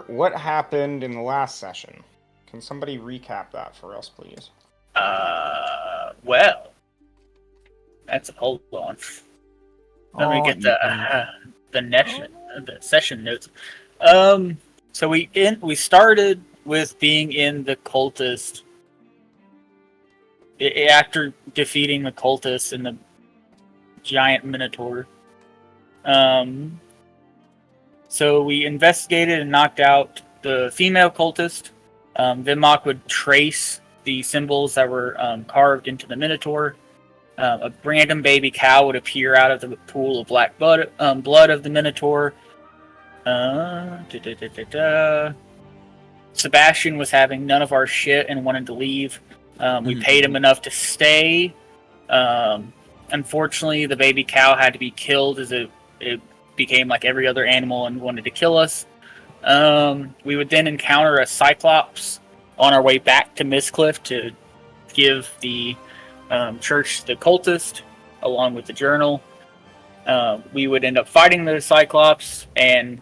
what happened in the last session? Can somebody recap that for us, please? Well, hold on. Let me get the session notes. So we started with being in the cultist after defeating the cultists and the giant minotaur. So we investigated and knocked out the female cultist. Vinmock would trace the symbols that were carved into the minotaur. A random baby cow would appear out of the pool of black blood of the minotaur. Sebastian was having none of our shit and wanted to leave. We paid him enough to stay. Unfortunately, the baby cow had to be killed as it became like every other animal and wanted to kill us. We would then encounter a cyclops on our way back to Mystcliff to give the church the cultist along with the journal. We would end up fighting the cyclops, and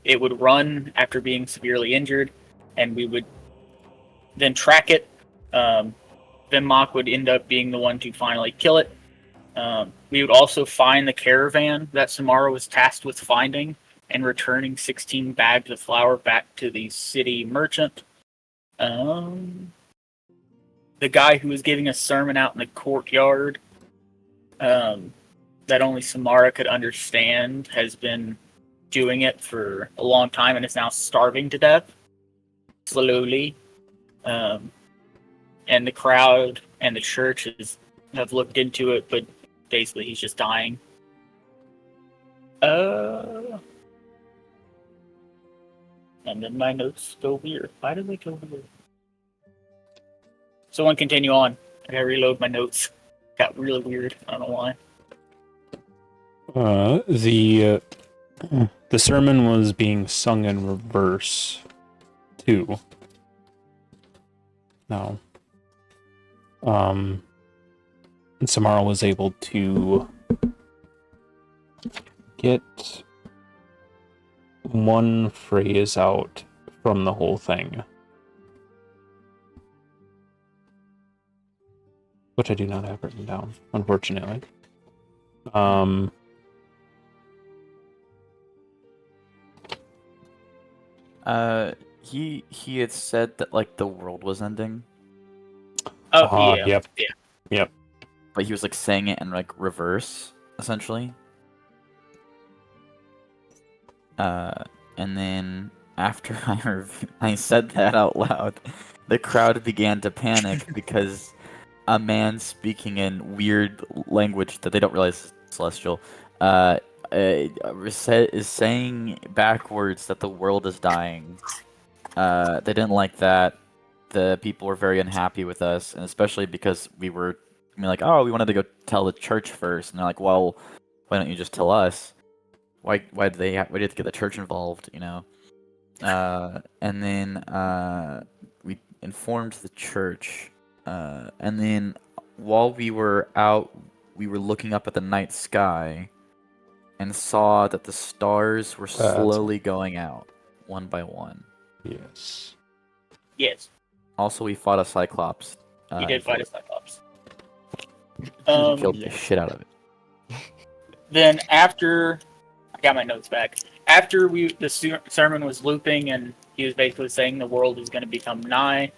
it would run after being severely injured, and we would then track it. Vinmock would end up being the one to finally kill it. We would also find the caravan that Samara was tasked with finding and returning 16 bags of flour back to the city merchant. The guy who was giving a sermon out in the courtyard that only Samara could understand has been doing it for a long time and is now starving to death slowly. And the crowd and the church have looked into it, but basically he's just dying. And then my notes go weird. Why did they go weird? Someone continue on. I gotta reload my notes. Got really weird. I don't know why. The sermon was being sung in reverse, too. No. And Samara was able to get one phrase out from the whole thing, which I do not have written down, unfortunately. He had said that like the world was ending. Oh yeah. Yep. But he was like saying it in like reverse, essentially. And then after I said that out loud, the crowd began to panic because a man speaking in weird language that they don't realize is celestial, is saying backwards that the world is dying. They didn't like that. The people were very unhappy with us, and especially because we were like, oh, we wanted to go tell the church first, and they're like, well, why don't you just tell us? Why did they have to get the church involved, you know? And then we informed the church, and then while we were out, we were looking up at the night sky and saw that the stars were slowly going out, one by one. Yes. Yes. Also, we fought a cyclops. He did fight a cyclops. Killed the shit out of it. Then after... I got my notes back. After the sermon was looping and he was basically saying the world is going to become nigh,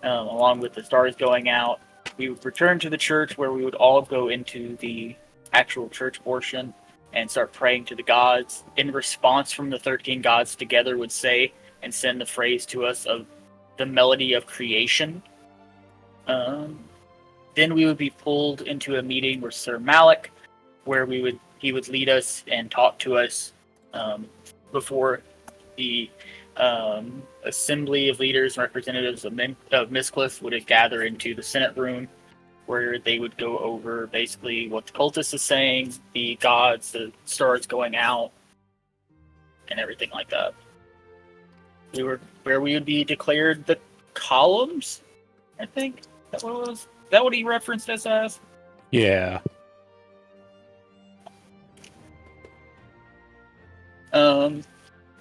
along with the stars going out, we would return to the church where we would all go into the actual church portion and start praying to the gods. In response from the 13 gods together would say and send the phrase to us of the melody of creation. Then we would be pulled into a meeting with Sir Malik, where he would lead us and talk to us before the assembly of leaders and representatives of Mystcliff would gather into the Senate room, where they would go over basically what the cultist is saying, the gods, the stars going out, and everything like that. Where we would be declared the columns, I think. That what it was? Is that what he referenced us as? Yeah.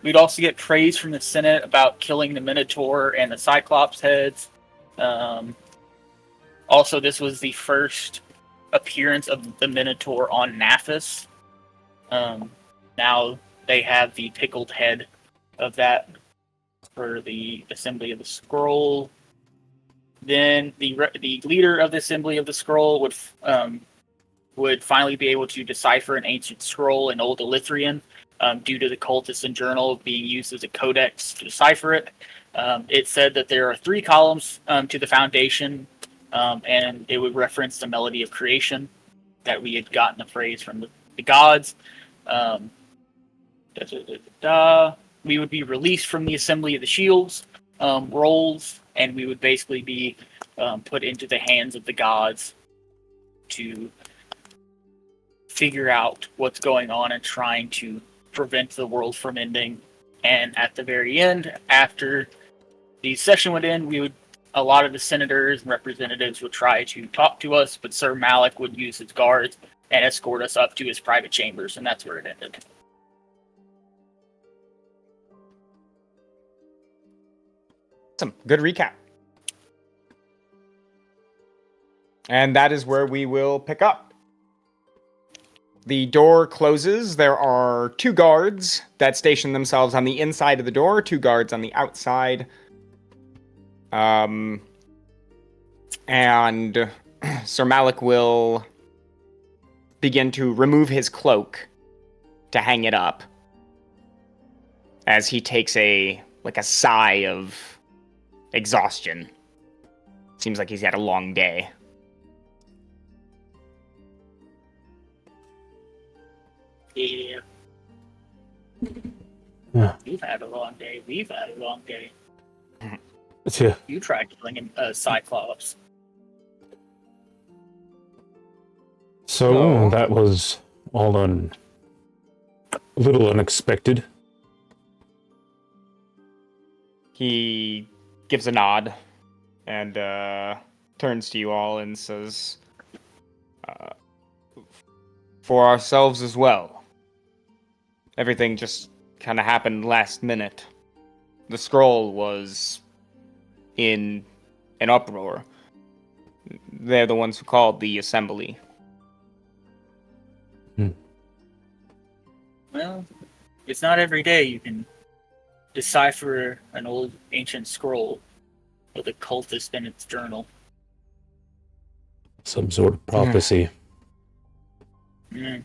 We'd also get praise from the Senate about killing the Minotaur and the Cyclops heads. Also, this was the first appearance of the Minotaur on Naphis. Now they have the pickled head of that for the Assembly of the Scroll. Then the leader of the Assembly of the Scroll would finally be able to decipher an ancient scroll in Old Illithrian, due to the Cultist and Journal being used as a codex to decipher it. It said that there are 3 columns to the Foundation, and it would reference the melody of creation that we had gotten the phrase from the gods. We would be released from the Assembly of the Shields roles, and we would basically be put into the hands of the gods to figure out what's going on and trying to prevent the world from ending. And at the very end, after the session would end, a lot of the senators and representatives would try to talk to us, but Sir Malik would use his guards and escort us up to his private chambers, and that's where it ended. Some good recap. And that is where we will pick up. The door closes. There are 2 guards that station themselves on the inside of the door, 2 guards on the outside. And Sir Malik will begin to remove his cloak to hang it up as he takes a sigh of exhaustion. Seems like he's had a long day. Yeah. Yeah. You've had a long day. We've had a long day. Yeah. You tried killing a Cyclops. So Oh. that was all a little unexpected. He gives a nod and turns to you all and says, for ourselves as well. Everything just kind of happened last minute. The scroll was in an uproar. They're the ones who called the assembly. Well, it's not every day you can decipher an old ancient scroll with a cultist in its journal. Some sort of prophecy. Mm.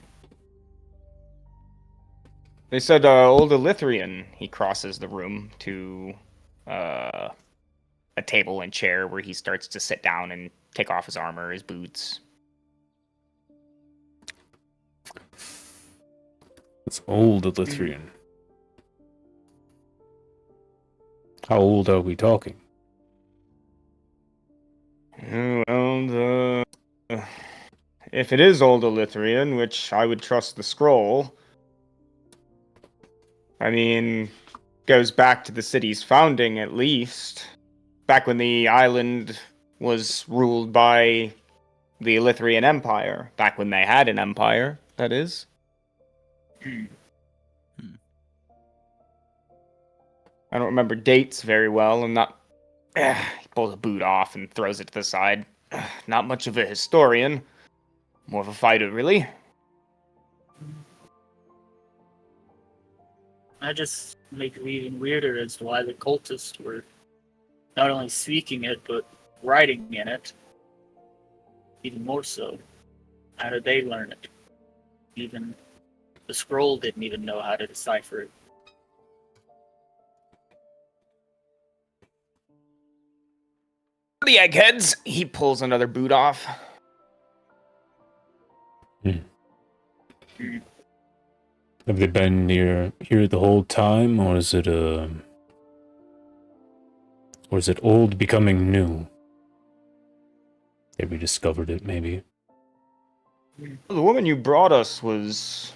They said old Illithrian. He crosses the room to a table and chair where he starts to sit down and take off his armor, his boots. It's old Illithrian. How old are we talking? Well, if it is old Illithrian, which I would trust the scroll, I mean, goes back to the city's founding at least. Back when the island was ruled by the Illithrian Empire. Back when they had an empire, that is. I don't remember dates very well. I'm not... He pulls a boot off and throws it to the side. Not much of a historian. More of a fighter, really. That just makes it even weirder as to why the cultists were not only speaking it, but writing in it. Even more so. How did they learn it? Even the scroll didn't even know how to decipher it. The eggheads! He pulls another boot off. Have they been here the whole time, or is it old becoming new? They rediscovered it, maybe. The woman you brought us was...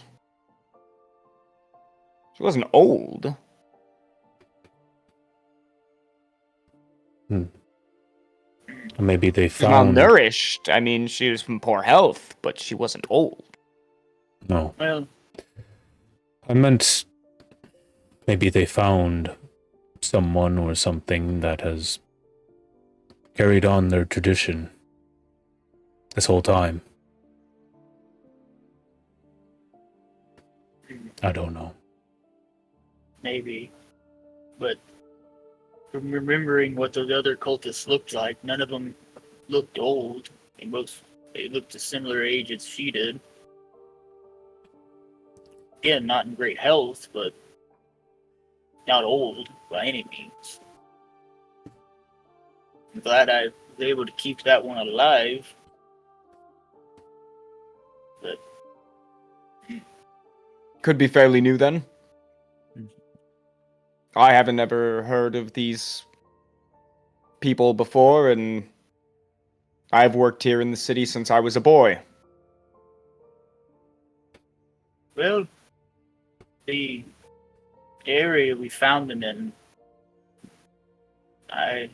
She wasn't old. Maybe they She was found... malnourished. I mean, she was from poor health, but she wasn't old. No. Well, I meant Maybe they found someone or something that has carried on their tradition this whole time. I don't know. Maybe. But from remembering what the other cultists looked like, none of them looked old. They looked a similar age as she did. Again, not in great health, but not old by any means. I'm glad I was able to keep that one alive. But Could be fairly new then. Mhm. I haven't ever heard of these people before, and I've worked here in the city since I was a boy. well, the area we found them in, I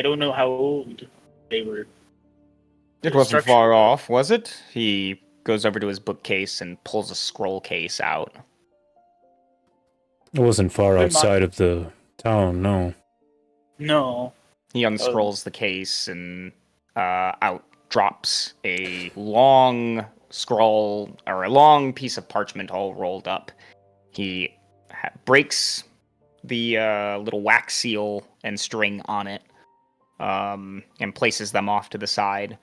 don't know how old they were. It The wasn't structure far was- off, was it? He goes over to his bookcase and pulls a scroll case out. It wasn't far We might- outside of the town, no. No. He unscrolls the case and out drops a long scroll or a long piece of parchment all rolled up. He breaks the little wax seal and string on it and places them off to the side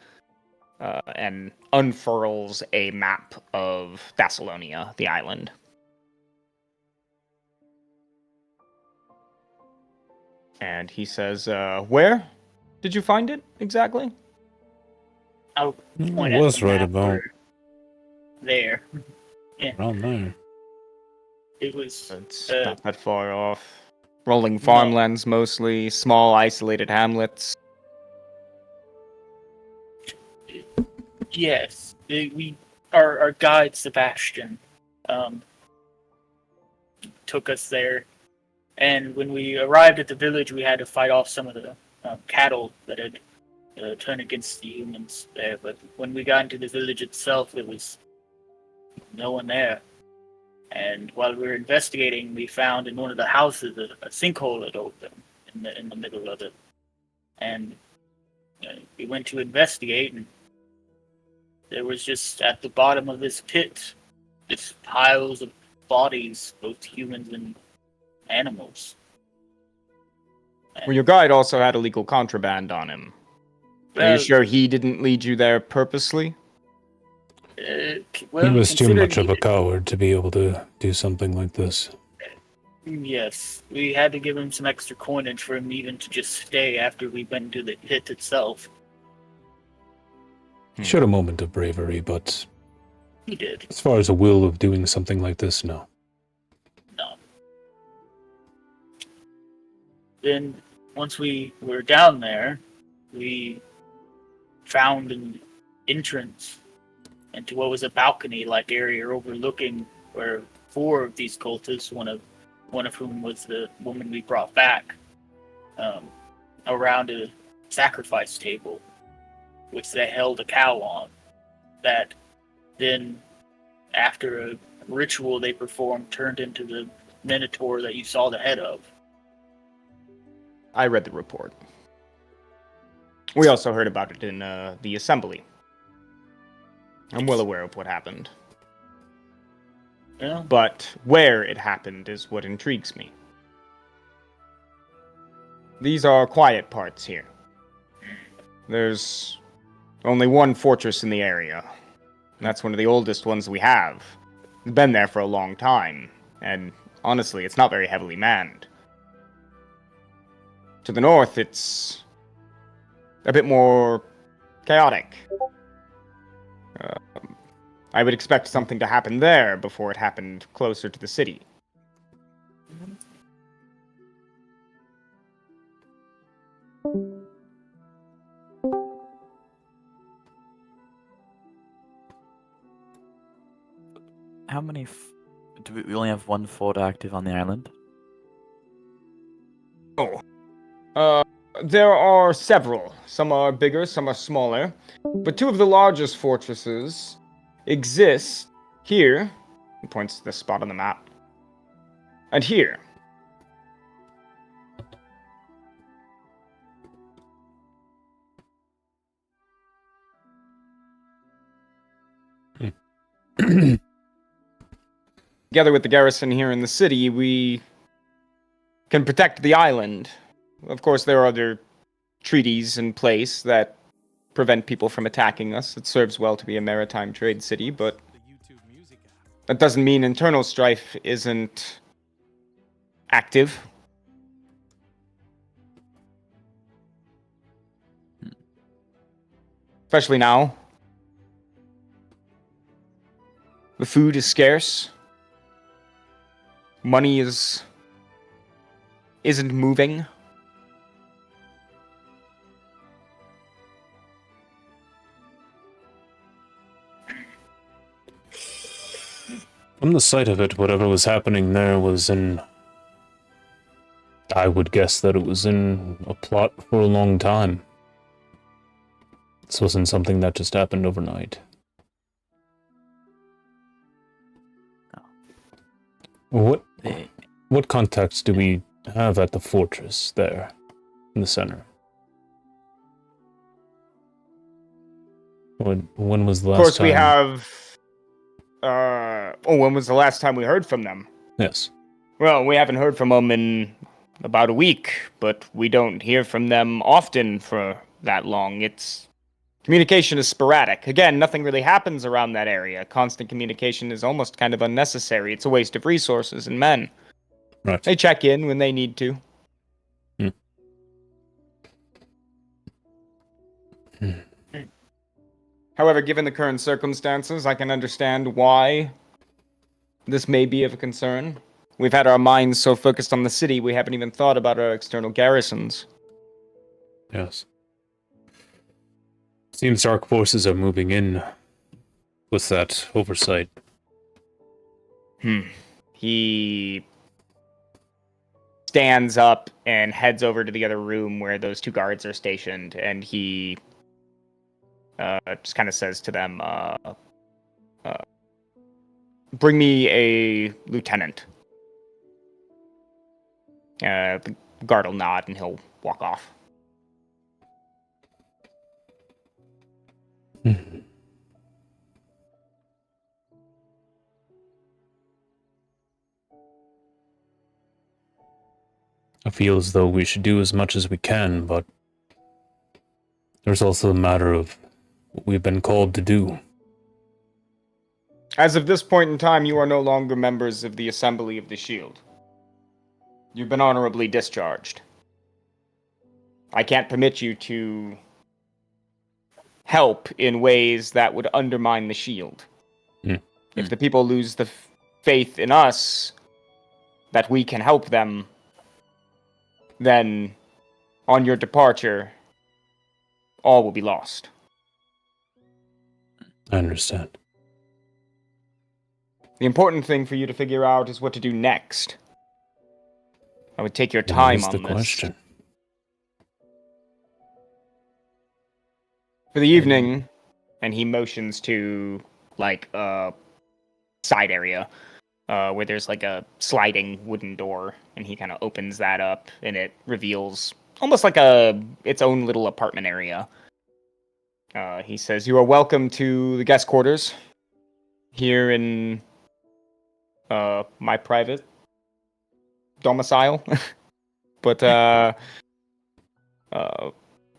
and unfurls a map of Thessalonia, the island. And he says, where did you find it exactly? I'll point It at was the right map about where- there. around there. It was It's Uh, not that far off. Rolling farmlands mostly, small isolated hamlets. yes. Our guide Sebastian took us there, and when we arrived at the village, we had to fight off some of the cattle that had turned against the humans there. But when we got into the village itself, there was no one there. And while we were investigating, we found in one of the houses a sinkhole had opened in the middle of it, and we went to investigate, and there was just at the bottom of this pit, just piles of bodies, both humans and animals. Well, your guide also had illegal contraband on him. Are Well, you sure he didn't lead you there purposely? Well, He was too considering much of he a coward to be able to do something like this. Yes, we had to give him some extra coinage for him even to just stay after we went into the pit itself. He showed a moment of bravery, but He did. as far as a will of doing something like this, no. No. Then, once we were down there, we found an entrance into what was a balcony-like area overlooking where four of these cultists, one of whom was the woman we brought back, around a sacrifice table, which they held a cow on. That then, after a ritual they performed, turned into the minotaur that you saw the head of. I read the report. We also heard about it in the assembly. I'm well aware of what happened. Yeah. But where it happened is what intrigues me. These are quiet parts here. There's only one fortress in the area. And that's one of the oldest ones we have. It's been there for a long time, and honestly, it's not very heavily manned. To the north, it's a bit more chaotic. I would expect something to happen there before it happened closer to the city. How many? Do we only have one fort active on the island? There are several. Some are bigger, some are smaller. But two of the largest fortresses exist here He points to the spot on the map. And here. Together with the garrison here in the city, we can protect the island. Of course, there are other treaties in place that prevent people from attacking us. It serves well to be a maritime trade city, but that doesn't mean internal strife isn't active. Especially now. The food is scarce. Money isn't moving. From the sight of it, whatever was happening there was I would guess that it was in a plot for a long time. This wasn't something that just happened overnight. What contacts do we have at the fortress there in the center? When was the last time? Of course, we have. When was the last time we heard from them? Yes. Well, we haven't heard from them in about a week, but we don't hear from them often for that long. Communication is sporadic. Again, nothing really happens around that area. Constant communication is almost kind of unnecessary. It's a waste of resources and men. Right. They check in when they need to. However, given the current circumstances, I can understand why this may be of a concern. We've had our minds so focused on the city, we haven't even thought about our external garrisons. Yes. Seems dark forces are moving in with that oversight. He stands up and heads over to the other room where those two guards are stationed, and he just kind of says to them, bring me a lieutenant. The guard will nod and he'll walk off. I feel as though we should do as much as we can, but there's also a matter of what we've been called to do. As of this point in time, you are no longer members of the Assembly of the Shield. You've been honorably discharged. I can't permit you to help in ways that would undermine the Shield. If the people lose the faith in us, that we can help them, then on your departure, all will be lost. I understand. The important thing for you to figure out is what to do next. I would take your time on this. That's the question. For the evening, and he motions to, like, a side area, where there's, like, a sliding wooden door, and he kind of opens that up, and it reveals almost like its own little apartment area. He says, you are welcome to the guest quarters here in my private domicile. But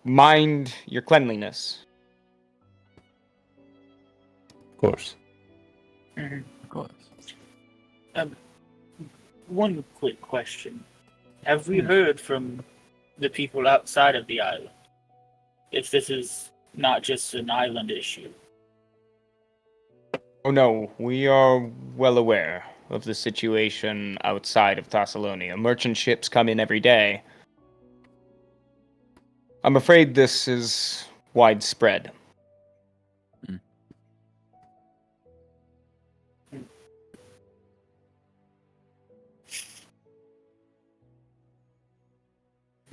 mind your cleanliness. Of course. Of course. One quick question. Have we heard from the people outside of the island? If this is not just an island issue. Oh no, we are well aware of the situation outside of Thessalonia. Merchant ships come in every day. I'm afraid this is widespread.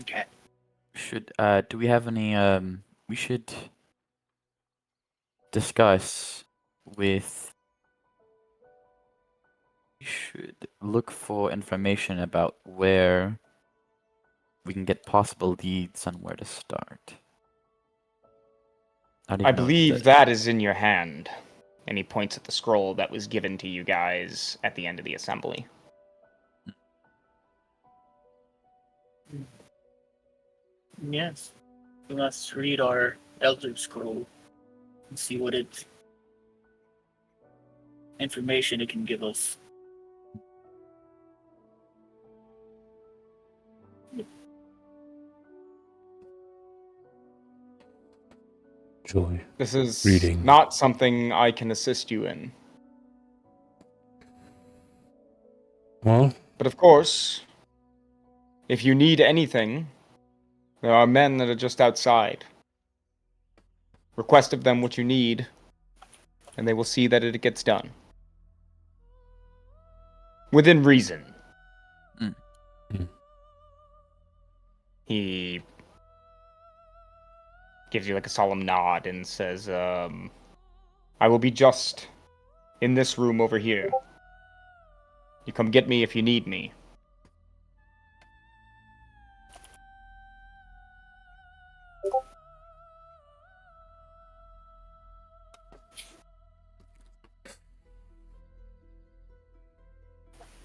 Okay. Do we have any, we should discuss with We should look for information about where we can get possible leads on where to start. don't I even know what believe the- that is in your hand. And he points at the scroll that was given to you guys at the end of the assembly. Yes. We must read our Elder Scroll and see what information it can give us. Joy. This is Reading. not something I can assist you in. Well, But of course, if you need anything, there are men that are just outside. Request of them what you need, and they will see that it gets done. Within reason. Mm. Mm. He gives you like a solemn nod and says, I will be just in this room over here. You come get me if you need me.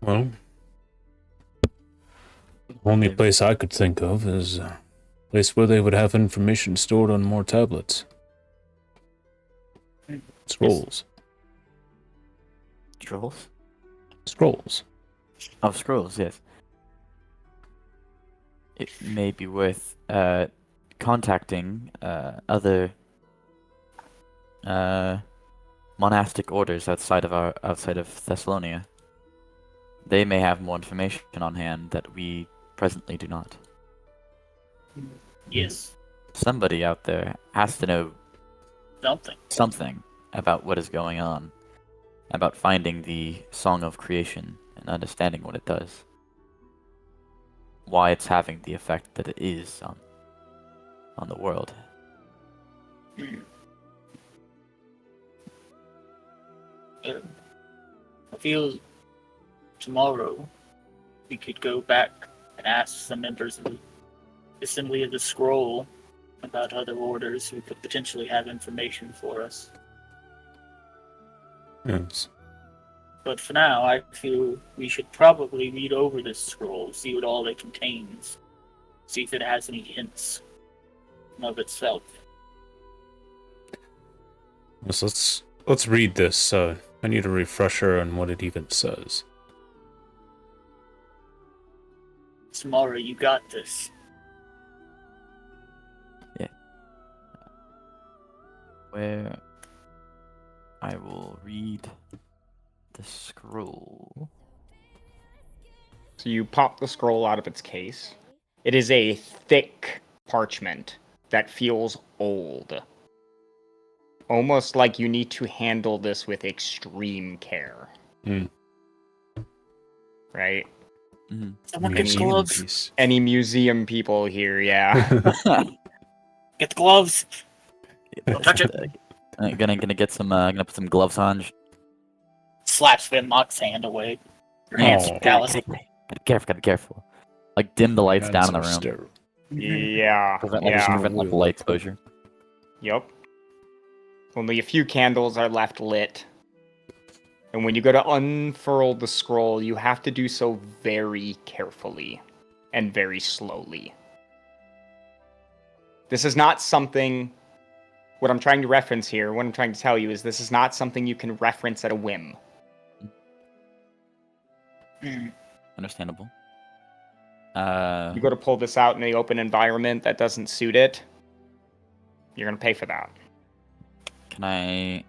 well, the only place I could think of is a place where they would have information stored on more tablets. Scrolls. Scrolls? Scrolls. Oh, scrolls, yes. It may be worth contacting other monastic orders outside of Thessalonia. They may have more information on hand that we presently do not. Yes. Somebody out there has to know Something. about what is going on, about finding the Song of Creation and understanding what it does, why it's having the effect that it is on the world. I feel tomorrow we could go back and ask some members of the Assembly of the Scroll about other orders who could potentially have information for us. Yes. But for now, I feel we should probably read over this scroll, see what all it contains, see if it has any hints of itself. Yes, let's read this. I need a refresher on what it even says. Samara, you got this. Where I will read the scroll. So you pop the scroll out of its case. It is a thick parchment that feels old. Almost like you need to handle this with extreme care. Mm. Right? Mm-hmm. Someone get gloves. Any museum people here, yeah. Get the gloves. Don't touch it. Gonna get some. Gonna put some gloves on. Slaps Vinlock's hand away. Your hands Oh. callous. Gotta be careful. Like dim the lights down in the room. Sterile. Yeah. Prevent like light exposure. Yep. Only a few candles are left lit. And when you go to unfurl the scroll, you have to do so very carefully and very slowly. This is not something... What I'm trying to reference here, what I'm trying to tell you is this is not something you can reference at a whim. Understandable. You go to pull this out in the open environment that doesn't suit it, you're going to pay for that. Can I...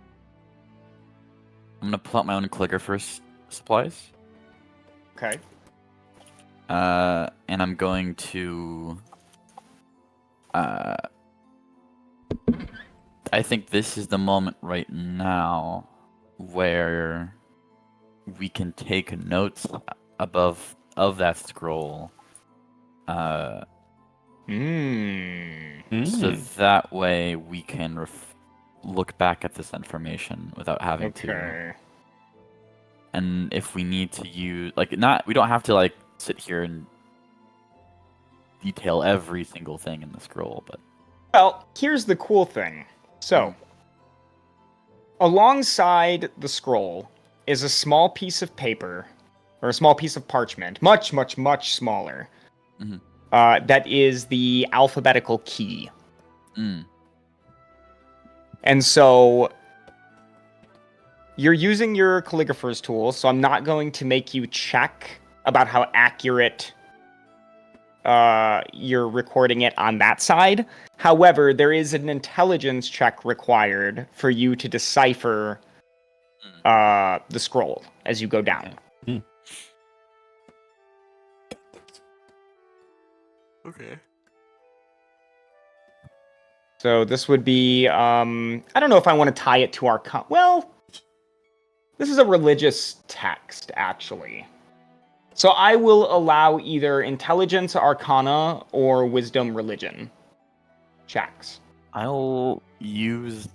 I'm gonna pull out my own clicker for supplies. Okay. And I'm going to... I think this is the moment right now where we can take notes of that scroll. So that way we can look back at this information without having to and if we need to use we don't have to like sit here and detail every single thing in the scroll, but Well, here's the cool thing. So, alongside the scroll is a small piece of paper, or a small piece of parchment, much, much, much smaller. Mhm. That is the alphabetical key. And so, you're using your calligrapher's tool, so I'm not going to make you check about how accurate you're recording it on that side. However, there is an intelligence check required for you to decipher the scroll as you go down. Okay. So this would be, I don't know if I want to tie it to our, well, this is a religious text, actually. So I will allow either intelligence, arcana, or wisdom religion checks. I'll use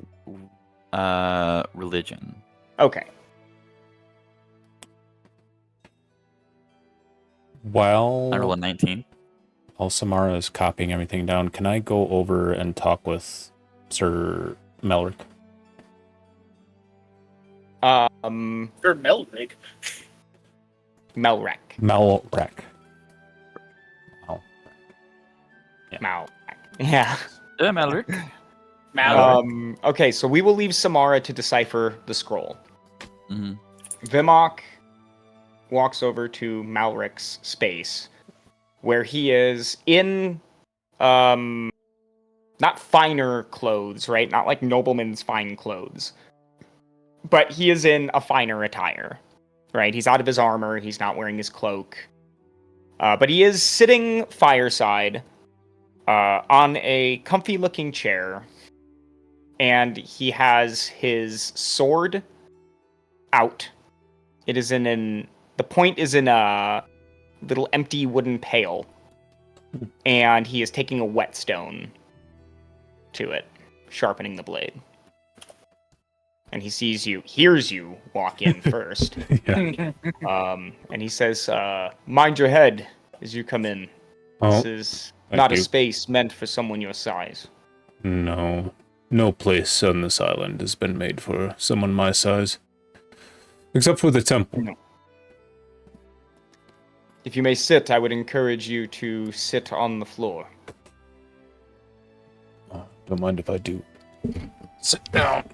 religion. Okay. While I roll a 19. Samara is copying everything down, can I go over and talk with Sir Melrick? Sir Melrick. Melrek. Melrick. Malrek. Yeah. Melrick. Malrick. Okay, so we will leave Samara to decipher the scroll. Mm-hmm. Vimok walks over to Malrik's space, where he is in, not finer clothes, right? Not like nobleman's fine clothes. But he is in a finer attire, right? He's out of his armor, he's not wearing his cloak. But he is sitting fireside, on a comfy-looking chair, and he has his sword out. It is the point is in a little empty wooden pail, and he is taking a whetstone to it, sharpening the blade. And he hears you walk in first. Yeah. And he says, mind your head as you come in. This is not a space meant for someone your size. No. No place on this island has been made for someone my size. Except for the temple. No. If you may sit, I would encourage you to sit on the floor. Don't mind if I do. Sit down.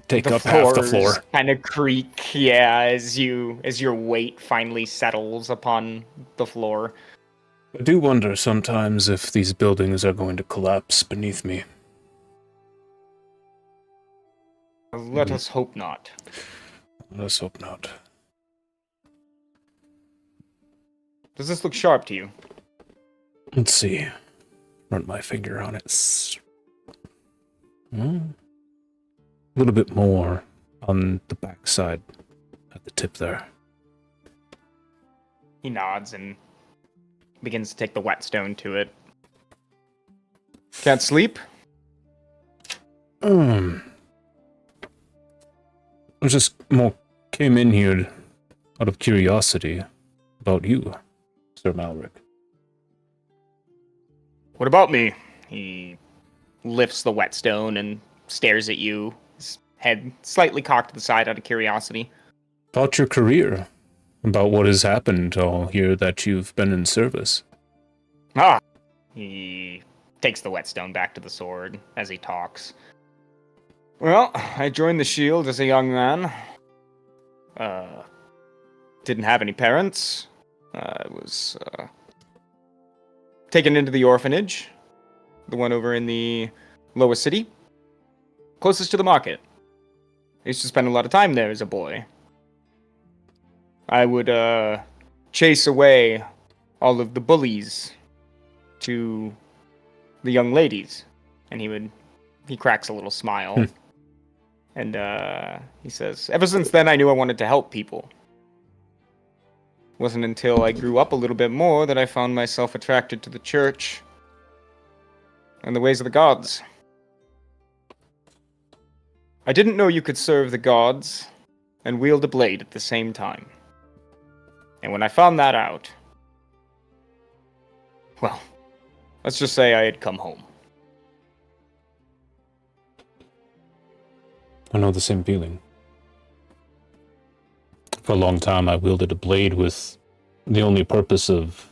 Take up half the floor. Kind of creak, yeah, as your weight finally settles upon the floor. I do wonder sometimes if these buildings are going to collapse beneath me. Let us hope not. Let us hope not. Does this look sharp to you? Let's see. Run my finger on it. A little bit more on the backside at the tip there. He nods and begins to take the whetstone to it. Can't sleep? I just came in here out of curiosity about you, Sir Malrick. What about me? He lifts the whetstone and stares at you, his head slightly cocked to the side out of curiosity. About your career. About what has happened all here that you've been in service. He takes the whetstone back to the sword as he talks. Well, I joined the Shield as a young man. Didn't have any parents. I was taken into the orphanage. The one over in the lowest city. Closest to the market. I used to spend a lot of time there as a boy. I would chase away all of the bullies to the young ladies. And he cracks a little smile. And he says, ever since then I knew I wanted to help people. Wasn't until I grew up a little bit more that I found myself attracted to the church and the ways of the gods. I didn't know you could serve the gods and wield a blade at the same time. And when I found that out, well, let's just say I had come home. I know the same feeling. For a long time, I wielded a blade with the only purpose of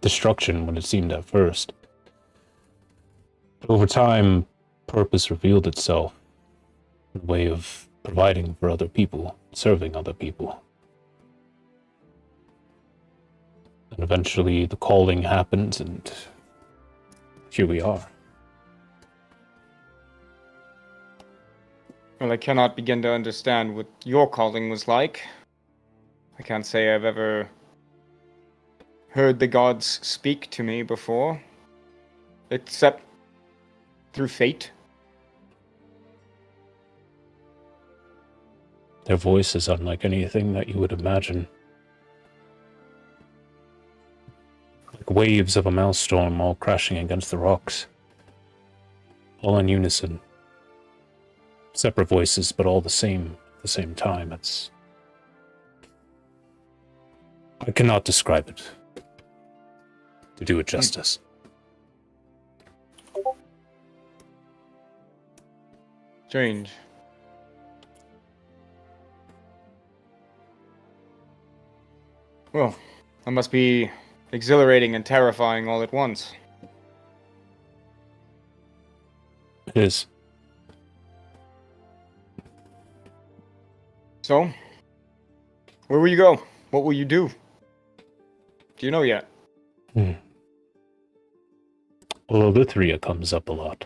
destruction when it seemed at first. But over time, purpose revealed itself in a way of providing for other people, serving other people. And eventually the calling happened, and here we are. Well, I cannot begin to understand what your calling was like. I can't say I've ever heard the gods speak to me before, except through fate. Their voice is unlike anything that you would imagine. Like waves of a maelstrom all crashing against the rocks. All in unison. Separate voices, but all the same at the same time. I cannot describe it to do it justice. Strange. Well, that must be exhilarating and terrifying all at once. It is. So, where will you go? What will you do? Do you know yet? Well, Eleutheria comes up a lot.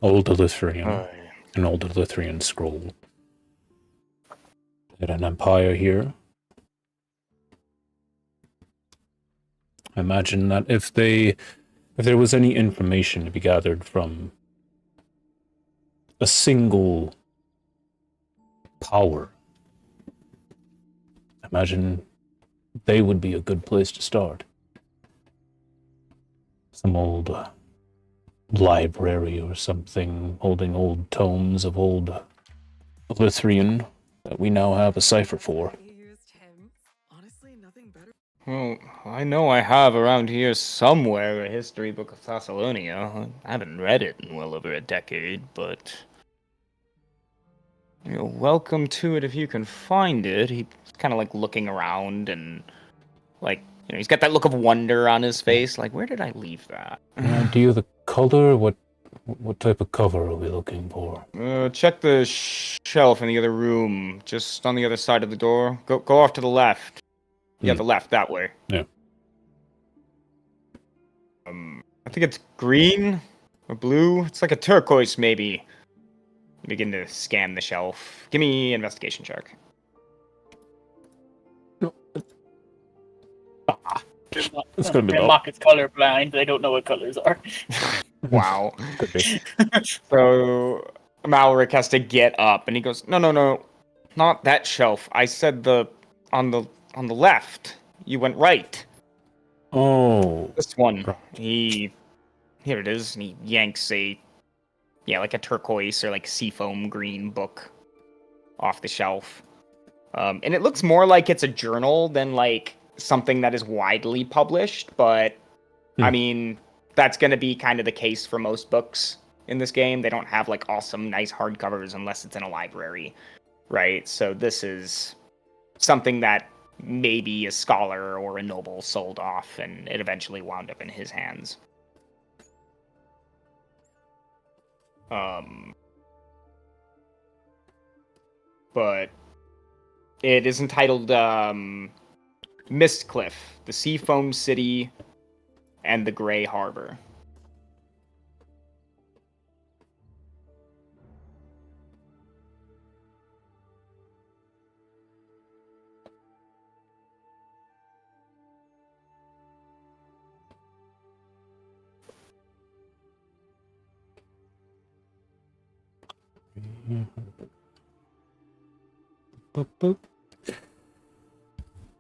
Old Eleutherian. An old Eleutherian scroll. They had an empire here. I imagine that if there was any information to be gathered from a single power, I imagine they would be a good place to start. Some old library or something holding old tomes of old Eleutherian that we now have a cipher for. Well, I know I have around here somewhere a history book of Thessalonia. I haven't read it in well over a decade, but you're welcome to it if you can find it. He's kind of like looking around and like, he's got that look of wonder on his face. Like, where did I leave that? Do you have the color? What type of cover are we looking for? Check the shelf in the other room, just on the other side of the door. Go off to the left. Yeah, the left, that way. Yeah. I think it's green or blue. It's like a turquoise, maybe. Begin to scan the shelf. Give me an investigation check. It's gonna be Mock is colorblind. They don't know what colors are. Wow. Could be. So Malric has to get up, and he goes, No, not that shelf. I said on the left. You went right. Oh. This one. Right. Here it is, and he yanks like a turquoise or like seafoam green book off the shelf. And it looks more like it's a journal than like something that is widely published, but I mean, that's going to be kind of the case for most books in this game. They don't have like awesome, nice hardcovers unless it's in a library, right? So this is something that maybe a scholar or a noble sold off, and it eventually wound up in his hands. But it is entitled Mystcliff, the Seafoam City and the Grey Harbor. Boop, boop.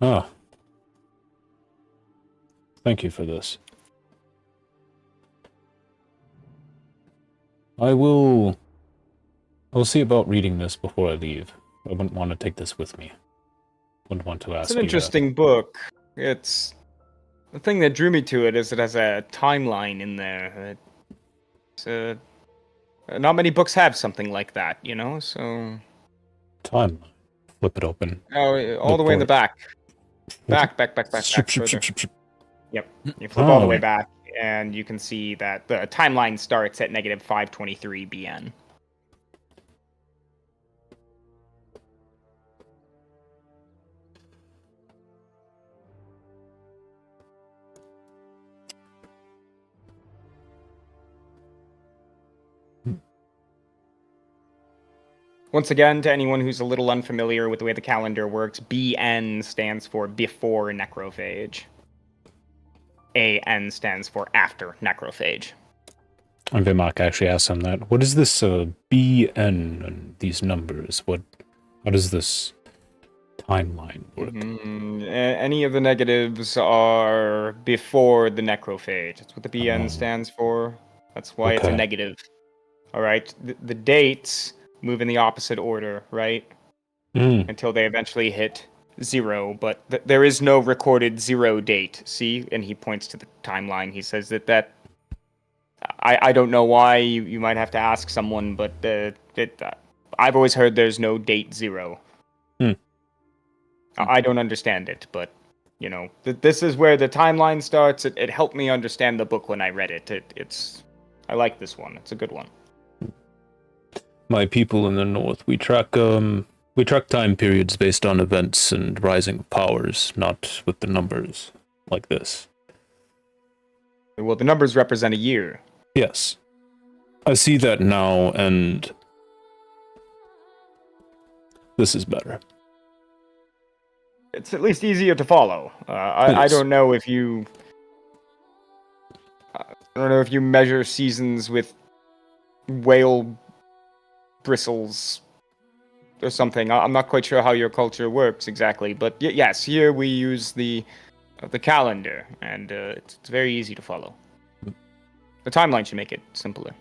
Ah. Thank you for this. I will see about reading this before I leave. I wouldn't want to take this with me. Wouldn't want to ask It's an you interesting book. It's the thing that drew me to it is it has a timeline in there. It's, not many books have something like that, you know. So timeline. Flip it open. oh, all Look the way in for the it. back, What? back Ship, ship, further. ship, ship, ship. Yep, you flip all the way Oh. back, and you can see that the timeline starts at negative 523 BN. Once again, to anyone who's a little unfamiliar with the way the calendar works, BN stands for before necrophage. AN stands for after necrophage. And Vimak actually asked him that. What is this BN and these numbers? How does this timeline work? Any of the negatives are before the necrophage. That's what the BN Oh. stands for. That's why it's a Okay. negative. All right. The dates move in the opposite order, right? Mm. Until they eventually hit 0. But there is no recorded 0 date. See? And he points to the timeline. He says that I don't know why. You might have to ask someone, but I've always heard there's no date 0. I don't understand it, but you know, this is where the timeline starts. It helped me understand the book when I read it. I like this one. It's a good one. My people in the north, we track time periods based on events and rising powers, not with the numbers like this. Well, the numbers represent a year. Yes. I see that now, and this is better. It's at least easier to follow. I don't know if you measure seasons with whale bristles or something. I'm not quite sure how your culture works exactly, but yes, here we use the calendar, and it's very easy to follow. The timeline should make it simpler.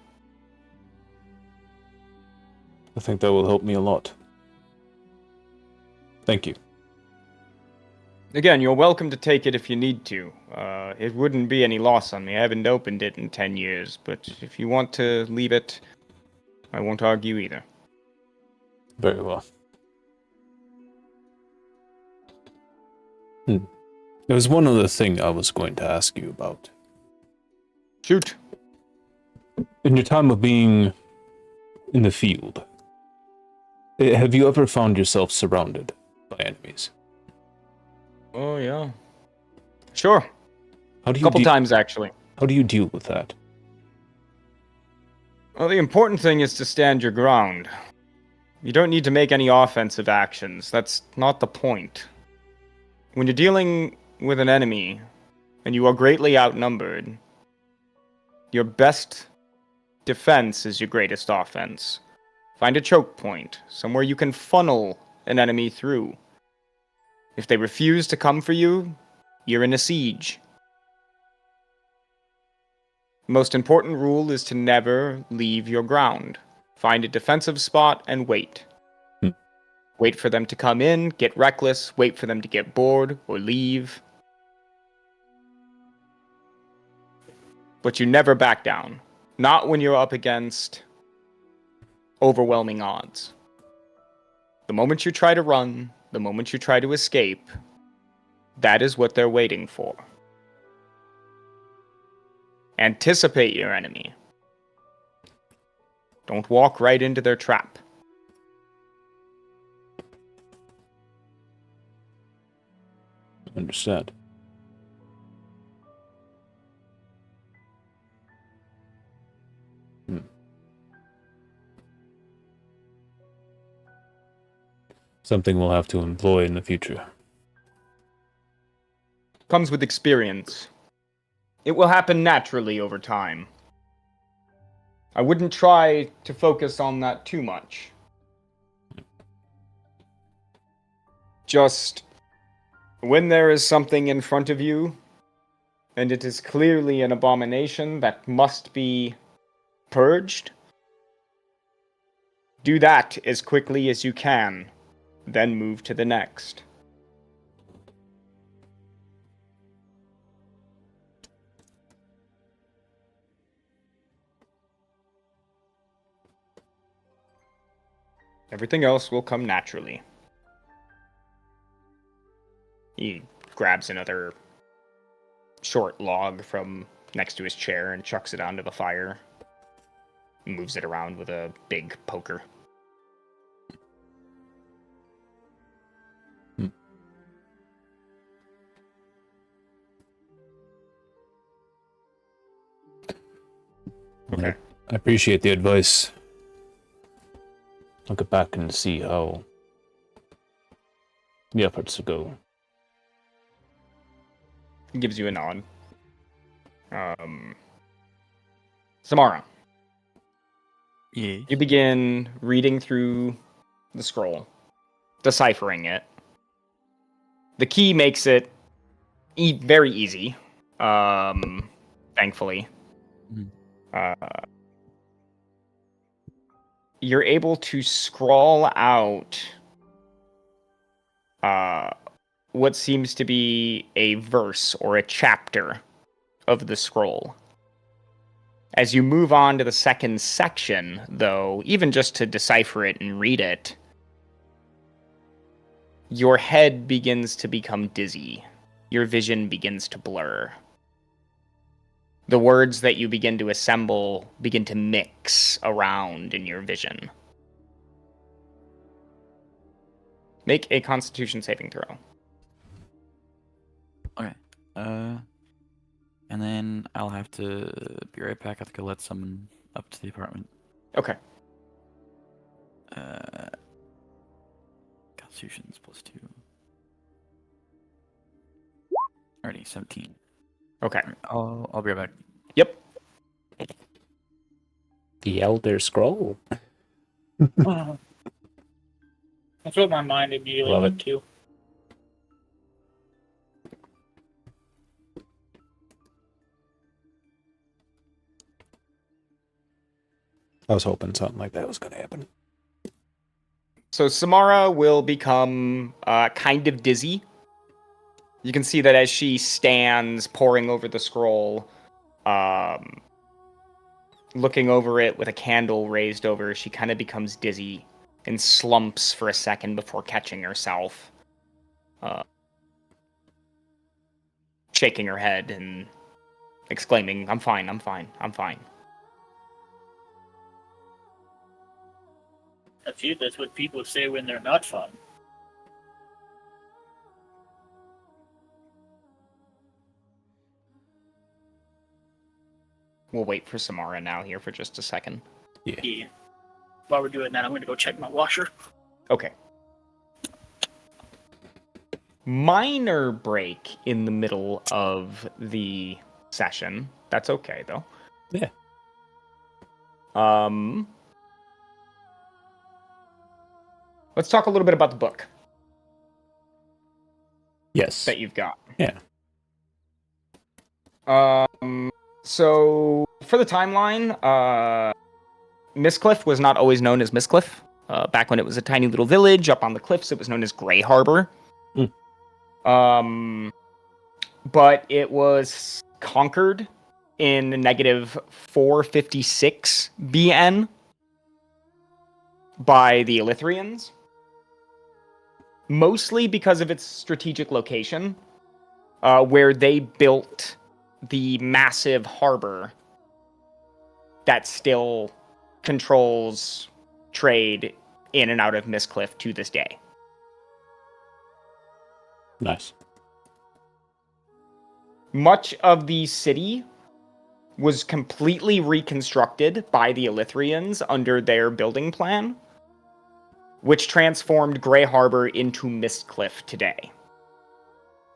I think that will help me a lot. Thank you. Again, you're welcome to take it if you need to. It wouldn't be any loss on me. I haven't opened it in 10 years, but if you want to leave it, I won't argue either. Very well. There was one other thing I was going to ask you about. Shoot. In your time of being in the field, have you ever found yourself surrounded by enemies? Oh, yeah. Sure. How do A you couple times, actually. How do you deal with that? Well, the important thing is to stand your ground. You don't need to make any offensive actions. That's not the point. When you're dealing with an enemy, and you are greatly outnumbered, your best defense is your greatest offense. Find a choke point, somewhere you can funnel an enemy through. If they refuse to come for you, you're in a siege. The most important rule is to never leave your ground. Find a defensive spot and wait. Wait for them to come in, get reckless, wait for them to get bored or leave. But you never back down. Not when you're up against overwhelming odds. The moment you try to run, the moment you try to escape, that is what they're waiting for. Anticipate your enemy. Don't walk right into their trap. Understand. Something we'll have to employ in the future. Comes with experience. It will happen naturally over time. I wouldn't try to focus on that too much. Just when there is something in front of you, and it is clearly an abomination that must be purged, Do that as quickly as you can, then move to the next. Everything else will come naturally. He grabs another short log from next to his chair and chucks it onto the fire. Moves it around with a big poker. Okay. I appreciate the advice. I'll get back and see how the efforts go. He gives you a nod. Samara, Yeah. you begin reading through the scroll, deciphering it. The key makes it very easy, thankfully. You're able to scrawl out what seems to be a verse or a chapter of the scroll. As you move on to the second section, though, even just to decipher it and read it, your head begins to become dizzy. Your vision begins to blur. The words that you begin to assemble begin to mix around in your vision. Make a Constitution saving throw. Okay. And then I'll have to be right back. I have to go let someone up to the apartment. Okay. Constitution's +2. Already 17. Okay. I'll be right back. Yep. The Elder Scroll. That's what my mind immediately Love went it. to. I was hoping something like that was going to happen. So Samara will become kind of dizzy. You can see that as she stands poring over the scroll, looking over it with a candle raised over her, she kind of becomes dizzy and slumps for a second before catching herself. Shaking her head and exclaiming, I'm fine, I'm fine, I'm fine. That's what people say when they're not fun. We'll wait for Samara now here for just a second. Yeah. While we're doing that, I'm going to go check my washer. Okay. Minor break in the middle of the session. That's okay, though. Yeah. Let's talk a little bit about the book Yes. that you've got. Yeah. So for the timeline, Mystcliff was not always known as Mystcliff. Back when it was a tiny little village up on the cliffs, it was known as Grey Harbor. But it was conquered in negative 456 BN by the Elithrians, mostly because of its strategic location, where they built the massive harbor that still controls trade in and out of Mystcliff to this day. Nice. Much of the city was completely reconstructed by the Elithrians under their building plan, which transformed Grey Harbor into Mystcliff today.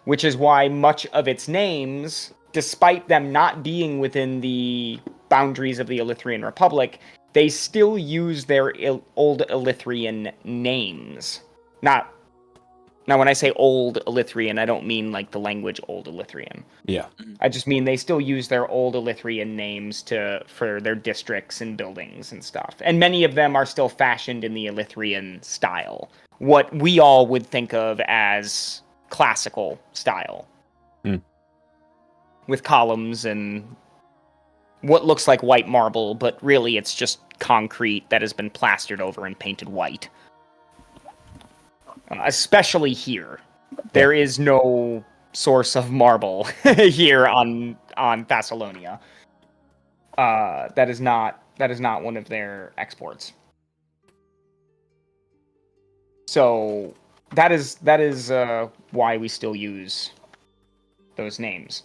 Which is why much of its names, despite them not being within the boundaries of the Elithrian Republic, they still use their old Elithrian names. Not Now, when I say Old Elithrian, I don't mean like the language Old Elithrian. Yeah. I just mean they still use their Old Elithrian names for their districts and buildings and stuff. And many of them are still fashioned in the Elithrian style, what we all would think of as classical style, with columns and what looks like white marble, but really it's just concrete that has been plastered over and painted white. Especially here. There is no source of marble here on Thessalonia. That is not one of their exports. So that is why we still use those names.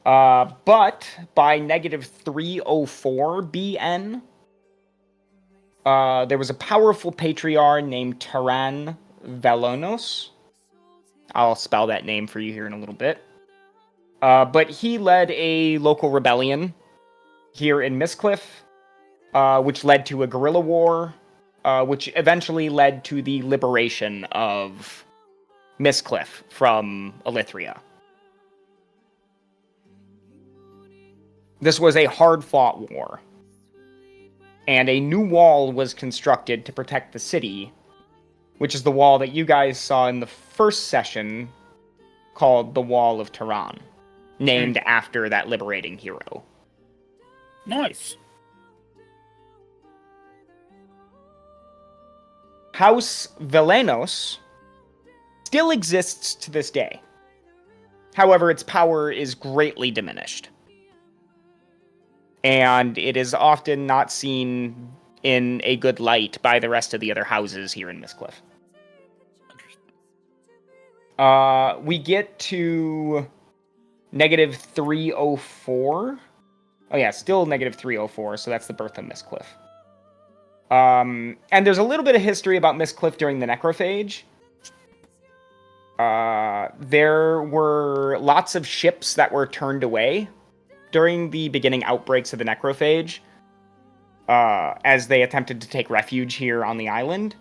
But by negative 304 BN, there was a powerful patriarch named Taran Velonos. I'll spell that name for you here in a little bit. But he led a local rebellion here in Mystcliff, which led to a guerrilla war, which eventually led to the liberation of Mystcliff from Elithria. This was a hard-fought war, and a new wall was constructed to protect the city, which is the wall that you guys saw in the first session, called the Wall of Tehran, named after that liberating hero. Nice. House Velenos still exists to this day. However, its power is greatly diminished. And it is often not seen in a good light by the rest of the other houses here in Mystcliff. We get to negative 304. Oh yeah, still negative 304, so that's the birth of Mystcliff. And there's a little bit of history about Mystcliff during the Necrophage. There were lots of ships that were turned away during the beginning outbreaks of the Necrophage, as they attempted to take refuge here on the island.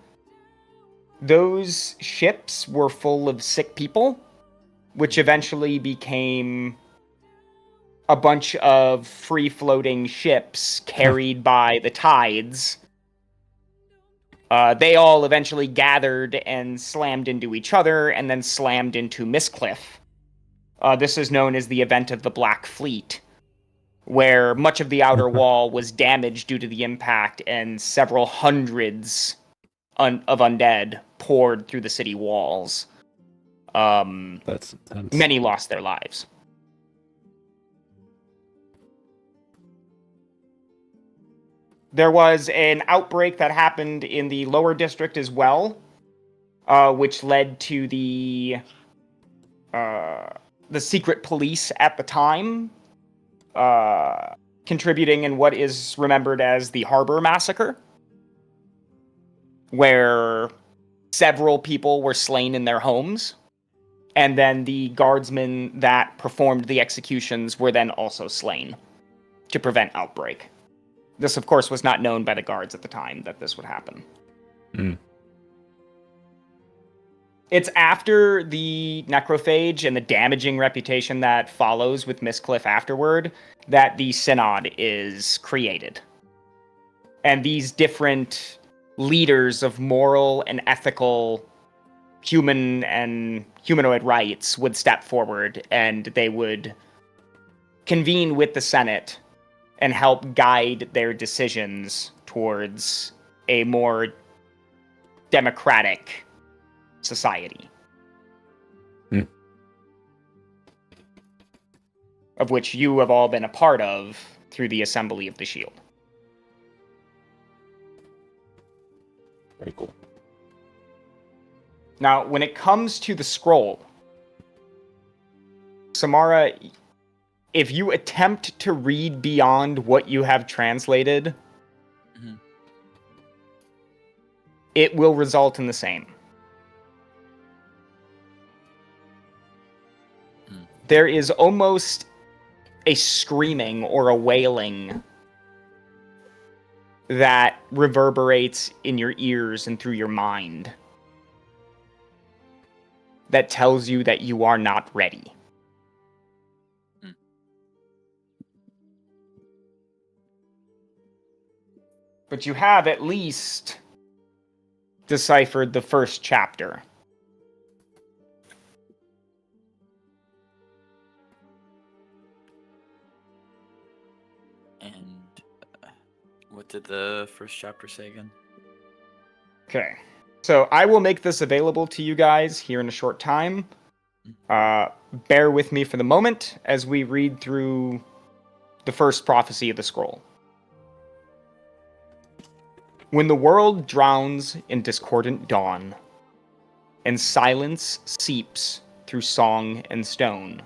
Those ships were full of sick people, which eventually became a bunch of free-floating ships carried by the tides. They all eventually gathered and slammed into each other, and then slammed into Mystcliff. This is known as the event of the Black Fleet, where much of the outer wall was damaged due to the impact, and several hundreds of undead poured through the city walls. That's intense. Many lost their lives. There was an outbreak that happened in the lower district as well, which led to the secret police at the time contributing in what is remembered as the Harbor Massacre, where several people were slain in their homes, and then the guardsmen that performed the executions were then also slain to prevent outbreak. This, of course, was not known by the guards at the time that this would happen. It's after the Necrophage and the damaging reputation that follows with Mystcliff afterward that the Synod is created. And these different leaders of moral and ethical human and humanoid rights would step forward, and they would convene with the Senate and help guide their decisions towards a more democratic society. Of which you have all been a part of through the Assembly of the Shield. Very cool. Now, when it comes to the scroll, Samara, if you attempt to read beyond what you have translated, it will result in the same. There is almost a screaming or a wailing that reverberates in your ears and through your mind. that tells you that you are not ready. But you have at least deciphered the first chapter. And what did the first chapter say again? Okay. So I will make this available to you guys here in a short time. Bear with me for the moment as we read through the first prophecy of the scroll. When the world drowns in discordant dawn, and silence seeps through song and stone,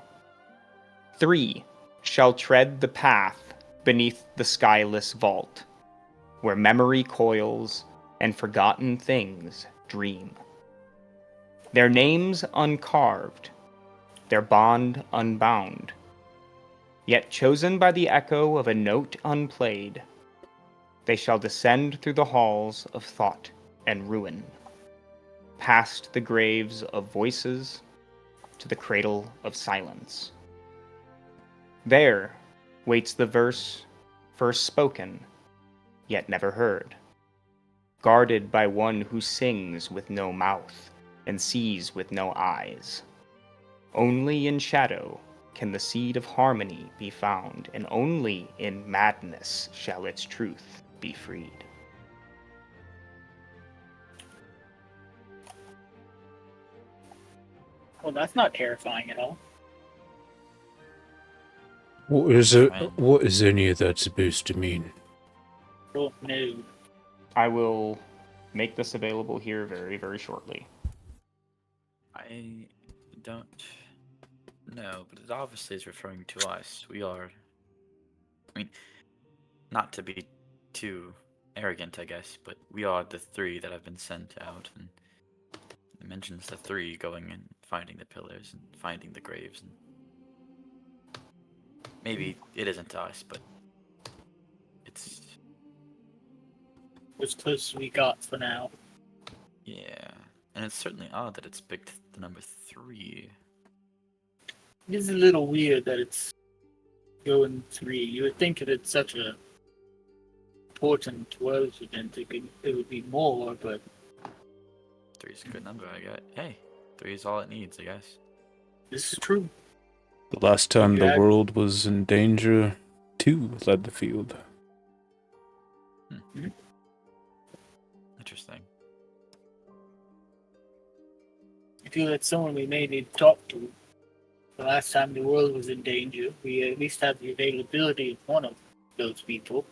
3 shall tread the path beneath the skyless vault, where memory coils and forgotten things dream. Their names uncarved, their bond unbound, yet chosen by the echo of a note unplayed, they shall descend through the halls of thought and ruin, past the graves of voices to the cradle of silence. There waits the verse first spoken, yet never heard, guarded by one who sings with no mouth and sees with no eyes. Only in shadow can the seed of harmony be found, and only in madness shall its truth be freed. Well, that's not terrifying at all. What is it? What is any of that supposed to mean? Oh, no. I will make this available here very, very shortly. I don't know, but it obviously is referring to us. We are. I mean, not to be too arrogant, I guess, but we are the 3 that have been sent out, and it mentions the 3 going and finding the pillars and finding the graves, and maybe it isn't us, but it's As close as we got for now. yeah, and it's certainly odd that it's picked the number 3. It is a little weird that it's going 3. You would think that it's such a important world event, it would be more, but 3 is a good number, I guess. Hey, 3 is all it needs, I guess. this is true. The last time the Yeah. world was in danger, 2 led the field. Interesting. I feel that's someone we may need to talk to. The last time the world was in danger, we at least had the availability of one of those people.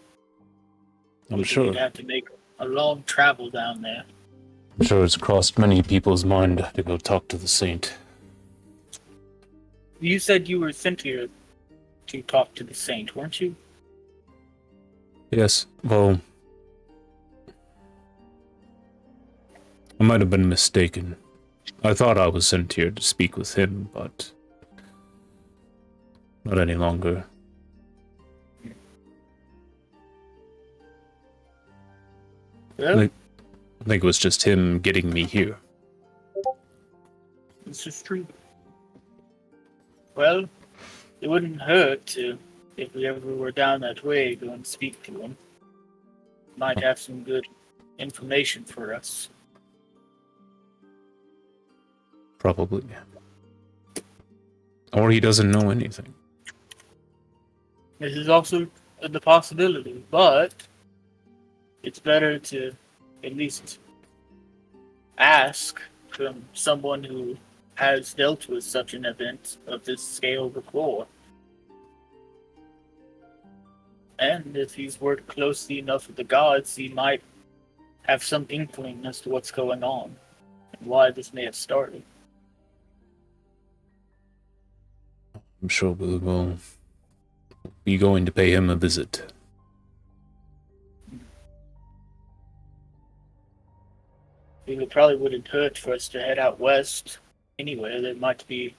I'm sure. We'd have to make a long travel down there. I'm sure it's crossed many people's mind to go talk to the saint. You said you were sent here to talk to the saint, weren't you? Yes, well, I might have been mistaken. I thought I was sent here to speak with him, but not any longer. Well, I think it was just him getting me here. this is true. Well, it wouldn't hurt to, if we ever were down that way, go and speak to him. Might have some good information for us. Probably. Or he doesn't know anything. This is also the possibility, but it's better to at least ask from someone who has dealt with such an event of this scale before. And if he's worked closely enough with the gods, he might have some inkling as to what's going on and why this may have started. I'm sure we will be going to pay him a visit. It probably wouldn't hurt for us to head out west. Anyway, there might be.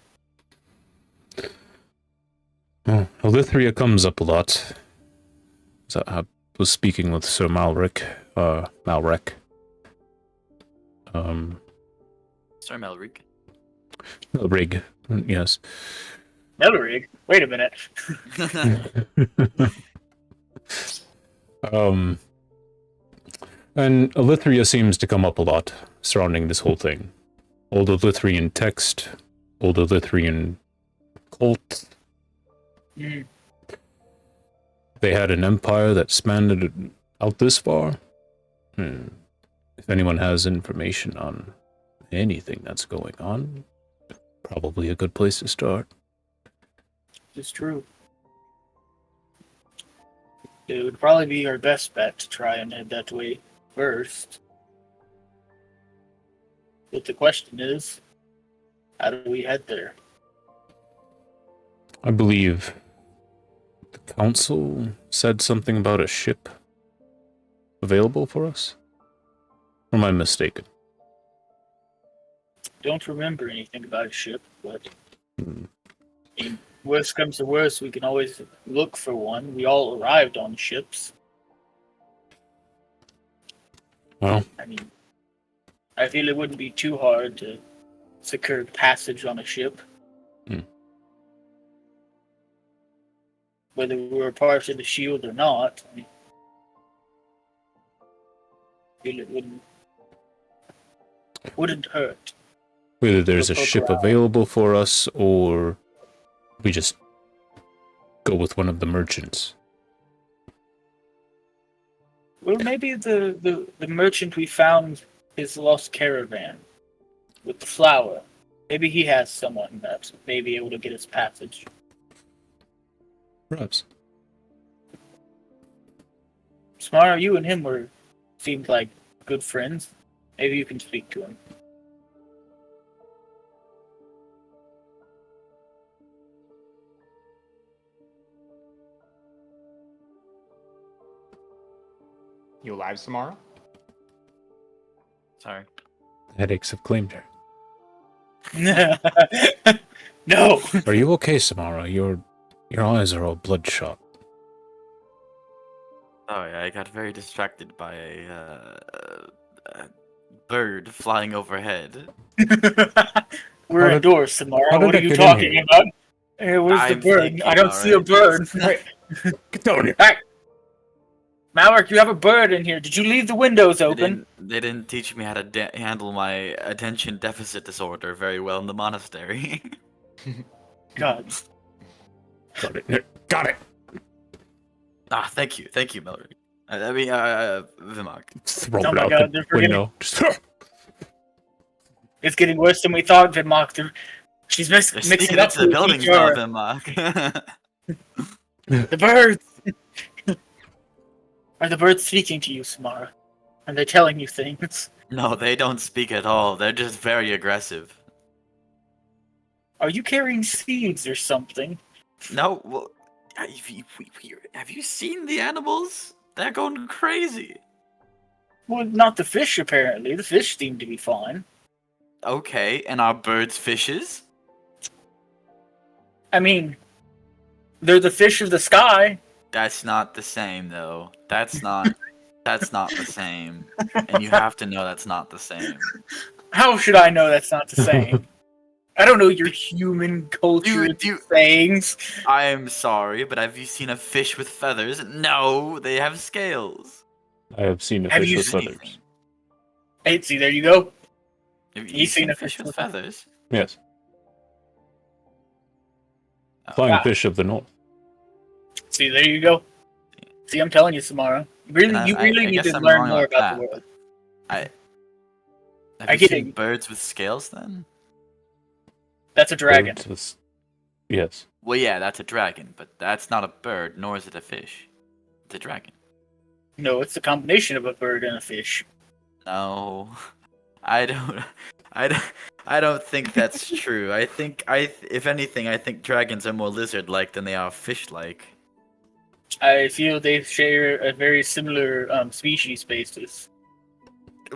Oh, Elithria comes up a lot. So I was speaking with Sir Malric. Sorry, Malric. A rig, yes. Melrig? Wait a minute. um, and Elithria seems to come up a lot surrounding this whole thing. Old Elithrian text, old Elithrian cult. Mm. They had an empire that spanned it out this far. If anyone has information on anything that's going on, probably a good place to start. It's true. It would probably be our best bet to try and head that way first. But the question is, how do we head there? I believe the council said something about a ship available for us. Or am I mistaken? Don't remember anything about a ship, but I mean, worst comes to worst, we can always look for one. We all arrived on ships. Well, I mean, I feel it wouldn't be too hard to secure passage on a ship. Whether we were part of the shield or not, I mean, I feel it wouldn't hurt. whether there's a ship available for us or we just go with one of the merchants. Well, maybe the merchant we found his lost caravan with the flour. Maybe he has someone that may be able to get us passage. Perhaps. Samara, you and him seemed like good friends. Maybe you can speak to him. You alive, Samara? Sorry. Headaches have claimed her. No. Are you okay, Samara? Your eyes are all bloodshot. Oh yeah, I got very distracted by a bird flying overhead. We're How did- indoors, Samara. how did What are that you get in talking here? about? Hey, where's the I'm bird? thinking, I don't see a alright. bird. Wait. Get down here. Hey! Maverick, you have a bird in here. Did you leave the windows open? They didn't teach me how to handle my attention deficit disorder very well in the monastery. God. Got it. Got it. Thank you, Mallory. I mean, Vimok. Throw Oh it my out God, the they're window. Just It's getting worse than we thought, Vidmock. She's They're mixing sneaking up into the with buildings each now, other. Vimok. The birds! Are the birds speaking to you, Samara? Are they telling you things? No, they don't speak at all. They're just very aggressive. Are you carrying seeds or something? No, well, have you seen the animals? They're going crazy. Well, not the fish, apparently. The fish seem to be fine. Okay, and are birds fishes? I mean, they're the fish of the sky. That's not the same, though. That's not the same. And you have to know that's not the same. How should I know that's not the same? I don't know your human culture sayings. I am sorry, but have you seen a fish with feathers? No, they have scales. I have seen a Have fish you with seen feathers. anything? Hey, see, there you go. Have You've seen a fish with feathers? Yes. Oh, Flying wow. fish of the north. See, there you go. See, I'm telling you, Samara. You really need guess to I'm learn wrong more about about the that, world. Have I you get seen it. birds with scales then? That's a dragon. Birds with- Yes. Well, yeah, that's a dragon, but that's not a bird, nor is it a fish. It's a dragon. No, it's a combination of a bird and a fish. No, I don't. I don't think that's true. If anything, I think dragons are more lizard-like than they are fish-like. I feel they share a very similar species basis.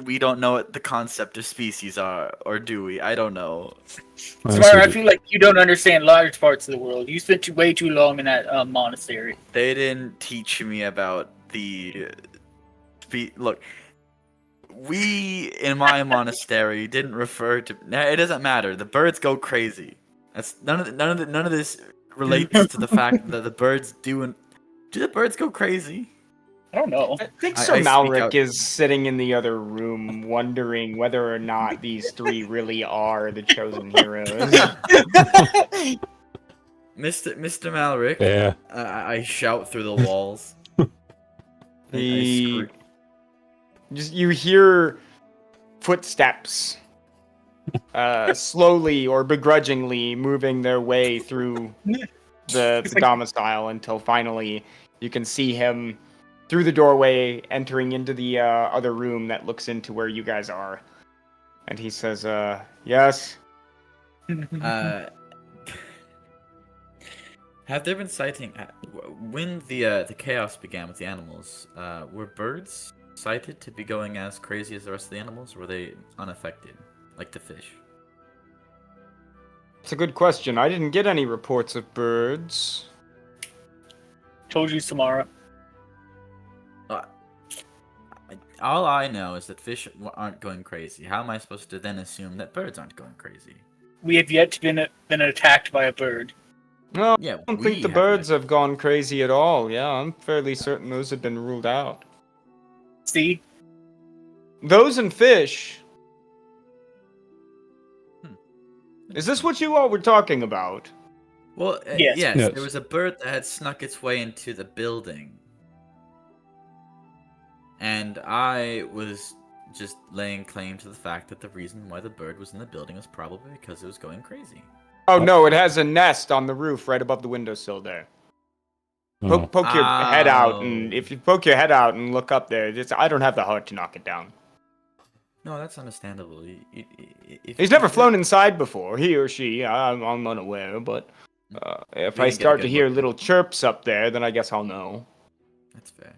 We don't know what the concept of species are, or do we? I don't know. Samara, I feel like you don't understand large parts of the world. You spent way too long in that monastery. They didn't teach me about the. Look, we in my monastery didn't refer to. Nah, it doesn't matter. The birds go crazy. That's none of this relates to the fact that the birds do. Do the birds go crazy? I don't know. I think I Sir speak Malric out. is sitting in the other room wondering whether or not these three really are the chosen heroes. Mr. Malric, Yeah. I shout through the walls. I He scream. just you hear footsteps slowly or begrudgingly moving their way through the domicile until finally you can see him through the doorway entering into the other room that looks into where you guys are. And he says, yes? Have there been sighting when the chaos began with the animals? Were birds sighted to be going as crazy as the rest of the animals, or were they unaffected, like the fish? It's a good question. I didn't get any reports of birds. Told you, Samara. All I know is that fish aren't going crazy. How am I supposed to then assume that birds aren't going crazy? We have yet to been attacked by a bird. No, Yeah, I don't think the birds have gone crazy at all. Yeah, I'm fairly certain those have been ruled out. See? Those and fish. Is this what you all were talking about? Well, Yes. yes, Yes. there was a bird that had snuck its way into the building. And I was just laying claim to the fact that the reason why the bird was in the building was probably because it was going crazy. Oh no, it has a nest on the roof right above the windowsill there. Oh. Poke your head out, and Oh. if you poke your head out and look up there, I don't have the heart to knock it down. No, that's understandable. He's never flown inside before, he or she. I'm unaware, but if We I didn't get a start to good hear look. little chirps up there, then I guess I'll know. That's fair.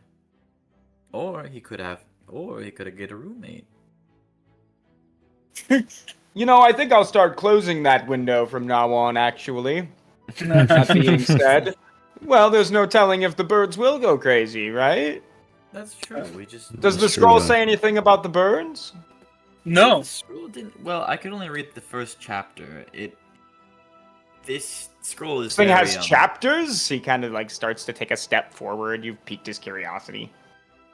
Or he could have get a roommate. You know, I think I'll start closing that window from now on, actually. That being said, well, there's no telling if the birds will go crazy, right? That's true. We just Does the That's true, scroll yeah. say anything about the birds? No. The scroll didn't. Well, I could only read the first chapter. This scroll is This thing very, has chapters? He kind of like starts to take a step forward. You've piqued his curiosity.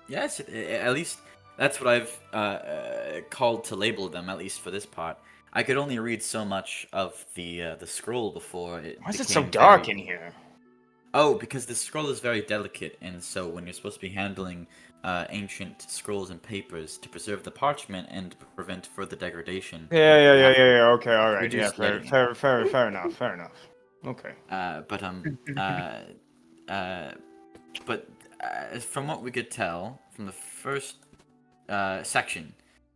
Yes, at least that's what I've called to label them. At least for this part, I could only read so much of the scroll before it. Why is it so became dark very- in here? Oh, because the scroll is very delicate, and so when you're supposed to be handling ancient scrolls and papers to preserve the parchment and prevent further degradation. Yeah. Okay, all right. Yeah, Reduced lighting. fair enough. Okay. But from what we could tell from the first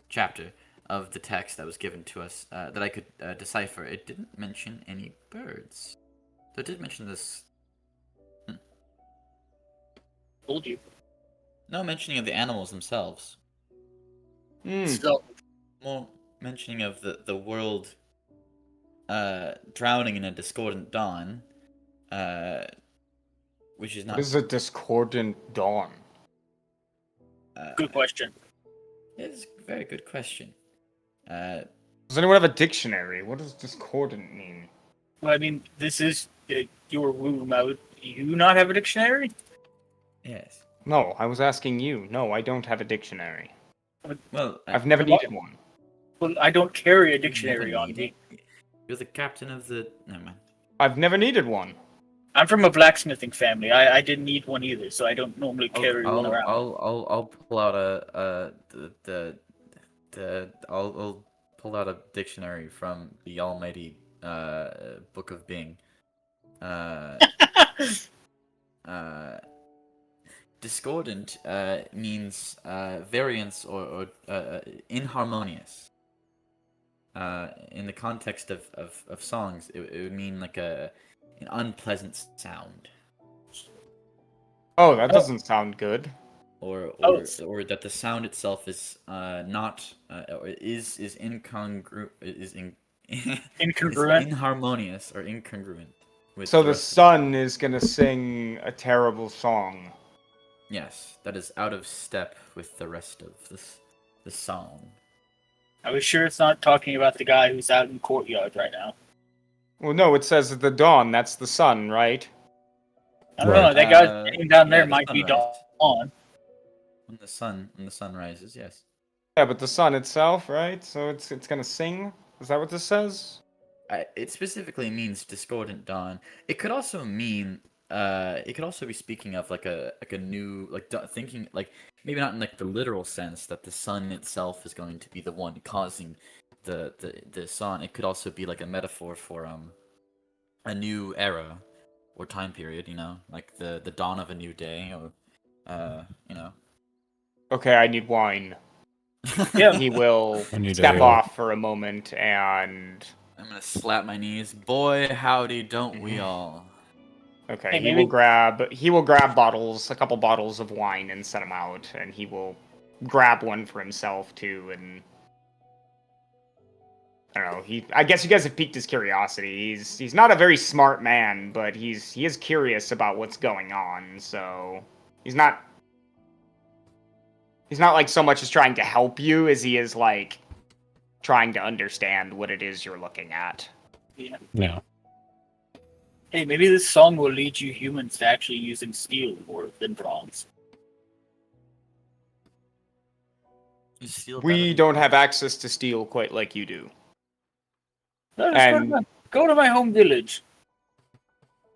chapter of the text that was given to us that I could decipher, it didn't mention any birds. So it did mention this. Told you. No mentioning of the animals themselves. So, More mentioning of the world drowning in a discordant dawn, which is not. What is a discordant dawn? good question. It's a very good question. Does anyone have a dictionary? What does discordant mean? Well, I mean, this is your womb. You not have a dictionary? Yes. No, I was asking you. No, I don't have a dictionary. Well, I've never What? needed one. Well, I don't carry a you dictionary never on need me. it. You're the captain of the. Never mind. I've never needed one. I'm from a blacksmithing family. I didn't need one either, so I don't normally carry one around. I'll pull out I'll pull out a dictionary from the almighty Book of Being. Discordant means variance or inharmonious. In the context of songs, it would mean like an unpleasant sound. Oh, that doesn't sound good. Or that the sound itself is not or is incongru is in Incongruent? is inharmonious or incongruent with So the rest of it. sun is gonna sing a terrible song. Yes, that is out of step with the rest of this the song. Are we sure it's not talking about the guy who's out in the courtyard right now? Well, no, it says the dawn. That's the sun, right? I don't know. That guy sitting down there the might be sunrise. Dawn. When the sun rises, yes. Yeah, but the sun itself, right? So it's gonna sing. Is that what this says? It specifically means discordant dawn. It could also mean it could also be speaking of like a new thinking like maybe not in like the literal sense that the sun itself is going to be the one causing the sun. It could also be like a metaphor for a new era or time period, you know, like the dawn of a new day or you know. Okay, I need wine. Yeah. He will I need step ale. off for a moment and. I'm gonna slap my knees. Boy, howdy, don't we all? Okay, Hey, he maybe- will grab bottles, a couple bottles of wine, and set them out, and he will grab one for himself too. And I don't know. I guess you guys have piqued his curiosity. He's not a very smart man, but he is curious about what's going on. So he's not like so much as trying to help you as he is like trying to understand what it is you're looking at. Yeah. Yeah. Hey, maybe this song will lead you humans to actually using steel more than bronze. You steal We don't have access to steel quite like you do. Let us And- go to my home village.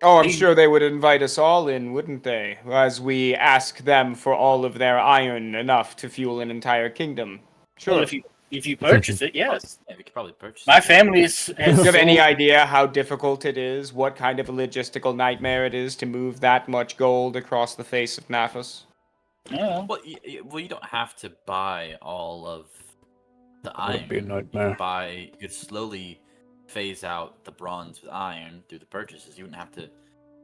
Oh, I'm Hey. sure they would invite us all in, wouldn't they? As we ask them for all of their iron enough to fuel an entire kingdom. Sure. Well, if you purchase it, yes. Yeah, we could probably purchase My it. family has Do you have any sold- idea how difficult it is? What kind of a logistical nightmare it is to move that much gold across the face of Naphis? Yeah. Well, you don't have to buy all of the That iron. would be a nightmare. You could slowly phase out the bronze with iron through the purchases. You wouldn't have to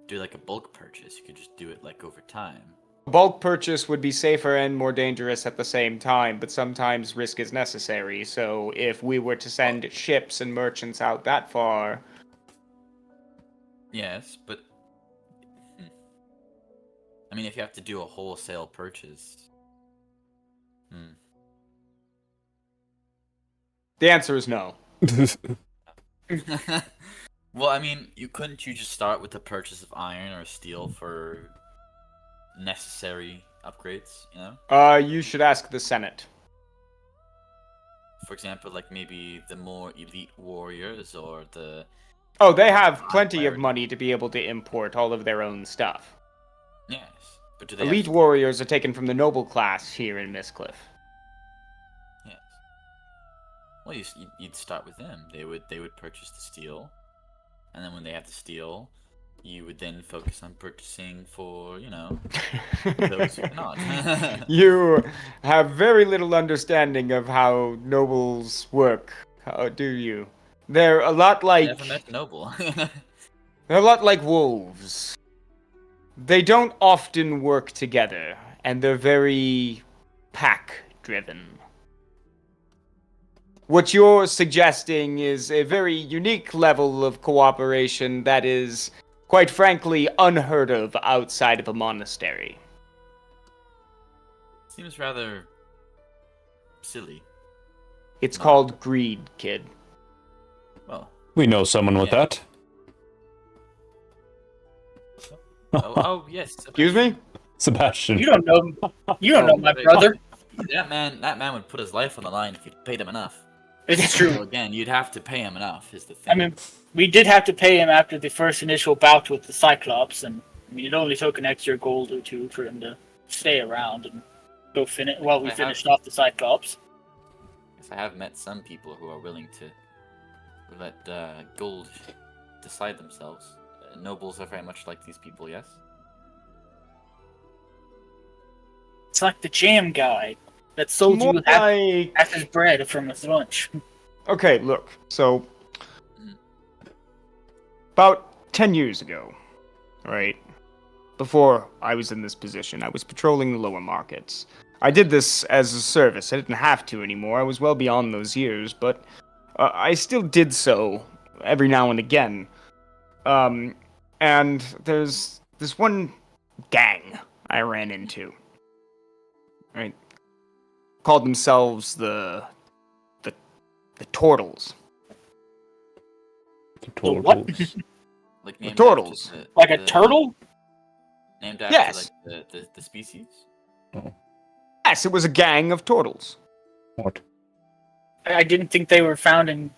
do like a bulk purchase. You could just do it like over time. Bulk purchase would be safer and more dangerous at the same time, but sometimes risk is necessary. So if we were to send ships and merchants out that far, Yes, but I mean, if you have to do a wholesale purchase, the answer is no. well, I mean, couldn't you just start with the purchase of iron or steel for necessary upgrades? You know, You should ask the Senate. for example, like maybe the more elite warriors or the Oh, they have plenty of priority. money to be able to import all of their own stuff. yes, but do they Elite have... warriors are taken from the noble class here in Mystcliff. Yes. Well, you'd start with them. They would purchase the steel, and then when they have the steel, you would then focus on purchasing for those who cannot. You have very little understanding of how nobles work, do you? They're a lot like Never met noble. they're a lot like wolves. They don't often work together, and they're very pack-driven. What you're suggesting is a very unique level of cooperation that is, quite frankly, unheard of outside of a monastery. Seems rather silly. It's called greed, kid. Well, We know someone with Yeah. that. oh yes. Excuse me? Sebastian. You don't know. You don't know my wait. brother. That man would put his life on the line if you paid him enough. It's So true. again, you'd have to pay him enough. Is the thing. I mean, we did have to pay him after the first initial bout with the Cyclops, and I mean, it only took an extra gold or two for him to stay around and go finish. Well, we I have- finished off the Cyclops. Yes, I have met some people who are willing to let gold decide themselves. Nobles are very much like these people, yes? It's like the jam guy that sold More you half, like... half his bread from his lunch. Okay, look, so... About 10 years ago, right? Before I was in this position, I was patrolling the lower markets. I did this as a service. I didn't have to anymore. I was well beyond those years, but I still did so every now and again. And there's this one gang I ran into. Right? called themselves the Turtles. The The what? turtles. Like The named turtles. after Like a turtle? Named after Yes. like the species. Oh, Yes, it was a gang of turtles. what? I didn't think they were found in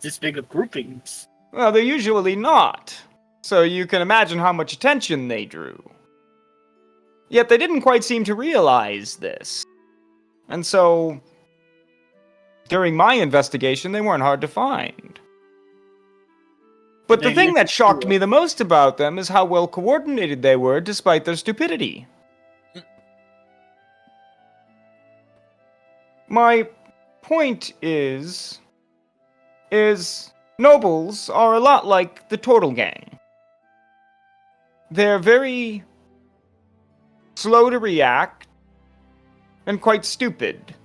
this big of groupings. Well, they're usually not. So you can imagine how much attention they drew. Yet they didn't quite seem to realize this. And so, during my investigation, they weren't hard to find. But the They thing that listened shocked to me us. the most about them is how well coordinated they were despite their stupidity. My point is nobles are a lot like the Turtle Gang. They're very slow to react and quite stupid.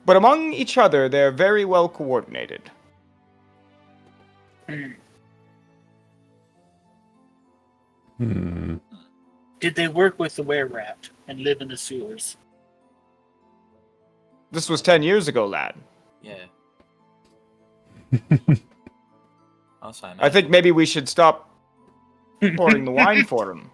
But among each other, they're very well coordinated. Hmm. Did they work with the were-rat and live in the sewers? This was 10 years ago, lad. Yeah. Also, I think maybe we should stop pouring the wine for him.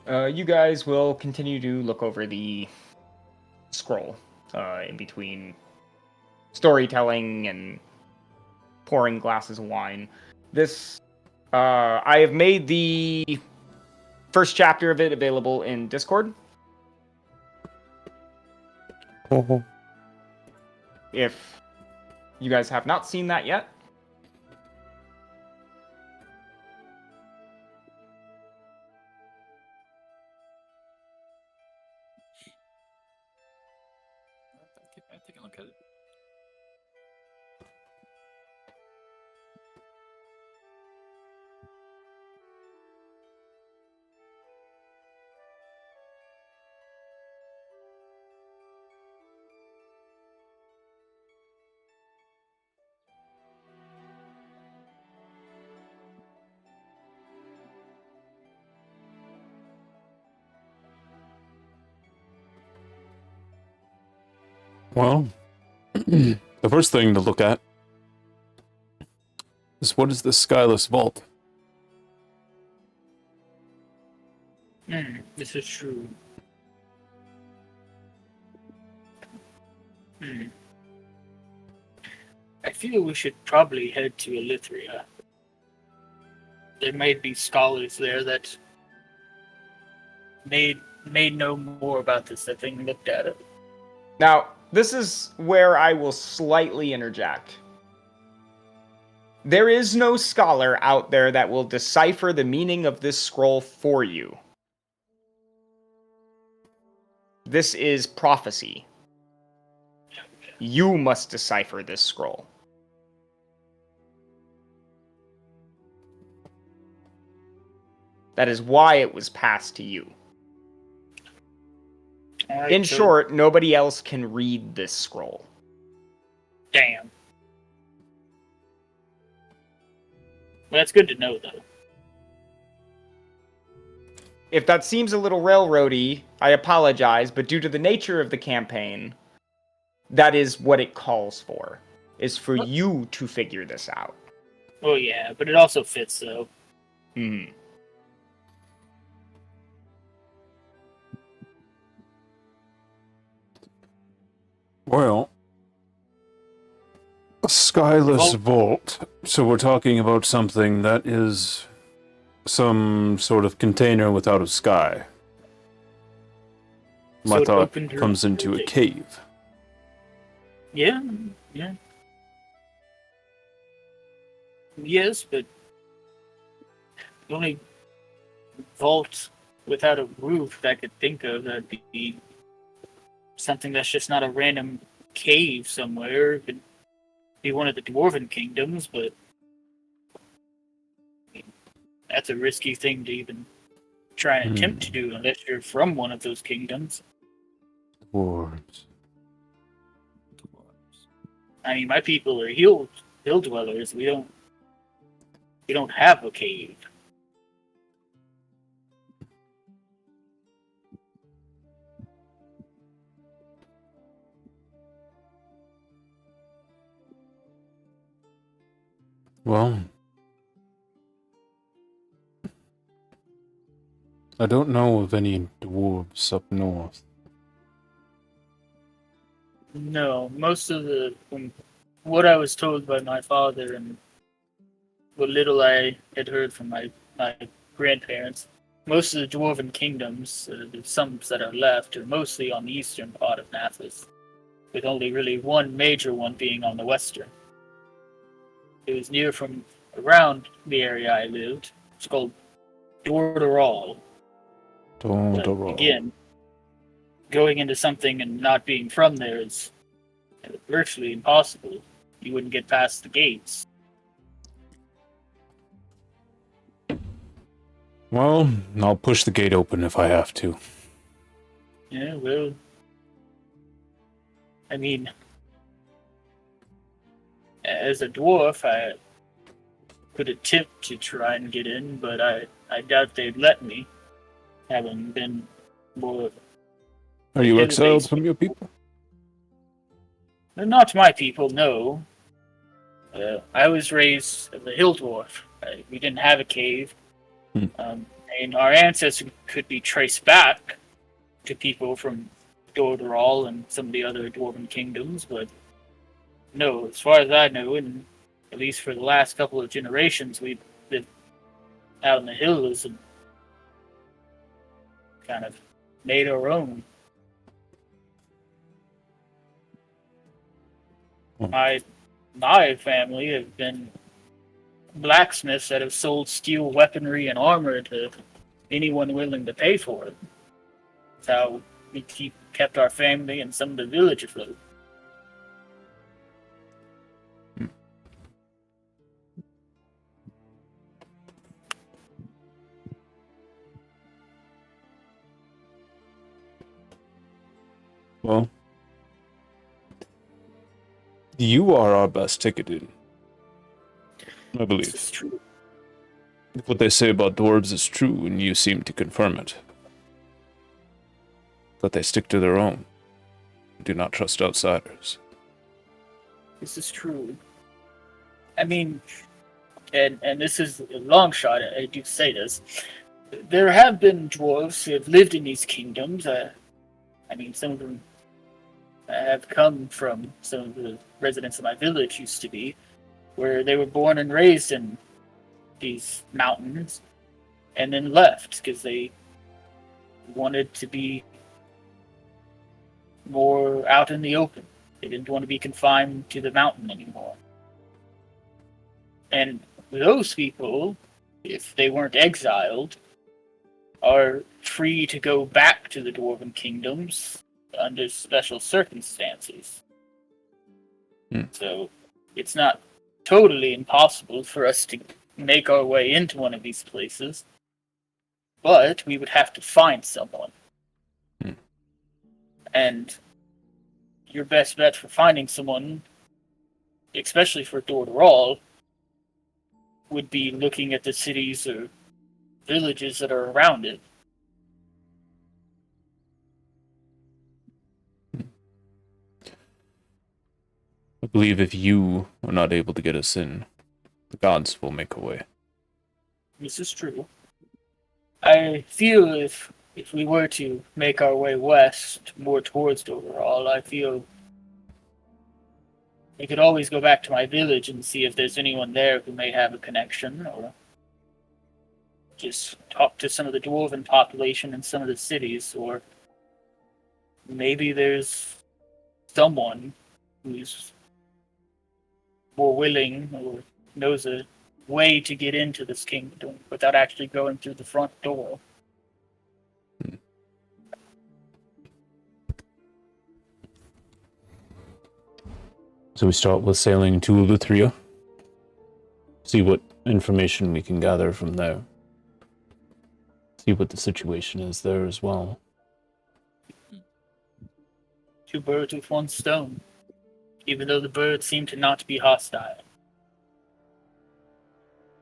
You guys will continue to look over the scroll in between storytelling and pouring glasses of wine. This, I have made the first chapter of it available in Discord. Oh. If you guys have not seen that yet. I take a look at it. Well, the first thing to look at is what is the Skyless Vault? This is true. I feel we should probably head to Elithria. There may be scholars there that may know more about this than they looked at it. Now, this is where I will slightly interject. There is no scholar out there that will decipher the meaning of this scroll for you. This is prophecy. You must decipher this scroll. That is why it was passed to you. Alright, In so- short, nobody else can read this scroll. Damn. Well, that's good to know, though. If that seems a little railroady, I apologize, but due to the nature of the campaign, that is what it calls for, is for you to figure this out. Oh yeah, but it also fits, though. Hmm. Well, a Skyless Vault. So we're talking about something that is some sort of container without a sky. So My it thought opened her- comes into a cave. Yeah. Yes, but the only vault without a roof that I could think of that'd be something that's just not a random cave somewhere. It could be one of the Dwarven kingdoms, but that's a risky thing to even try and attempt to do unless you're from one of those kingdoms. Dwarves. I mean, my people are hill dwellers. We don't have a cave. Well, I don't know of any dwarves up north. No, most of from what I was told by my father and what little I had heard from my grandparents, most of the dwarven kingdoms, the some that are left, are mostly on the eastern part of Nathis, with only really one major one being on the western. It was near from around the area I lived. It's called Dordoral. But again, going into something and not being from there is virtually impossible. You wouldn't get past the gates. Well, I'll push the gate open if I have to. Yeah, well, I mean, as a dwarf, I could attempt to try and get in, but I doubt they'd let me, having been more... Are you exiled from your people? Not my people, no. I was raised as a hill dwarf. We didn't have a cave. And our ancestors could be traced back to people from Dordoral and some of the other dwarven kingdoms, but no, as far as I know, and at least for the last couple of generations, we've lived out in the hills and kind of made our own. My family have been blacksmiths that have sold steel weaponry and armor to anyone willing to pay for it. That's how we kept our family and some of the village afloat. Well, you are our best ticket in, I believe. This is true. If what they say about dwarves is true, and you seem to confirm it, that they stick to their own, do not trust outsiders. This is true. I mean, and this is a long shot, I do say this. There have been dwarves who have lived in these kingdoms. I mean, some of them have come from some of the residents of my village used to be, where they were born and raised in these mountains, and then left because they wanted to be more out in the open. They didn't want to be confined to the mountain anymore. And those people, if they weren't exiled, are free to go back to the dwarven kingdoms under special circumstances. So it's not totally impossible for us to make our way into one of these places, but we would have to find someone. And your best bet for finding someone, especially for Dordoral, would be looking at the cities or villages that are around it. I believe if you are not able to get us in, the gods will make a way. This is true. I feel if we were to make our way west, more towards Dordoral, I feel we could always go back to my village and see if there's anyone there who may have a connection, or just talk to some of the dwarven population in some of the cities, or maybe there's someone who's more willing or knows a way to get into this kingdom without actually going through the front door. So we start with sailing to Eleutheria. See what information we can gather from there. See what the situation is there as well. Two birds with one stone. even though the birds seem to not be hostile.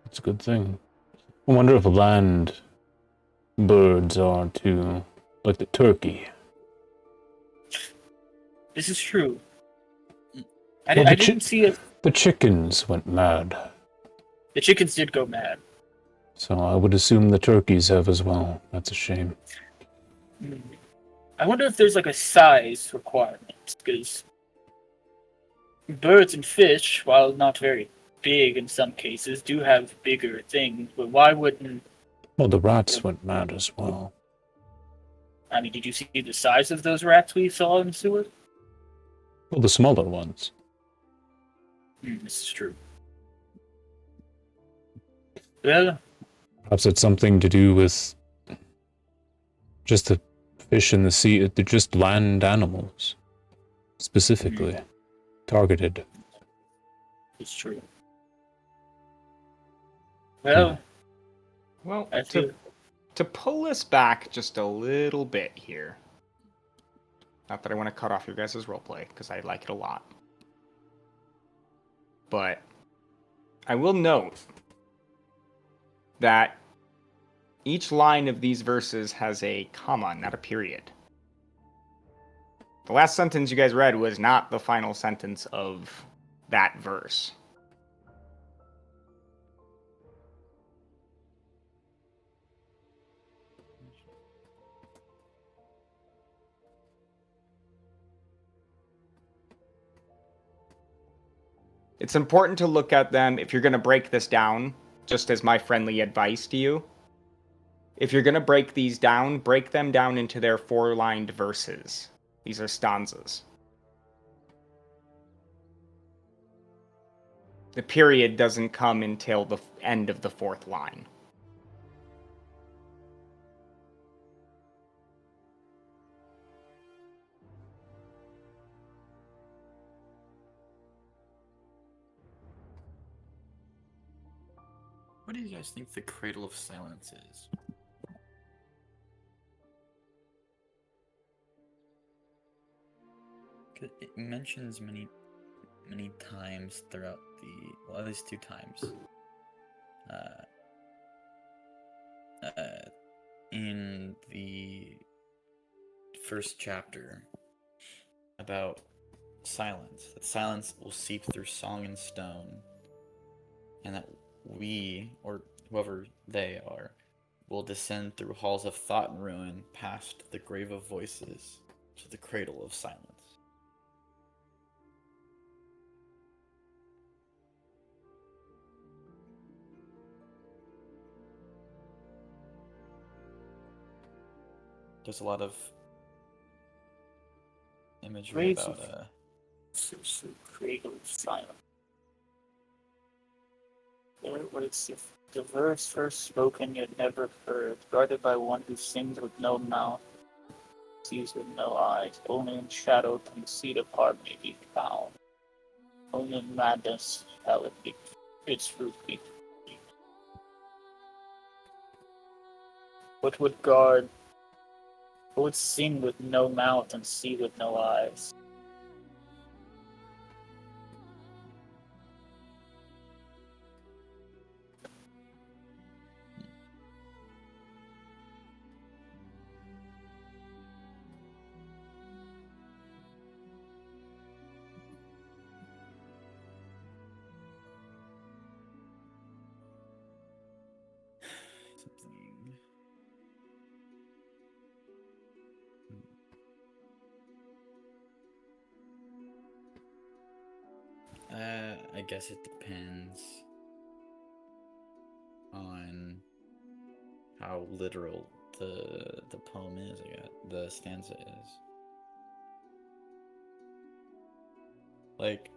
It's a good thing. I wonder if land birds are too, like the turkey. This is true. Well, I didn't see it. The chickens went mad, The chickens did go mad. so I would assume the turkeys have as well. That's a shame. I wonder if there's like a size requirement, because birds and fish, while not very big in some cases, do have bigger things. But why wouldn't? Well, the rats went mad as well. I mean, did you see the size of those rats we saw in the sewer? Well, the smaller ones. This is true. Well, Perhaps it's something to do with just the fish in the sea. They're just land animals, specifically targeted. it's true. Well, Well, I feel to pull us back just a little bit here. Not that I want to cut off your guys' roleplay, because I like it a lot. But I will note that each line of these verses has a comma, not a period. The last sentence you guys read was not the final sentence of that verse. It's important to look at them if you're going to break this down, just as my friendly advice to you. If you're going to break these down, break them down into their four-lined verses. These are stanzas. The period doesn't come until the end of the fourth line. What do you guys think the Cradle of Silence is? It mentions many times throughout well, at least 2 times. In the first chapter about silence. That silence will seep through song and stone, and that we, or whoever they are, will descend through halls of thought and ruin, past the grave of voices, to the cradle of silence. There's a lot of imagery Grades about cradle of silence. What is the verse first spoken yet never heard, guarded by one who sings with no mouth, sees with no eyes, only in shadow conceit of heart may be found. Only in madness shall it be its fruit be. What would guard? What would sing with no mouth and see with no eyes? something. I guess it depends on how literal the poem is. I guess the stanza is. Like,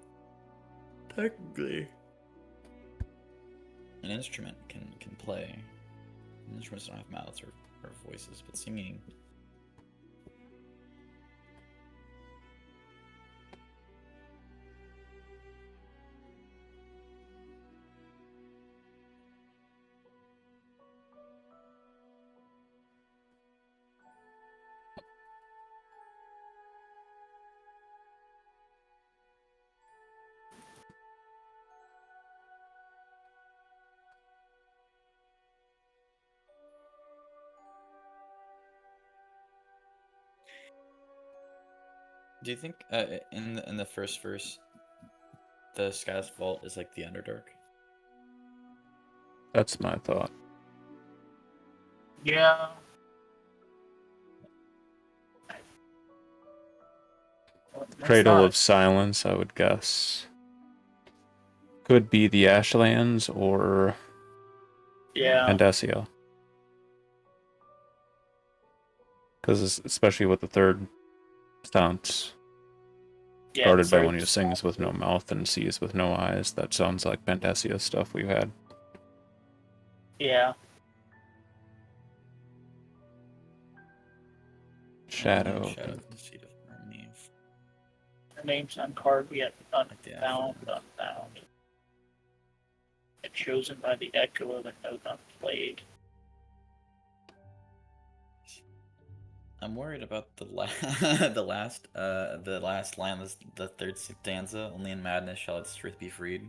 technically, an instrument can play. Instruments don't have mouths or voices, but singing. Do you think in the first verse, the Sky's Vault is like the Underdark? That's my thought. Yeah. Cradle of Silence, I would guess. Could be the Ashlands or Yeah. Pandacia. Because especially with the third stance, Yeah, guarded by sorry. one who sings with no mouth and sees with no eyes, that sounds like Pandacia stuff we've had. Yeah. Shadow. Shadow, the seed of harmony. Her name's on card. We have the unbound. And chosen by the echo of a note unplayed. I'm worried about the the last line, the third stanza. Only in madness shall its truth be freed.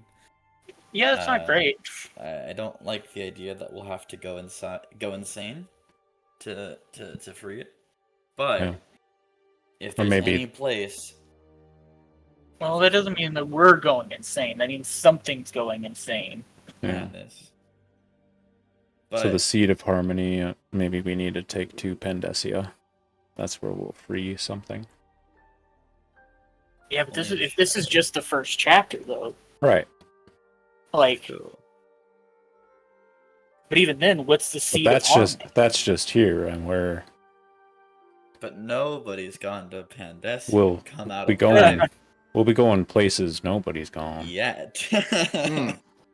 Yeah, that's not great. I don't like the idea that we'll have to go insane to free it. But Yeah. if Or there's maybe- any place, Well, that doesn't mean that we're going insane. That means something's going insane. Yeah. madness. But So the seed of harmony, maybe we need to take to Pandacia. That's where we'll free something. Yeah, but if this is just the first chapter, though, Right. like, but even then, what's the But seed of harmony? that's just here, and we're but nobody's gone to Pandacia. We'll come out be of going. We'll be going places nobody's gone. yet.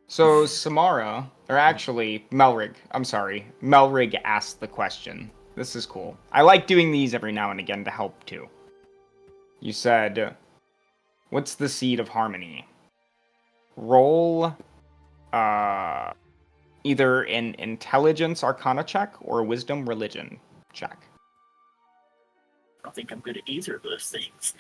So Samara, or actually Melrig, I'm sorry, Melrig asked the question. This is cool. I like doing these every now and again to help too. You said, what's the seed of harmony? Roll either an intelligence arcana check or a wisdom religion check. I don't think I'm good at either of those things.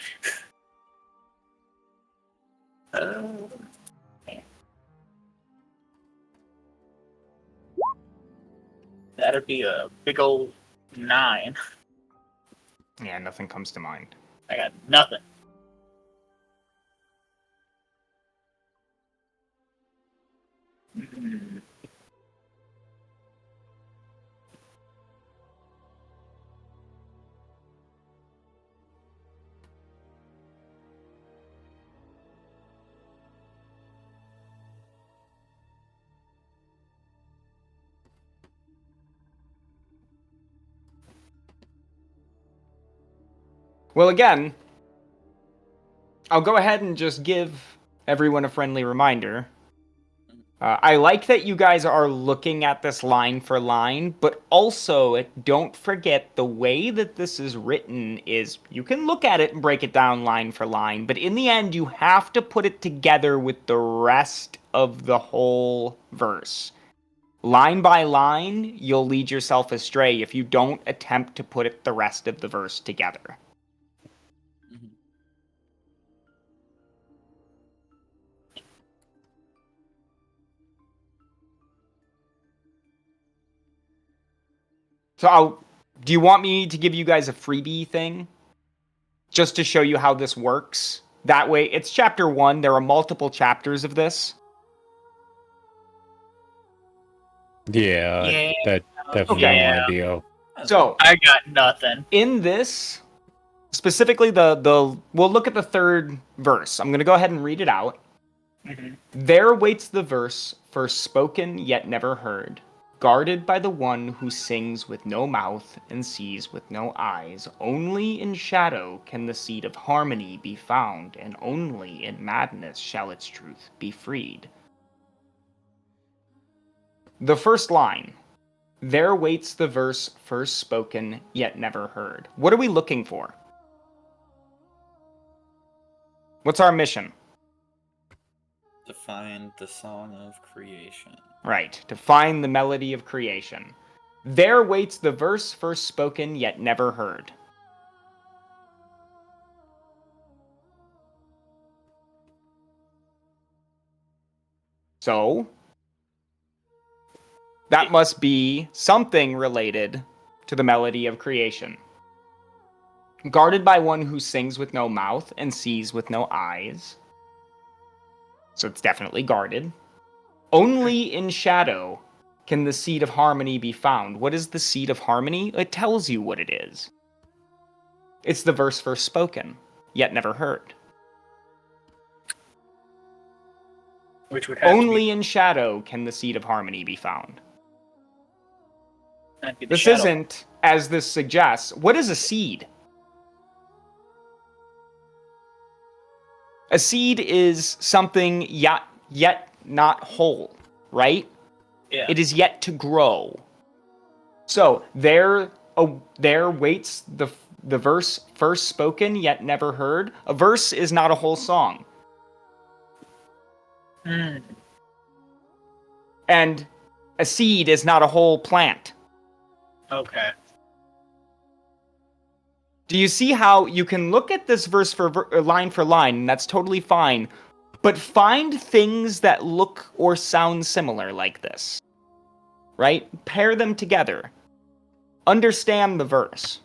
That'd be a big old 9. Yeah, nothing comes to mind. I got nothing. Hmm. Well, again, I'll go ahead and just give everyone a friendly reminder. I like that you guys are looking at this line for line, but also don't forget the way that this is written is you can look at it and break it down line for line, but in the end, you have to put it together with the rest of the whole verse. Line by line, you'll lead yourself astray if you don't attempt to put the rest of the verse together. So do you want me to give you guys a freebie thing? Just to show you how this works? That way, it's chapter 1. There are multiple chapters of this. Yeah, that have Okay. no idea. So, I got nothing. in this, specifically we'll look at the third verse. I'm going to go ahead and read it out. Mhm. There waits the verse, first spoken yet never heard, guarded by the one who sings with no mouth and sees with no eyes. Only in shadow can the seed of harmony be found, and only in madness shall its truth be freed. The first line. There waits the verse first spoken yet never heard. What are we looking for? What's our mission? To find the song of creation. Right, to find the melody of creation. There waits the verse first spoken yet never heard. So, that must be something related to the melody of creation. Guarded by one who sings with no mouth and sees with no eyes. So it's definitely guarded. Only in shadow can the seed of harmony be found. What is the seed of harmony? It tells you what it is. It's the verse first spoken, yet never heard. Which would have Only in shadow can the seed of harmony be found. that'd be the This shadow. isn't, as this suggests, what is a seed? A seed is something yet not whole, right? Yeah. It is yet to grow. So there waits the verse first spoken yet never heard. A verse is not a whole song. And a seed is not a whole plant. Okay. Do you see how you can look at this verse for line for line, and that's totally fine, but find things that look or sound similar like this, right? Pair them together. Understand the verse.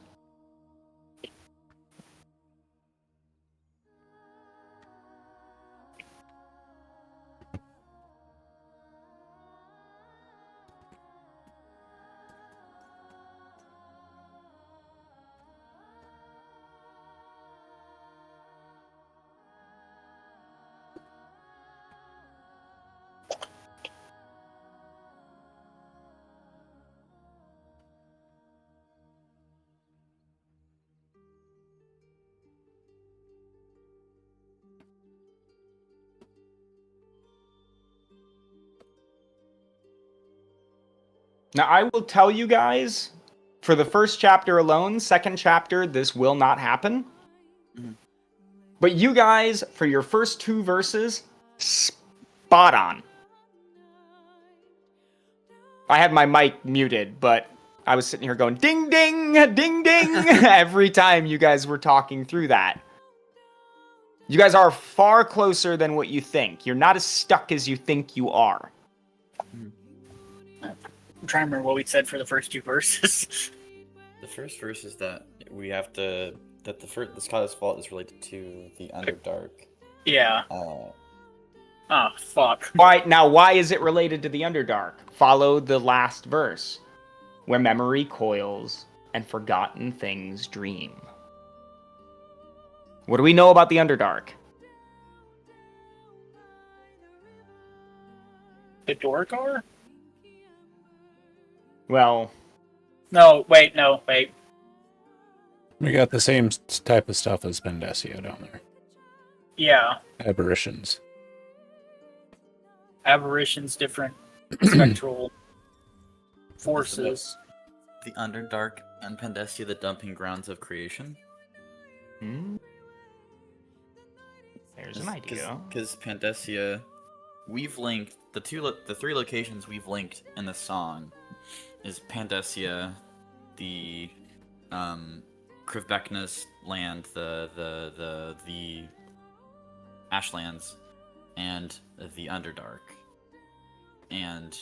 Now, I will tell you guys, for the first chapter alone, second chapter, this will not happen. But you guys, for your first 2 verses, spot on. I had my mic muted, but I was sitting here going ding, ding, ding, ding every time you guys were talking through that. You guys are far closer than what you think. You're not as stuck as you think you are. I'm trying to remember what we said for the first 2 verses. The first verse is that we have to that the Sky's fault is related to the Underdark. Yeah. Uh, Oh, fuck. Why is it related to the Underdark? Follow the last verse, where memory coils and forgotten things dream. What do we know about the Underdark? The Dorgar? Well, No, wait. We got the same type of stuff as Pendesia down there. Yeah. Aberrations. Aberrations, different spectral forces. the Underdark and Pendesia, the dumping grounds of creation. There's an idea. Because Pandesia, we've linked the 3 locations we've linked in the song is Pandesia, the Krivbekna's land, the Ashlands, and the Underdark. And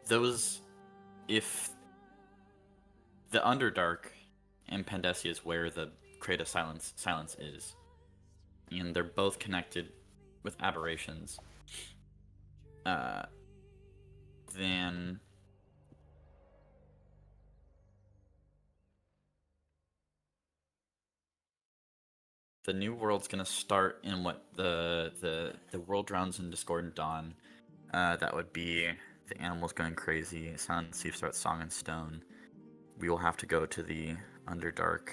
those, if the Underdark and Pandesia is where the Crate of Silence is, and they're both connected with aberrations, then the new world's gonna start in what the world drowns in discord and dawn. That would be the animals going crazy. Silent Sea starts Song and Stone. We will have to go to the Underdark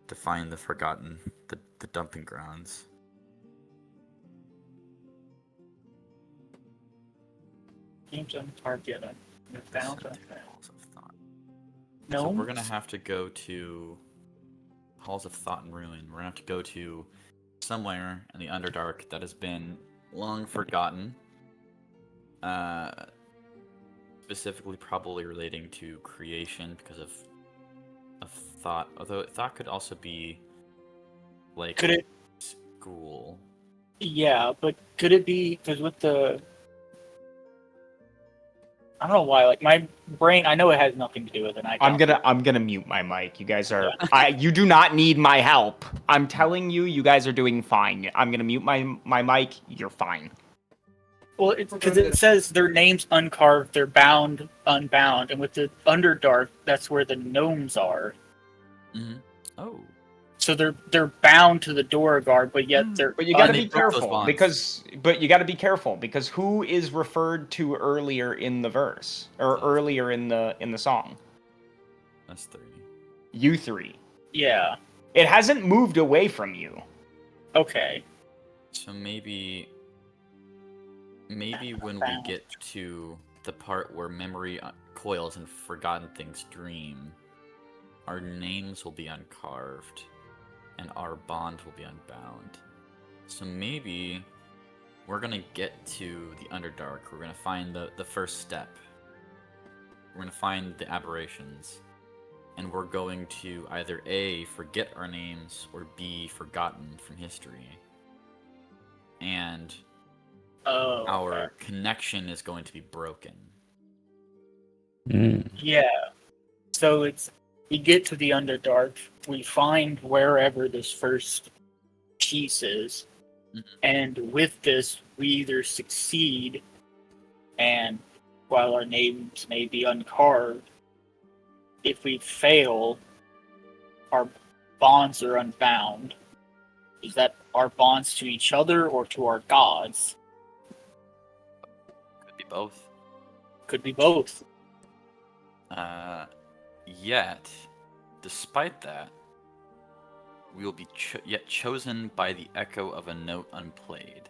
to find the forgotten, the dumping grounds. Games on target. Halls of Thought. No. So we're gonna have to go to Halls of Thought and Ruin. We're gonna have to go to somewhere in the Underdark that has been long forgotten. Specifically, probably relating to creation because of thought. Although thought could also be like Could it? school. Yeah, but could it be because with the I don't know why. Like my brain, I know it has nothing to do with it. I'm gonna mute my mic. You guys are you do not need my help. I'm telling you, you guys are doing fine. I'm gonna mute my mic. You're fine. Well, it's because it says their names uncarved, they're bound, unbound, and with the Underdark, that's where the gnomes are. Mm-hmm. Oh. So they're bound to the Duergar, but yet they're. But you got to they be broke those careful bonds. you got to be careful because who is referred to earlier in the verse or earlier in the song? That's 3. You three. Yeah. It hasn't moved away from you. Okay. So maybe when we get to the part where memory coils and forgotten things dream, our names will be uncarved and our bond will be unbound. So maybe we're gonna get to the Underdark. We're gonna find the first step. We're gonna find the aberrations. And we're going to either A, forget our names, or B, forgotten from history. And our connection is going to be broken. Yeah. So we get to the Underdark, we find wherever this first piece is, and with this, we either succeed, and while our names may be uncarved, if we fail, our bonds are unbound. Is that our bonds to each other or to our gods? Could be both. Could be both. Yet, despite that, we will be yet chosen by the echo of a note unplayed.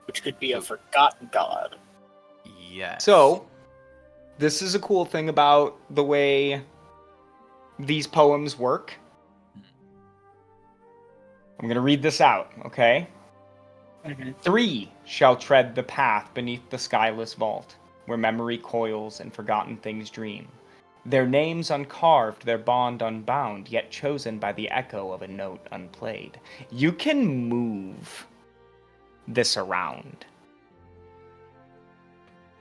Which could be a forgotten god. Yes. So, this is a cool thing about the way these poems work. I'm going to read this out, okay? 3 shall tread the path beneath the skyless vault, where memory coils and forgotten things dream. Their names uncarved, their bond unbound, yet chosen by the echo of a note unplayed. You can move this around.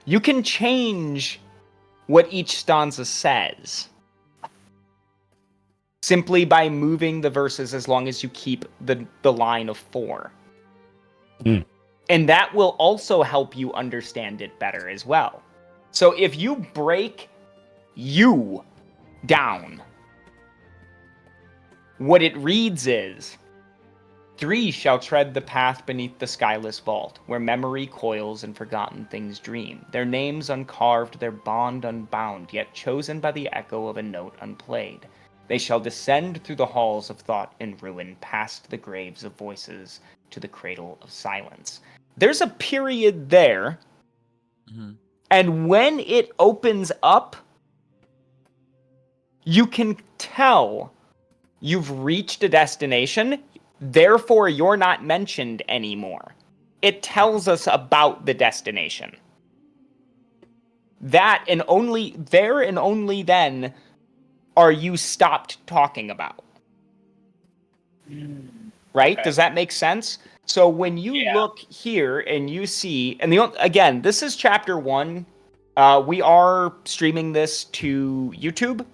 You can change what each stanza says simply by moving the verses as long as you keep the line of 4. And that will also help you understand it better as well. So if you break you down, what it reads is, 3 shall tread the path beneath the skyless vault, where memory coils and forgotten things dream. Their names uncarved, their bond unbound, yet chosen by the echo of a note unplayed. They shall descend through the halls of thought and ruin, past the graves of voices, to the cradle of silence. There's a period there, and when it opens up, you can tell you've reached a destination, therefore you're not mentioned anymore. It tells us about the destination. That and only then are you stopped talking about. Right? Okay. Does that make sense? So when you look here and you see, and again, this is chapter 1. We are streaming this to YouTube.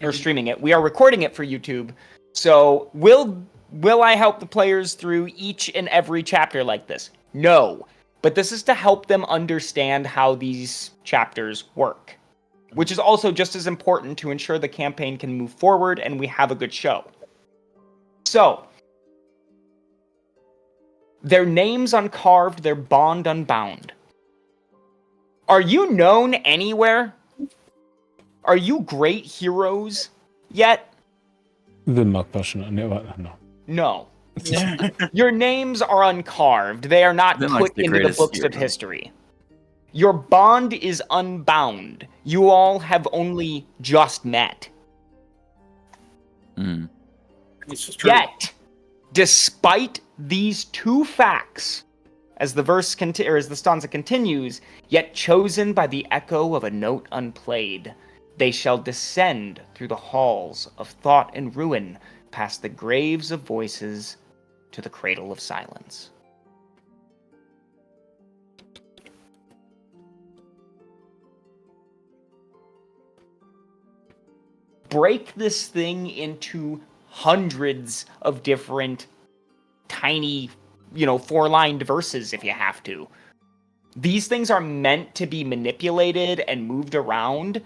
Or streaming it. We are recording it for YouTube. So will I help the players through each and every chapter like this? No. But this is to help them understand how these chapters work, which is also just as important to ensure the campaign can move forward and we have a good show. So, their names uncarved, their bond unbound. Are you known anywhere? Are you great heroes yet? No. No. Your names are uncarved. They are not put into the books of history. Your bond is unbound. You all have only just met. Yet, despite these 2 facts, as the stanza continues, yet chosen by the echo of a note unplayed, they shall descend through the halls of thought and ruin, past the graves of voices, to the cradle of silence. break this thing into hundreds of different tiny, 4-lined verses if you have to. These things are meant to be manipulated and moved around,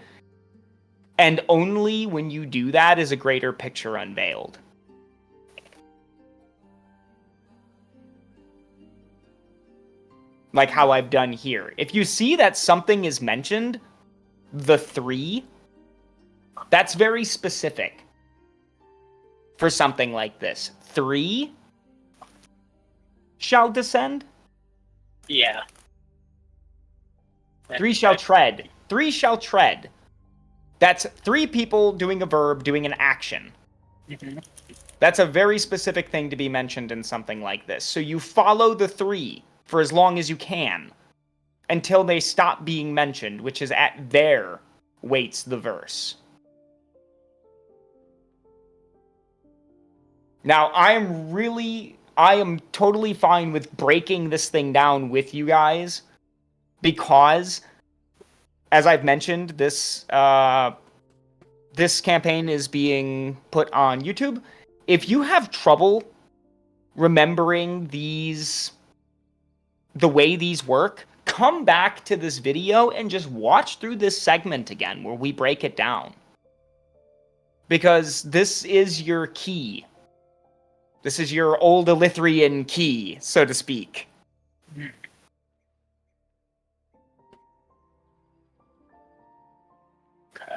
and only when you do that is a greater picture unveiled. Like how I've done here. If you see that something is mentioned, the 3, that's very specific for something like this. 3 shall descend? Yeah. 3 shall tread. 3 shall tread. That's 3 people doing a verb, doing an action. Mm-hmm. That's a very specific thing to be mentioned in something like this. So you follow the 3 for as long as you can until they stop being mentioned, which is at there waits the verse. Now, I am totally fine with breaking this thing down with you guys because, as I've mentioned, this campaign is being put on YouTube. If you have trouble remembering the way these work, come back to this video and just watch through this segment again where we break it down. Because this is your key. This is your old Elithrian key, so to speak. Okay.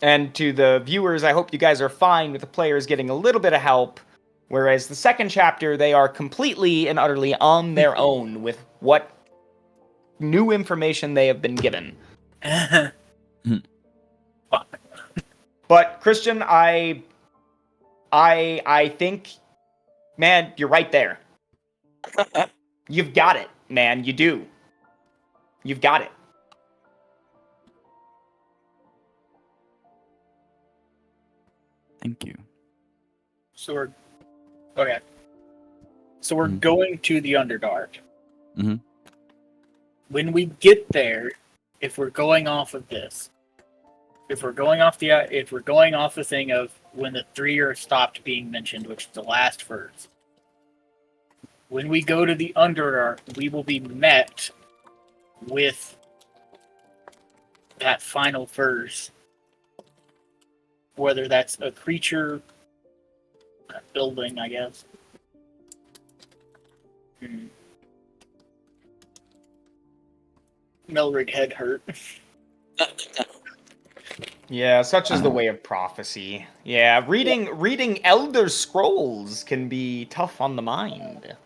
And to the viewers, I hope you guys are fine with the players getting a little bit of help, whereas the second chapter, they are completely and utterly on their own with what new information they have been given. But Christian, I think, man, you're right there. You've got it, man. You do. You've got it. Thank you. So we're going to the Underdark. Mm-hmm. When we get there, if we're going off of this, if we're going off the thing of when the 3 are stopped being mentioned, which is the last verse, when we go to the Underdark, we will be met with that final verse. Whether that's a creature, a building, I guess. Melrig head hurt. Yeah, such is the way of prophecy. Yeah, reading Elder Scrolls can be tough on the mind.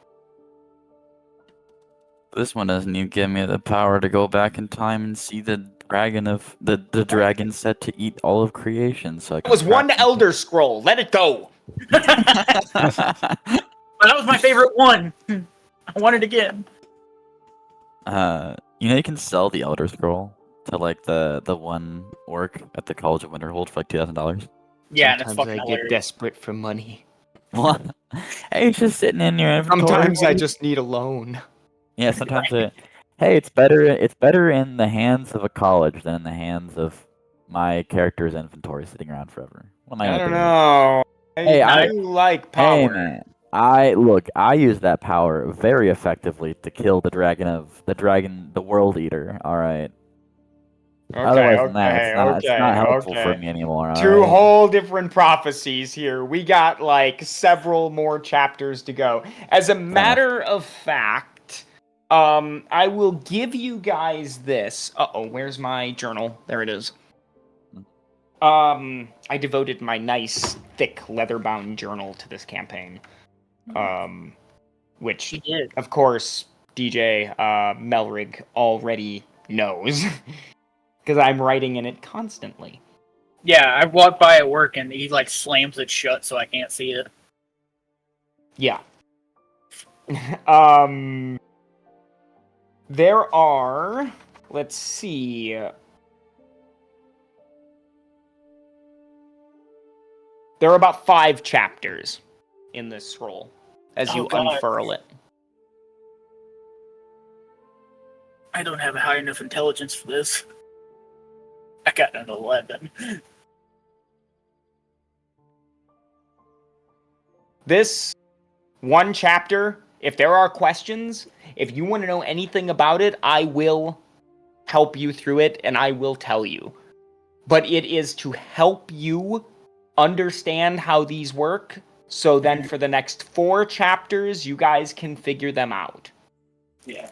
This one doesn't even give me the power to go back in time and see the dragon of the dragon set to eat all of creation. So It was one Elder Scroll. Let it go. But that was my favorite one. I want it again. You can sell the Elder Scroll to like the one orc at the College of Winterhold for like $2,000. Yeah, and it's Sometimes fucking I get hilarious. desperate for money. What? Hey, it's just sitting in your inventory. Sometimes I just need a loan. Yeah, sometimes hey, it's better in the hands of a college than in the hands of my character's inventory sitting around forever. What am I I gonna don't do? know. Hey, I like power. Hey, man. I use that power very effectively to kill the world eater. All right. Otherwise than that, it's not helpful for me anymore. All Two right? whole different prophecies here. We got like several more chapters to go. As a matter of fact, I will give you guys this. Where's my journal? There it is. I devoted my nice, thick, leather-bound journal to this campaign. Which, of course, DJ Melrig already knows. Because I'm writing in it constantly. Yeah, I walk by at work and he like slams it shut so I can't see it. Yeah. There are, let's see. There are about 5 chapters in this scroll as you unfurl it. I don't have a high enough intelligence for this. I got an 11. This one chapter, if there are questions, if you want to know anything about it, I will help you through it and I will tell you. But it is to help you understand how these work, so then for the next 4 chapters, you guys can figure them out. Yeah.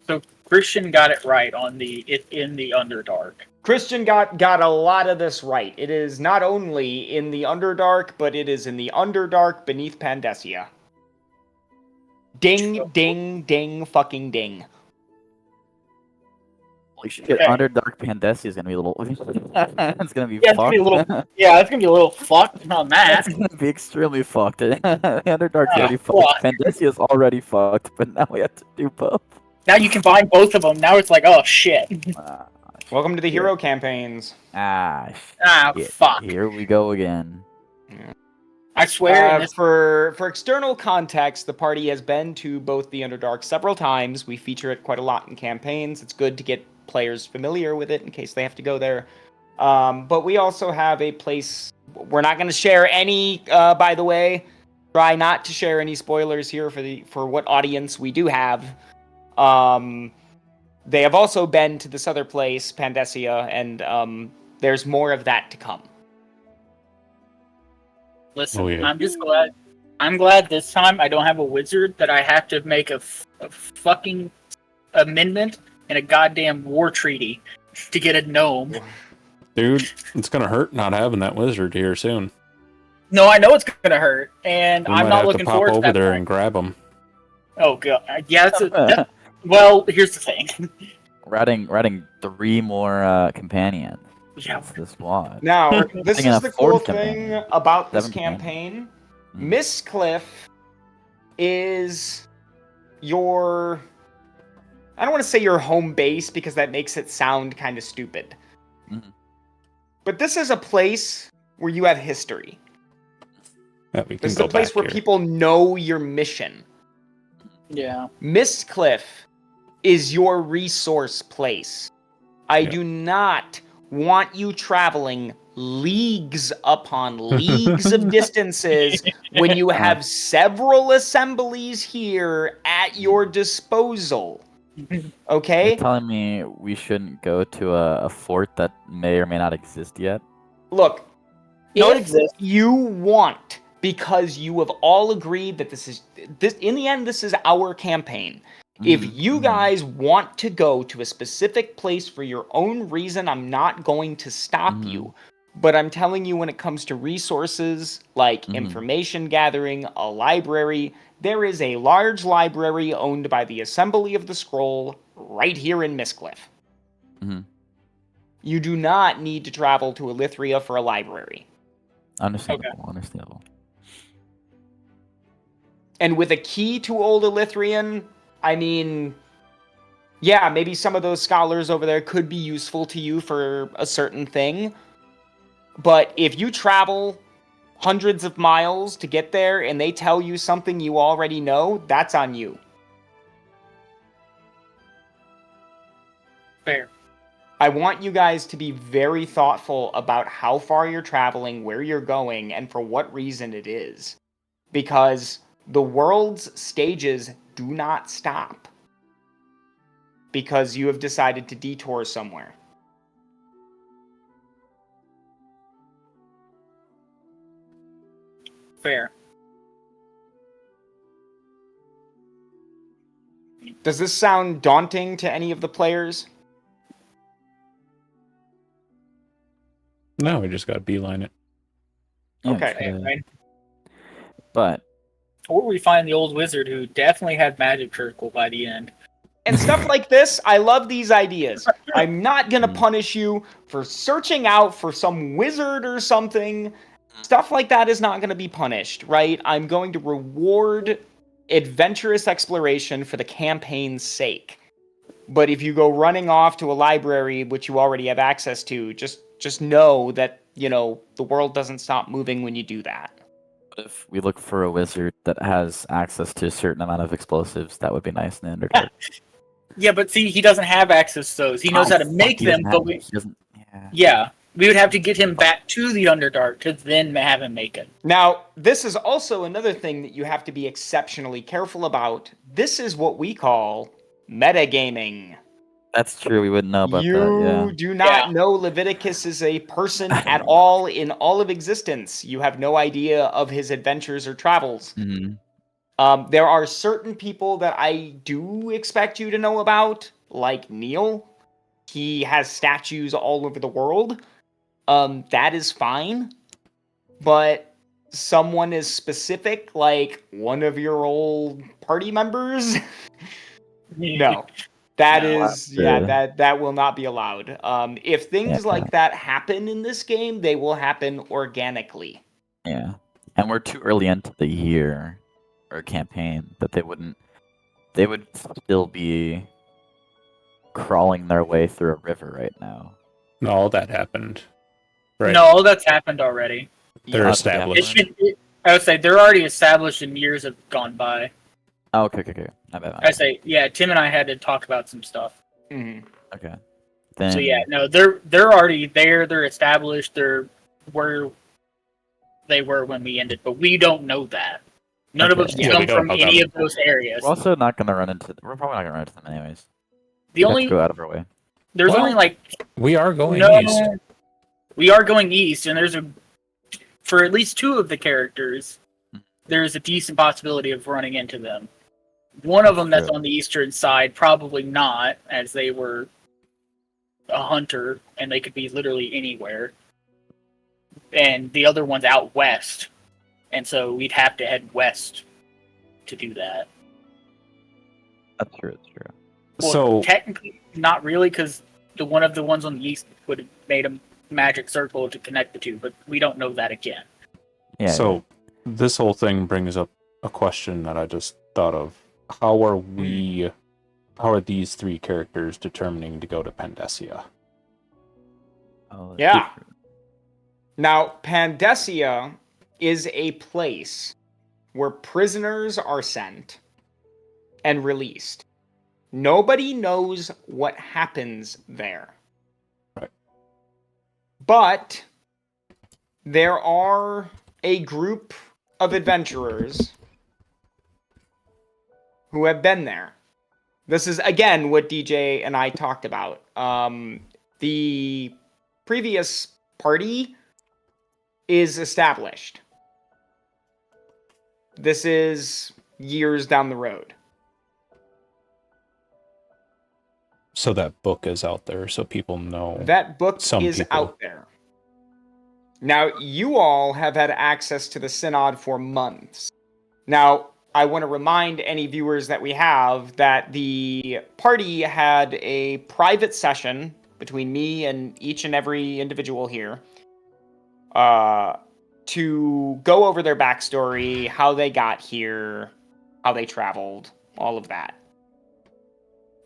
So Christian got it right on in the Underdark. Christian got a lot of this right. It is not only in the Underdark, but it is in the Underdark beneath Pandacia. Ding, ding, ding, fucking ding. Holy shit, Okay. Underdark Pandacia is gonna be a little. It's gonna be Yeah, it's fucked. gonna be a little. Yeah, it's gonna be a little fucked on that. It's gonna be extremely fucked. Underdark's Yeah, already fucked. fuck. Pandasia's already fucked, but now we have to do both. Now you combine both of them. Now it's like, oh shit. Ah, Welcome to the hero campaigns. Ah, shit. fuck. Here we go again. I swear. For external context, the party has been to both the Underdark several times. We feature it quite a lot in campaigns. It's good to get players familiar with it in case they have to go there. But we also have a place. We're not going to share any. By the way, try not to share any spoilers here for what audience we do have. They have also been to this other place, Pandacia, and there's more of that to come. Listen, Oh, yeah. I'm just glad. I'm glad this time I don't have a wizard that I have to make a fucking amendment and a goddamn war treaty to get a gnome. Dude, it's gonna hurt not having that wizard here soon. No, I know it's gonna hurt, and We I'm might not have looking to pop forward to over that there point. and grab him. Oh god, yeah. Well, here's the thing. We're adding 3 more companions. Yeah. That's the squad. Now, this Thinking is of the cool fourth thing campaign. about this 7th campaign. Mm. Mystcliff is your... I don't want to say your home base because that makes it sound kind of stupid. Mhm. But this is a place where you have history. Yeah, we can This is go a place back where here. people know your mission. Yeah. Mystcliff is your resource place. I Yeah. do not want you traveling leagues upon leagues of distances when you have several assemblies here at your disposal. Okay? You're telling me we shouldn't go to a fort that may or may not exist yet? Look, No, it if exists. you want, because you have all agreed that this in the end, this is our campaign. If you guys want to go to a specific place for your own reason, I'm not going to stop you. But I'm telling you, when it comes to resources like information gathering, a library, there is a large library owned by the Assembly of the Scroll right here in Mystcliff. You do not need to travel to Elithria for a library. Understandable, understandable. And with a key to Old Elithrian, I mean, yeah, maybe some of those scholars over there could be useful to you for a certain thing. But if you travel hundreds of miles to get there and they tell you something you already know, that's on you. Fair. I want you guys to be very thoughtful about how far you're traveling, where you're going, and for what reason it is. Because the world's stages do not stop because you have decided to detour somewhere. Fair. Does this sound daunting to any of the players? No, we just gotta beeline it. Yeah, Okay. it's, Right. but Or we find the old wizard who definitely had magic circle by the end. And stuff like this, I love these ideas. I'm not gonna punish you for searching out for some wizard or something. Stuff like that is not gonna be punished, right? I'm going to reward adventurous exploration for the campaign's sake. But if you go running off to a library, which you already have access to, just know that, you know, the world doesn't stop moving when you do that. what if we look for a wizard that has access to a certain amount of explosives? That would be nice in the Underdark. Yeah, but see, he doesn't have access to those. He knows how to make them, but He doesn't. Yeah. yeah. We would have to get him back to the Underdark to then have him make it. Now, this is also another thing that you have to be exceptionally careful about. This is what we call metagaming. That's true. We wouldn't know about You that. Yeah. do not Yeah. know Leviticus is a person at all in all of existence. You have no idea of his adventures or travels. hmm There are certain people that I do expect you to know about, like Neil. He has statues all over the world. That is fine. But someone is specific, like one of your old party members, no. That No, is, true. that will not be allowed. If things Yeah. like that happen in this game, they will happen organically. Yeah. And we're too early into the year or campaign that they wouldn't. They would still be crawling their way through a river right now. No, all that happened. Right. No, that's happened already. They're Yeah. established. I would say they're already established and years have gone by. Oh, okay. My bad. I say, yeah, Tim and I had to talk about some stuff. Mhm. Okay. Then, So yeah, no, they're already there. They're established. They're where they were when we ended, but we don't know that. None of Okay. us Yeah, come we don't from know any them. of those areas. we're also not gonna run into. We're probably not gonna run into them anyways. The We have only to go out of our way. there's Well, only like We are going no, east. we are going east, and there's for at least two of the characters, there's a decent possibility of running into them. One of them that's True. on the eastern side, probably not, as they were a hunter and they could be literally anywhere. And the other one's out west, and so we'd have to head west to do that. That's true. Well, So technically, not really, because the ones on the east would have made a magic circle to connect the two, but we don't know that again. Yeah. So this whole thing brings up a question that I just thought of. How are these three characters determining to go to Pandacia? Oh, that's Yeah. true. Now, Pandacia is a place where prisoners are sent and released. Nobody knows what happens there. Right. But there are a group of adventurers who have been there. This is, again, what DJ and I talked about. The previous party is established. This is years down the road. So that book is out there, so people know. That book Some is people. out there. Now, you all have had access to the Synod for months. Now, I want to remind any viewers that we have that the party had a private session between me and each and every individual here to go over their backstory, how they got here, how they traveled, all of that.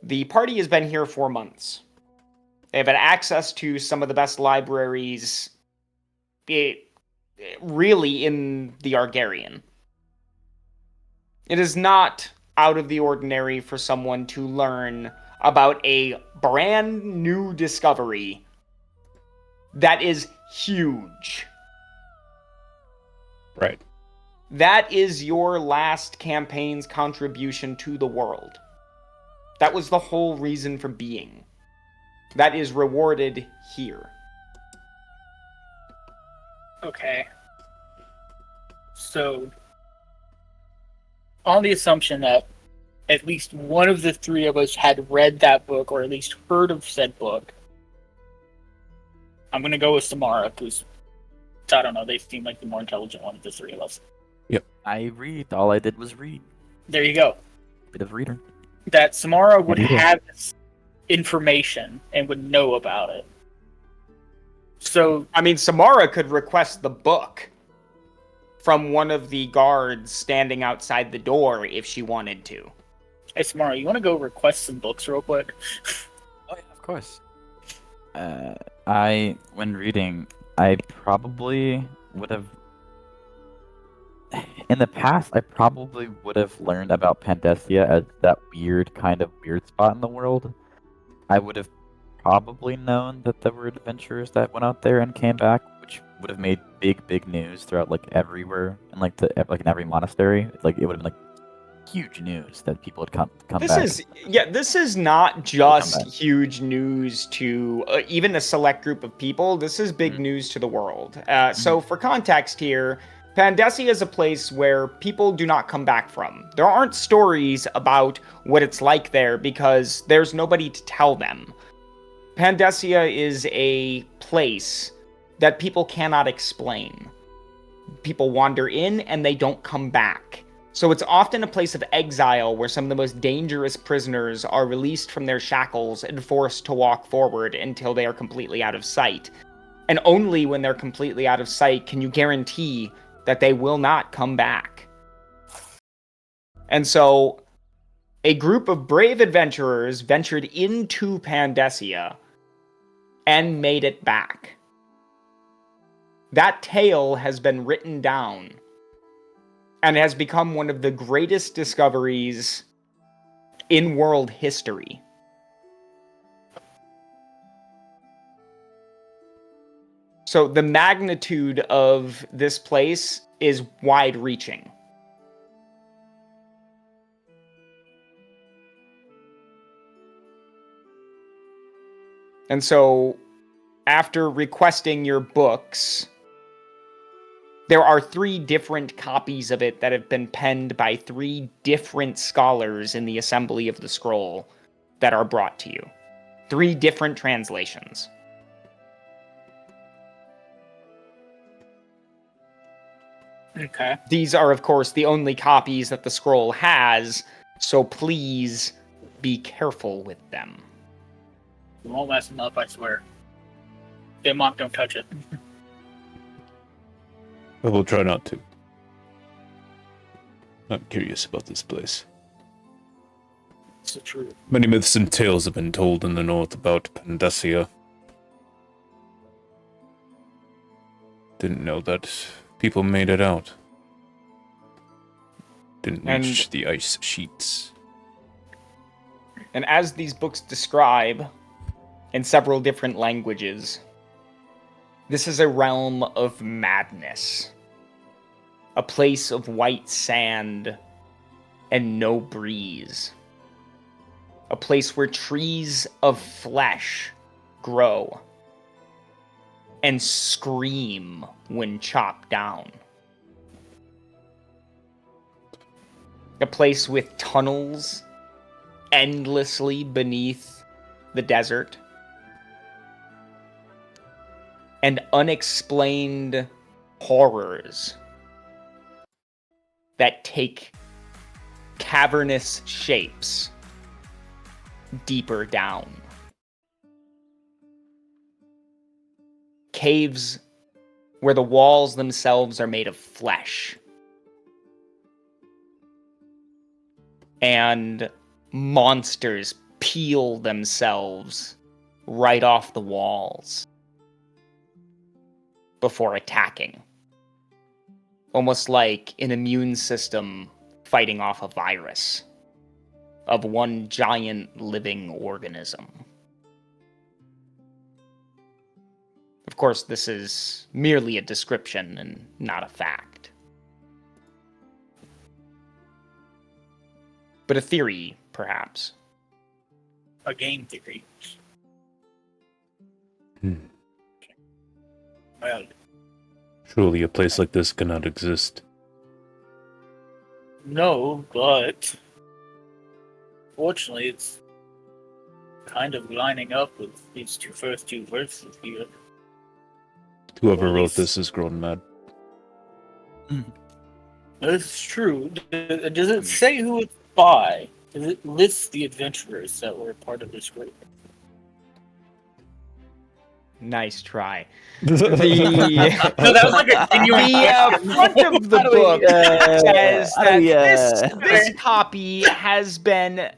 The party has been here for months. They've had access to some of the best libraries really in the Argarian. It is not out of the ordinary for someone to learn about a brand new discovery that is huge. Right. That is your last campaign's contribution to the world. That was the whole reason for being. That is rewarded here. Okay. So, on the assumption that at least one of the three of us had read that book, or at least heard of said book, I'm going to go with Samara, because, I don't know, they seem like the more intelligent one of the three of us. I read. All I did was read. There you go. Bit of reader. That Samara would I did. have this information and would know about it. So, I mean, Samara could request the book from one of the guards standing outside the door if she wanted to. hey Samara, you want to go request some books real quick? Oh yeah, of course. When reading, I probably would have. In the past, I probably would have learned about Pandacia as that weird spot in the world. I would have probably known that there were adventurers that went out there and came back, which would have made big news throughout like everywhere and like in every monastery. Like it would have been like huge news that people had come This back. this is not come just back. huge news to even a select group of people. This is big news to the world. So for context here, Pandacia is a place where people do not come back from. There aren't stories about what it's like there because there's nobody to tell them. Pandacia is a place that people cannot explain. People wander in and they don't come back. So it's often a place of exile where some of the most dangerous prisoners are released from their shackles and forced to walk forward until they are completely out of sight. And only when they're completely out of sight can you guarantee that they will not come back. And so a group of brave adventurers ventured into Pandacia and made it back. That tale has been written down and has become one of the greatest discoveries in world history. So the magnitude of this place is wide-reaching. And so, after requesting your books, there are 3 different copies of it that have been penned by 3 different scholars in the Assembly of the Scroll that are brought to you. 3 different translations. Okay. These are, of course, the only copies that the scroll has, so please be careful with them. We won't mess them up, I swear. Denmark, don't touch it. I will try not to. I'm curious about this place. It's the truth. Many myths and tales have been told in the north about Pandacia. Didn't know that people made it out. Didn't reach the ice sheets. And as these books describe, in several different languages, this is a realm of madness. A place of white sand and no breeze. A place where trees of flesh grow and scream when chopped down. A place with tunnels endlessly beneath the desert. And unexplained horrors that take cavernous shapes deeper down. Caves where the walls themselves are made of flesh. And monsters peel themselves right off the walls before attacking. Almost like an immune system fighting off a virus of one giant living organism. Of course, this is merely a description and not a fact. But a theory, perhaps. A game theory. Well, Surely a place like this cannot exist. no, but fortunately, it's kind of lining up with these first two verses here. Whoever Well, wrote least- this has grown mad. This is true. Does it say who it's by? Does it list the adventurers that were part of this group? Nice try. No, that was like a genuine The front of the How do we, book says how do we, that this copy has been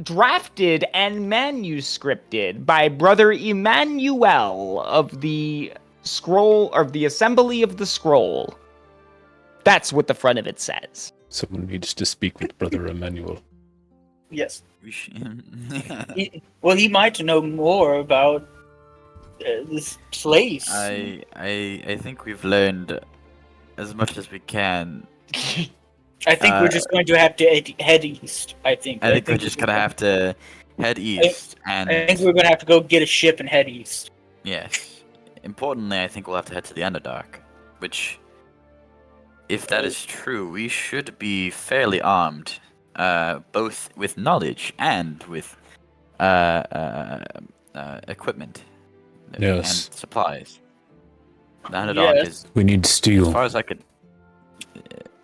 drafted and manuscripted by Brother Emmanuel of the Scroll, of the Assembly of the Scroll. That's what the front of it says. Someone needs to speak with Brother Emmanuel. Yes. We He might know more about this place. I think we've learned as much as we can. I think we're just going to have to head east. I think. I think we're just gonna have to head east I think and we're going to have to go get a ship and head east. yes. Importantly, I think we'll have to head to the Underdark, which, if that is true, we should be fairly armed, both with knowledge and with equipment and Yes. supplies. The Underdark Yes. is, We need as steel. far as I could,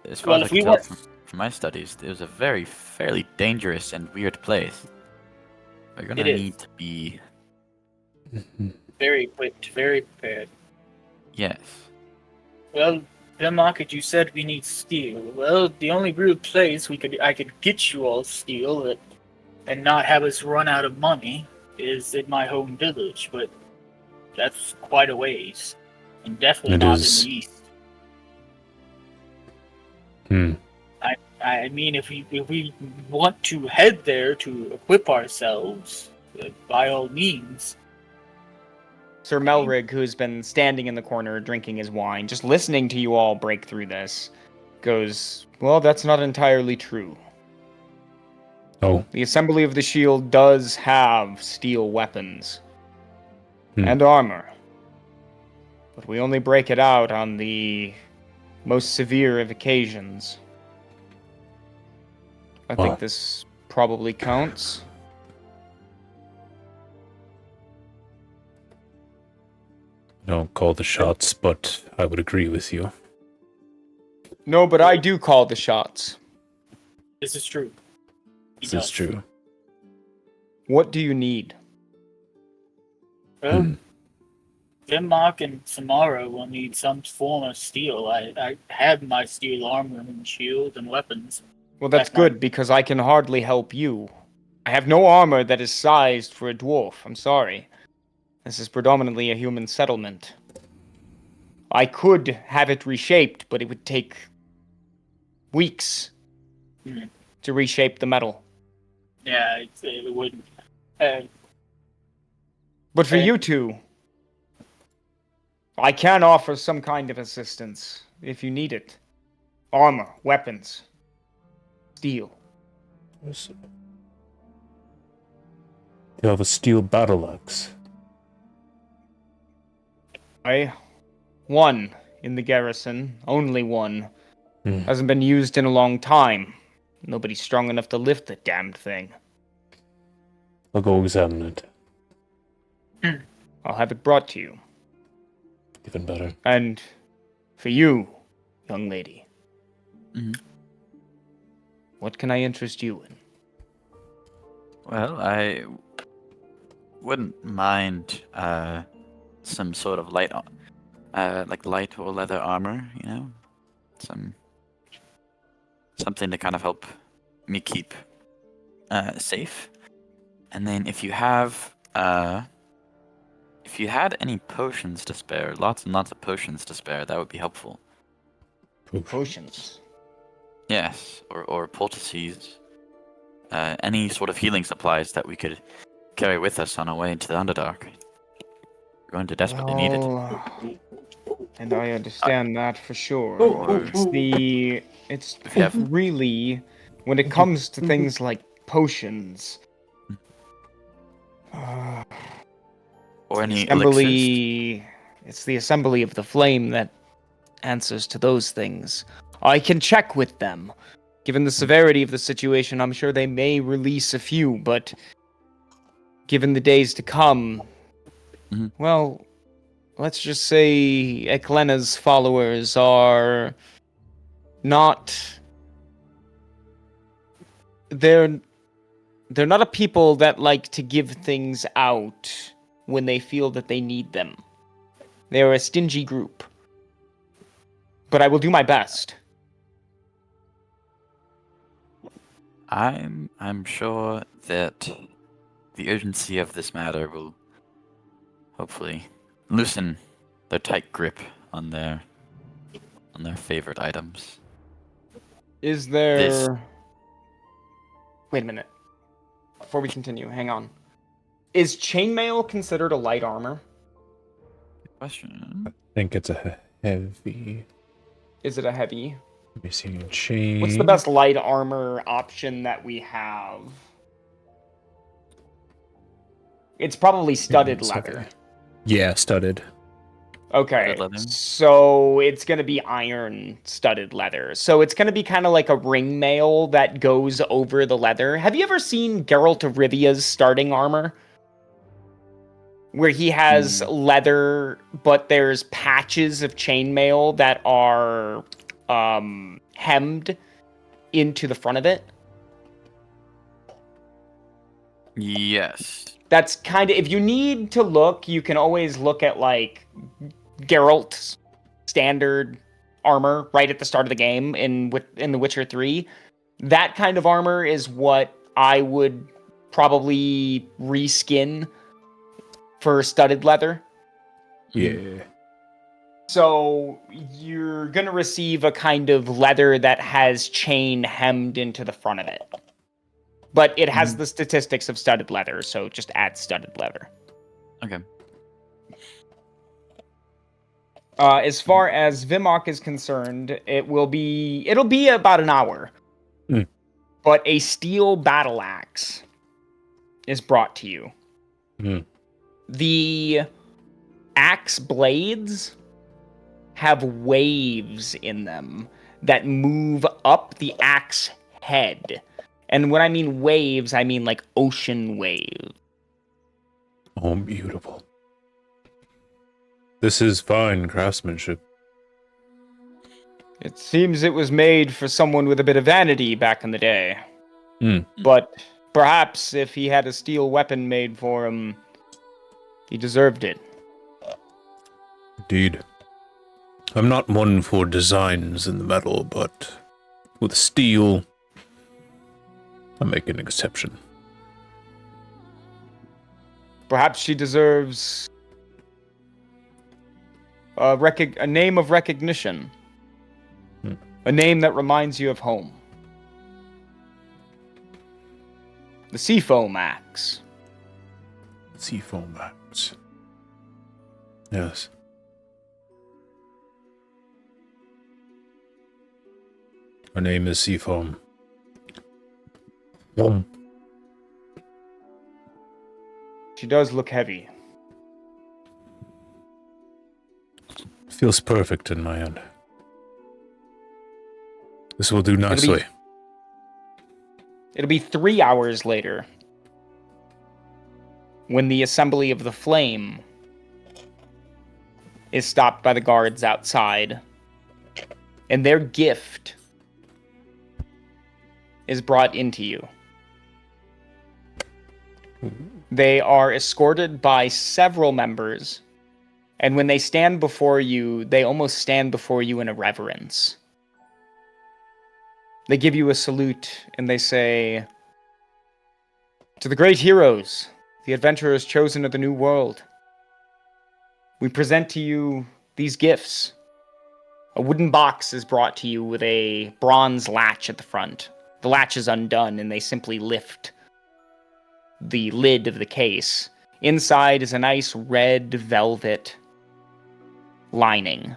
as far Well, as I if we could tell want- from my studies, it was a fairly dangerous and weird place. We're gonna It is. need to be, Very equipped, very prepared. yes. Well, Market, you said we need steel. Well, the only real place I could get you all steel and not have us run out of money is in my home village, but that's quite a ways, and definitely It not is. in the east. Hmm. I mean, if we want to head there to equip ourselves, by all means. Sir Melrig, who's been standing in the corner drinking his wine, just listening to you all break through this, goes, "Well, that's not entirely true. Oh. The Assembly of the Shield does have steel weapons and armor, but we only break it out on the most severe of occasions. I Wow. think this probably counts." Don't call the shots, but I would agree with you. No, but I do call the shots. This is true. He This does. is true. What do you need? Well, Denmark and Samara will need some form of steel. I have my steel armor and shield and weapons. Well, that's good, because I can hardly help you. I have no armor that is sized for a dwarf. I'm sorry. This is predominantly a human settlement. I could have it reshaped, but it would take weeks to reshape the metal. Yeah, it wouldn't. But for you two, I can offer some kind of assistance if you need it. Armor, weapons, steel. You have a steel battle axe. One in the garrison, only one. Hmm. Hasn't been used in a long time. Nobody's strong enough to lift the damned thing. I'll go examine it. I'll have it brought to you. Even better. And for you, young lady, what can I interest you in? Well, I wouldn't mind some sort of light or leather armor, you know, something to kind of help me keep safe. And then if you had any potions to spare, lots and lots of potions to spare, that would be helpful. Potions. Yes, or poultices. Any sort of healing supplies that we could carry with us on our way into the Underdark. We're going to desperately need it. And I understand that for sure. It's If you have- really, when it comes to things like potions, Or any elixirs. it's the Assembly of the Flame that answers to those things. I can check with them. Given the severity of the situation, I'm sure they may release a few, but given the days to come, well, let's just say Eklena's followers are not... They're not a people that like to give things out when they feel that they need them. They're a stingy group. But I will do my best. I'm sure that the urgency of this matter will hopefully loosen their tight grip on their favorite items. Is there... This- Wait a minute. before we continue, hang on. Is chainmail considered a light armor? Question. I think it's a heavy. Is it a heavy? Let me see. Chain. What's the best light armor option that we have? It's probably studded leather. Yeah, studded. Okay, Studded leather. so it's going to be iron studded leather. So it's going to be kind of like a ring mail that goes over the leather. Have you ever seen Geralt of Rivia's starting armor? Where he has leather, but there's patches of chainmail that are hemmed into the front of it. Yes. That's kind of, if you need to look, you can always look at like Geralt's standard armor right at the start of the game in The Witcher 3. That kind of armor is what I would probably reskin for studded leather. Yeah. So you're going to receive a kind of leather that has chain hemmed into the front of it. But it has the statistics of studded leather, so just add studded leather. Okay. As far as Vimok is concerned, it'll be about an hour. Mm. But a steel battle axe is brought to you. Mm. The axe blades have waves in them that move up the axe head. And when I mean waves, I mean like ocean waves. Oh, beautiful. This is fine craftsmanship. It seems it was made for someone with a bit of vanity back in the day. Mm. But perhaps if he had a steel weapon made for him, he deserved it. Indeed. I'm not one for designs in the metal, but with steel, I make an exception. Perhaps she deserves a name of recognition. Hmm. A name that reminds you of home. The Seafoam Axe. Seafoam axe. Yes. Her name is Seafoam. Boom. She does look heavy. Feels perfect in my hand. This will do nicely. It'll be 3 hours later when the Assembly of the Flame is stopped by the guards outside, and their gift is brought into you. They are escorted by several members, and when they stand before you, they almost stand before you in a reverence. They give you a salute, and they say, "To the great heroes, the adventurers chosen of the New World, we present to you these gifts." A wooden box is brought to you with a bronze latch at the front. The latch is undone, and they simply lift the lid of the case. Inside is a nice red velvet lining.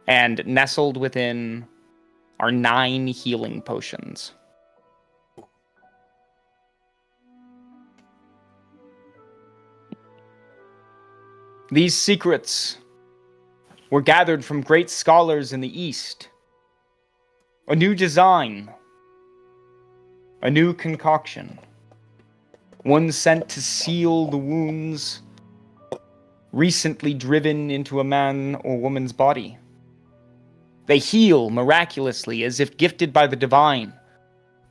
And nestled within are 9 healing potions. These secrets were gathered from great scholars in the East. A new design. A new concoction. One sent to seal the wounds recently driven into a man or woman's body. They heal miraculously as if gifted by the divine,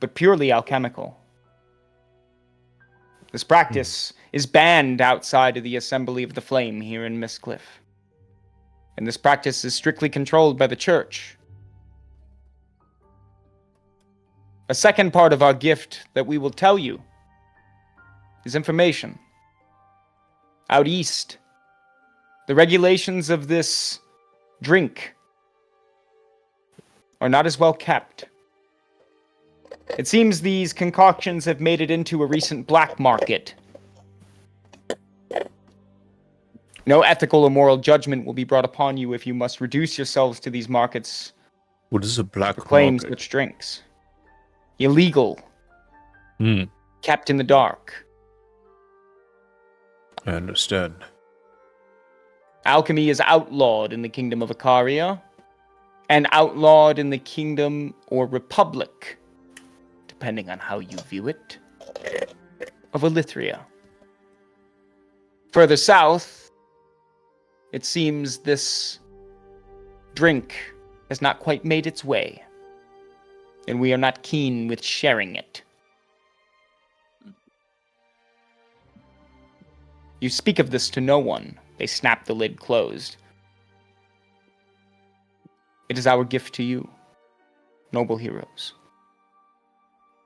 but purely alchemical. This practice is banned outside of the Assembly of the Flame here in Mystcliff. And this practice is strictly controlled by the church. A second part of our gift that we will tell you is information. Out east, the regulations of this drink are not as well kept. It seems these concoctions have made it into a recent black market. No ethical or moral judgment will be brought upon you if you must reduce yourselves to these markets What is a black to claim market? such drinks. Illegal. Hmm, Kept in the dark. I understand. Alchemy is outlawed in the kingdom of Icaria, and outlawed in the kingdom or republic, depending on how you view it, of Elithria. Further south, it seems this drink has not quite made its way, and we are not keen with sharing it. You speak of this to no one. They snap the lid closed. It is our gift to you, noble heroes.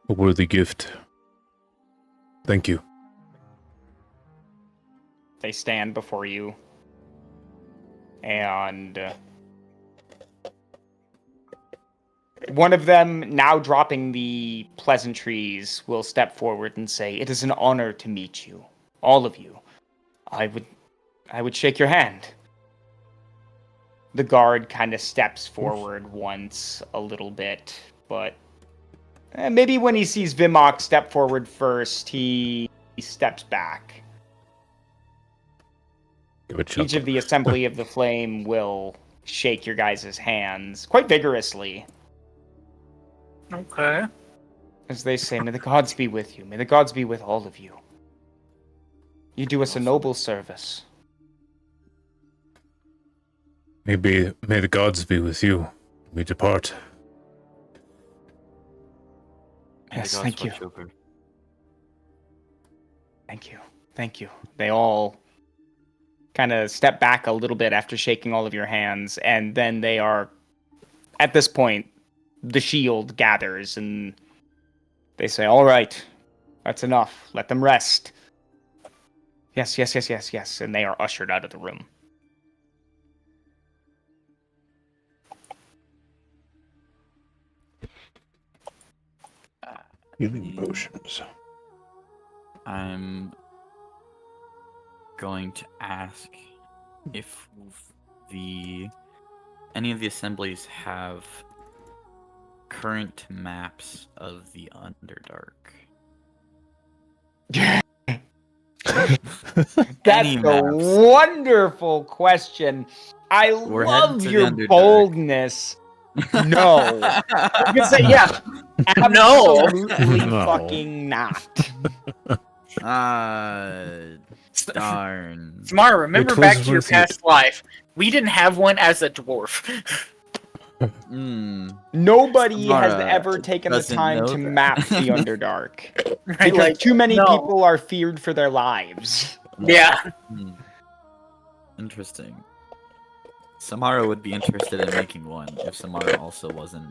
A worthy gift. Thank you. They stand before you, and one of them, now dropping the pleasantries, will step forward and say, "It is an honor to meet you, all of you. I would shake your hand." The guard kind of steps forward once a little bit, but maybe when he sees Vimok step forward first, he steps back. Give a Each chuckle. of the Assembly of the Flame will shake your guys' hands quite vigorously Okay. as they say, "May the gods be with you. May the gods be with all of you. You do us a noble service." May the gods be with you. We depart. May the Yes, gods thank you. watch over. Thank you. Thank you. They all kind of step back a little bit after shaking all of your hands, and then they are, at this point, the shield gathers, and they say, "All right, that's enough. Let them rest." Yes, yes, yes, yes, yes, and they are ushered out of the room. Healing potions. I'm going to ask if any of the assemblies have current maps of the Underdark. That's Any a maps. wonderful question. I We're headed love to the your Underdark. boldness. No. You can say, yeah, No. absolutely No. fucking not. Darn. Samara, remember It was back to your worth it. past life. We didn't have one as a dwarf. Nobody has Samara ever taken the doesn't time know to that. map the Underdark. Right? Because Like, too many no. people are feared for their lives. Yeah. Interesting. Samara would be interested in making one if Samara also wasn't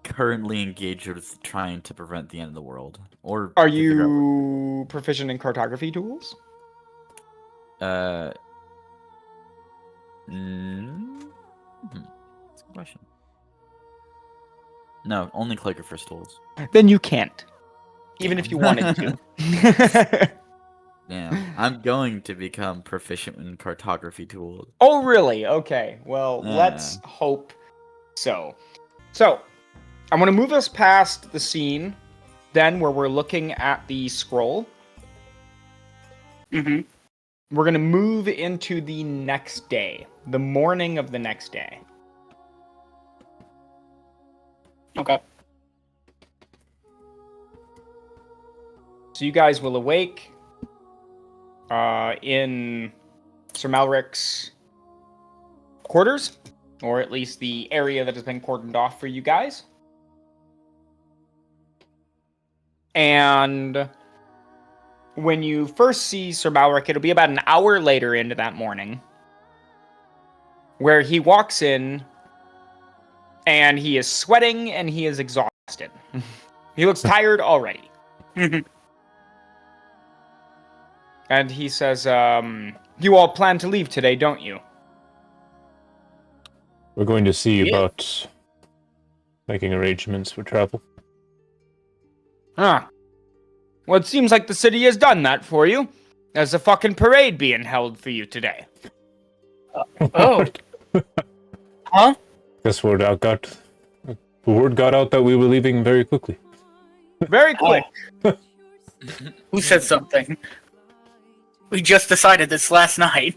currently engaged with trying to prevent the end of the world. Or Are to figure out you proficient in cartography tools? That's a good question. No, only calligrapher's tools. Then you can't. Even Damn. if you wanted to. Damn. I'm going to become proficient in cartography tools. Oh, really? Okay. Well, Yeah. let's hope so. So, I'm going to move us past the scene, then, where we're looking at the scroll. Mm-hmm. We're going to move into the next day, the morning of the next day. Okay. So you guys will awake in Sir Malric's quarters, or at least the area that has been cordoned off for you guys. And when you first see Sir Malric, it'll be about an hour later into that morning, where he walks in, and he is sweating and he is exhausted. He looks tired already. And he says, "You all plan to leave today, don't you?" We're going to see Yeah. about making arrangements for travel. Huh. Well, it seems like the city has done that for you. There's a fucking parade being held for you today. Oh. Huh? Guess the word got out that we were leaving very quickly. Very quick. Who said something? We just decided this last night.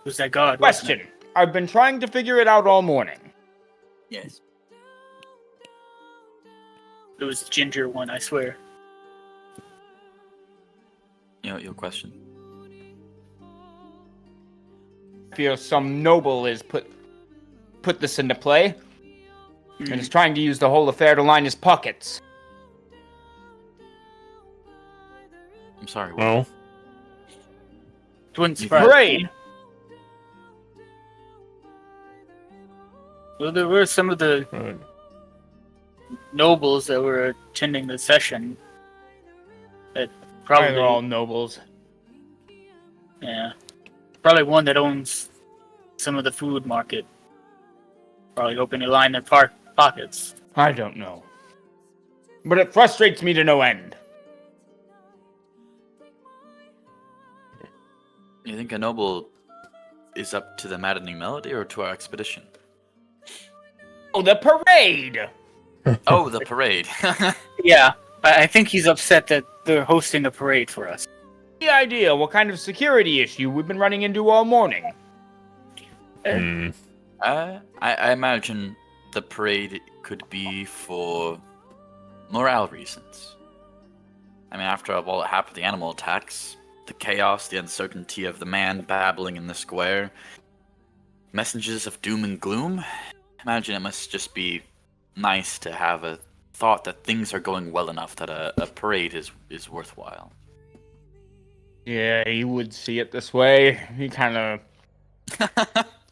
Who's that god? wasn't Question. I've been trying to figure it out all morning. Yes. It was the ginger one, I swear. Your question. I feel some noble has put this into play and is trying to use the whole affair to line his pockets. I'm sorry. What? Oh, It wouldn't surprise Parade. me. Well, there were some of the right. nobles that were attending the session. That Probably probably, they're all nobles. yeah, probably one that owns some of the food market. Probably hoping to line their pockets. I don't know. But it frustrates me to no end. You think a noble is up to the maddening melody or to our expedition? Oh, the parade! Oh, the parade. Yeah, I think he's upset that they're hosting a parade for us. The idea, what kind of security issue we've been running into all morning? Hmm. I imagine the parade could be for morale reasons. I mean, after all that happened, the animal attacks, the chaos, the uncertainty of the man babbling in the square, messages of doom and gloom. Imagine it must just be nice to have a thought that things are going well enough that a parade is worthwhile. Yeah, he would see it this way. He kind of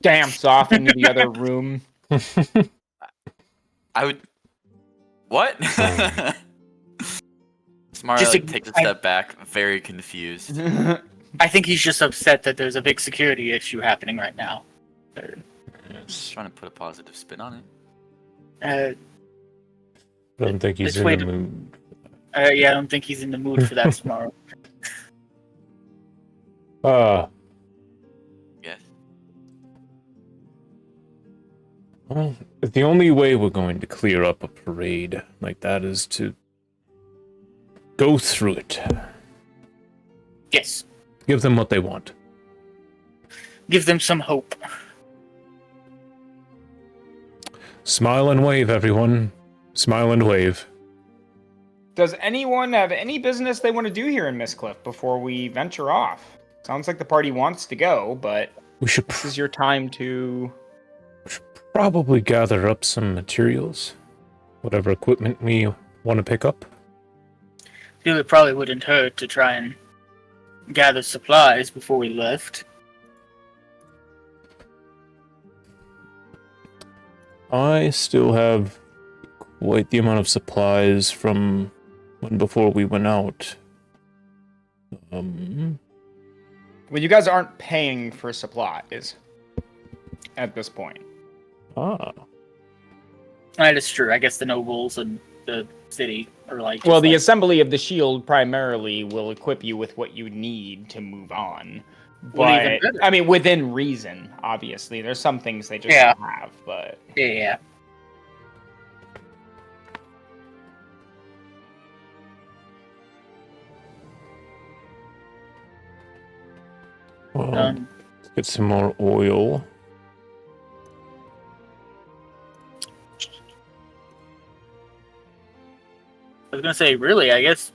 stamps off into the other room. I would. What? Smart Just takes a step back, very confused. I think he's just upset that there's a big security issue happening right now. Just trying to put a positive spin on it. Uh, I don't think he's Let's in the wait. mood. yeah, I don't think he's in the mood for that tomorrow. Yes. Well, the only way we're going to clear up a parade like that is to go through it. Yes. Give them what they want. Give them some hope. Smile and wave, everyone. Smile and wave. Does anyone have any business they want to do here in Mystcliff before we venture off? Sounds like the party wants to go, but We should this is your time to... probably gather up some materials. Whatever equipment we want to pick up. Feel it probably wouldn't hurt to try and gather supplies before we left. I still have quite the amount of supplies from when before we went out. Well, you guys aren't paying for supplies at this point. That is true. I guess the nobles and the city are like... Well, just the like, assembly of the shield primarily will equip you with what you need to move on. Well, even But, better. I mean, within reason, obviously. There's some things they just Yeah. don't have, but... yeah. Well, let's get some more oil. I was gonna say, really, I guess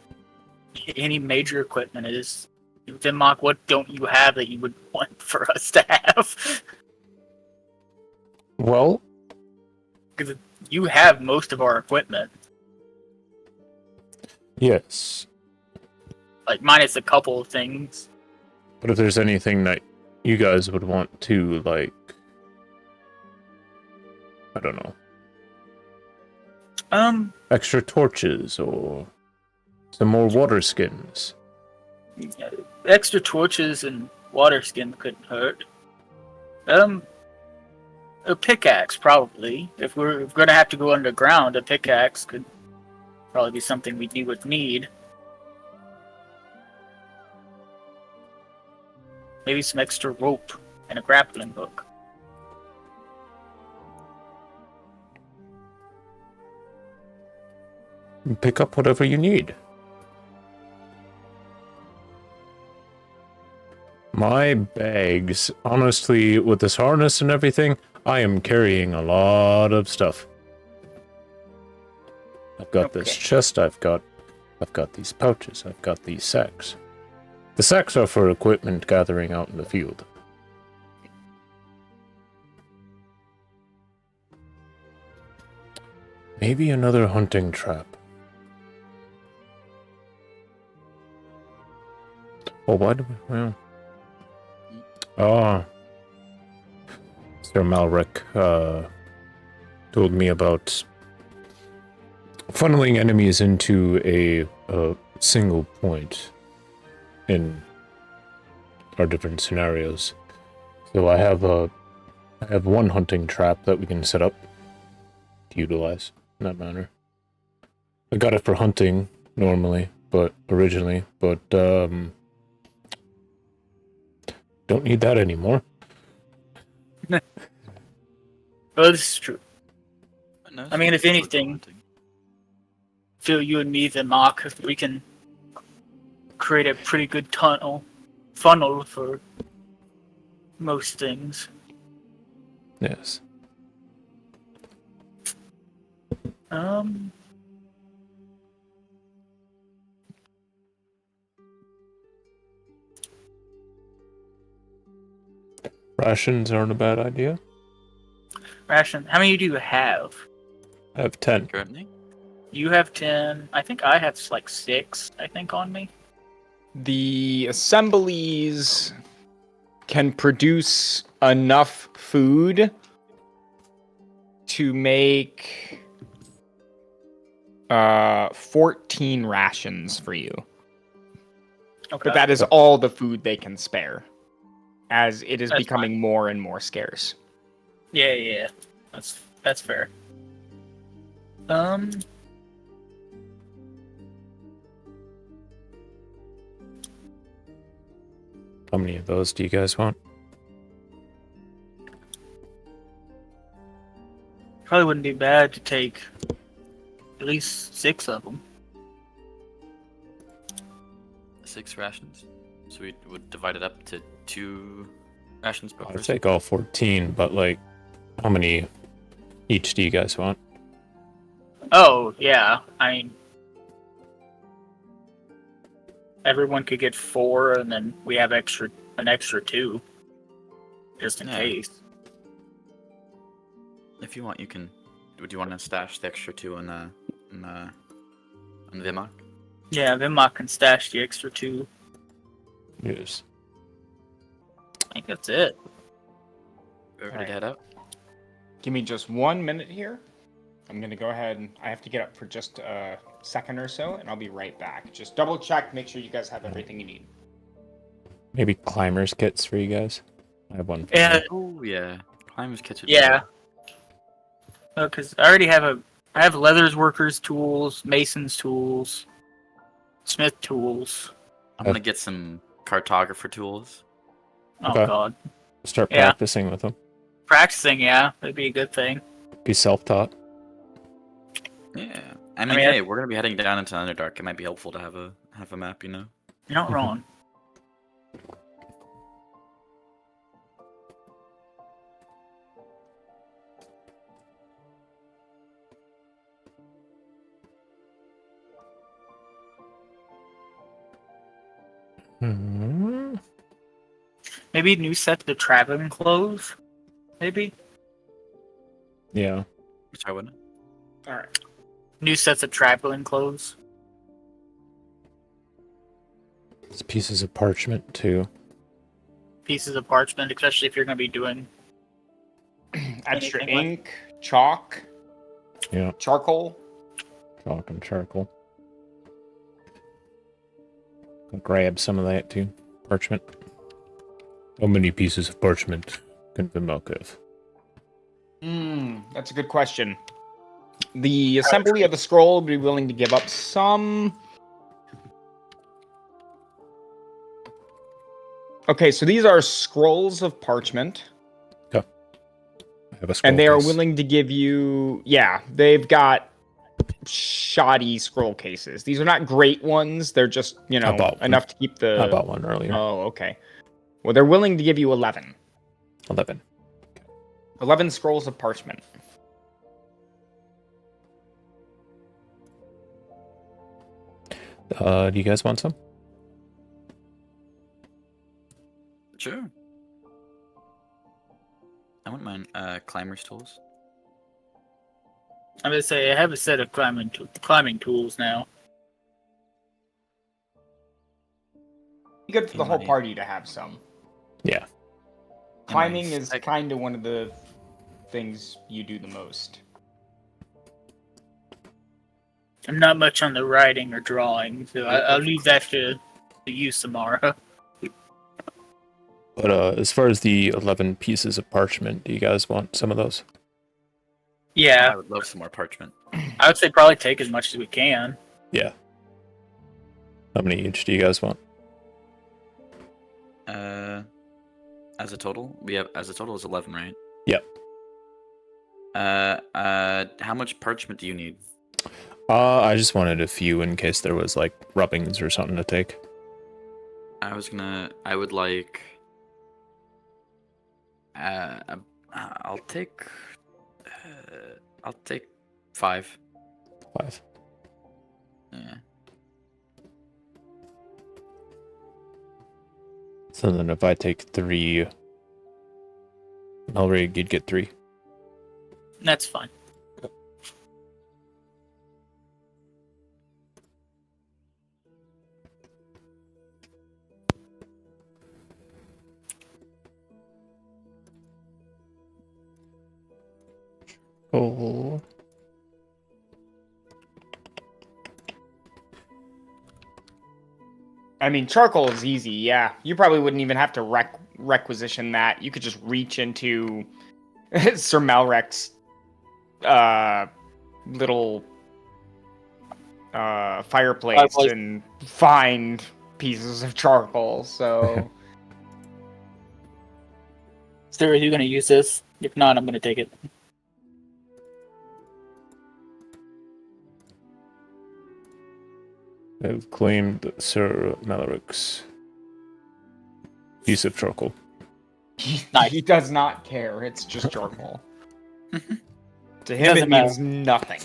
any major equipment is... Denmark, what don't you have that you would want for us to have? Well, Because you have most of our equipment. yes. Like, minus a couple of things. But if there's anything that you guys would want to, like, I don't know, extra torches or some more water skins. Extra torches and water skin couldn't hurt. A pickaxe, probably. If we're gonna have to go underground, a pickaxe could probably be something we would need. Maybe some extra rope and a grappling hook. Pick up whatever you need. My bags, honestly, with this harness and everything, I am carrying a lot of stuff. I've got this chest, I've got these pouches, I've got these sacks. The sacks are for equipment gathering out in the field. Maybe another hunting trap. Oh, why do we... Well... Ah. Sir Malric, told me about funneling enemies into a single point in our different scenarios. So I have one hunting trap that we can set up to utilize in that manner. I got it for hunting normally, but don't need that anymore. Oh, this is true. I mean, if anything, Phil, you and me, then Mark, if we can create a pretty good funnel for most things. Yes. Rations aren't a bad idea. Ration. How many do you have? I have 10. Currently? You have 10. I think I have like 6, I think, on me. The assemblies can produce enough food to make 14 rations for you. Okay. But that is all the food they can spare, as it is That's becoming fine. more and more scarce. Yeah. That's fair. How many of those do you guys want? Probably wouldn't be bad to take at least 6 of them. 6 rations. So we would divide it up to 2 rations per I'll person. take all 14, but like, how many each do you guys want? Oh, yeah. I mean, everyone could get 4, and then we have an extra 2, just in case. If you want, you can. Would you want to stash the extra 2 on Vimark? Yeah, Vimark can stash the extra 2. Yes. I think that's it. We're ready Alright. to head out? Give me just 1 minute here. I'm going to go ahead and I have to get up for just a second or so, and I'll be right back. Just double check, make sure you guys have everything you need. Maybe climbers kits for you guys? I have one. Yeah, Oh yeah, climbers kits. would be yeah. good. Because I already have I have leathers workers tools, masons tools, smith tools. I'm gonna get some cartographer tools. Oh Okay. god. Start Yeah. practicing with them. Practicing, yeah, that'd be a good thing. Be self-taught. Yeah, I mean, mean, hey, we're gonna be heading down into Underdark. It might be helpful to have a map, you know. You're not wrong. Hmm. Maybe new sets of traveling clothes. Maybe Yeah. Sorry, wouldn't it? All right. new sets of traveling clothes. It's pieces of parchment too. Pieces of parchment, especially if you're going to be doing. Extra Anything like- ink, chalk, Yeah. charcoal. Chalk and charcoal. I'll grab some of that too. Parchment. How many pieces of parchment can Vimark have? That's a good question. The Assembly of the Scroll would be willing to give up some... Okay, so these are scrolls of parchment. I have a scroll And they are case. willing to give you... Yeah, they've got shoddy scroll cases. These are not great ones. They're just, you know, bought one. enough to keep the... I bought one earlier. Oh, okay. Well, they're willing to give you 11. 11. 11 scrolls of parchment. Do you guys want some? Sure. I wouldn't mind climber's tools. I'm gonna say I have a set of climbing tools now. Good for the whole Money. party to have some. Yeah. Climbing Nice. is kind of one of the things you do the most. I'm not much on the writing or drawing, so I'll leave that to you, Samara. But as far as the 11 pieces of parchment, do you guys want some of those? Yeah, I would love some more parchment. I would say probably take as much as we can. Yeah. How many each do you guys want? As a total, as a total is 11, right? Yep. How much parchment do you need? I just wanted a few in case there was like rubbings or something to take. I would like. I'll take 5. 5. Yeah. So then if I take 3, Melrig, you'd get 3. That's fine. Oh. I mean, charcoal is easy, yeah. You probably wouldn't even have to requisition that. You could just reach into Sir Malrek's little fireplace and find pieces of charcoal, so... Sir, are you going to use this? If not, I'm going to take it. I've claimed Sir Malric's piece of charcoal. He does not care, it's just charcoal. To him, Doesn't it means nothing.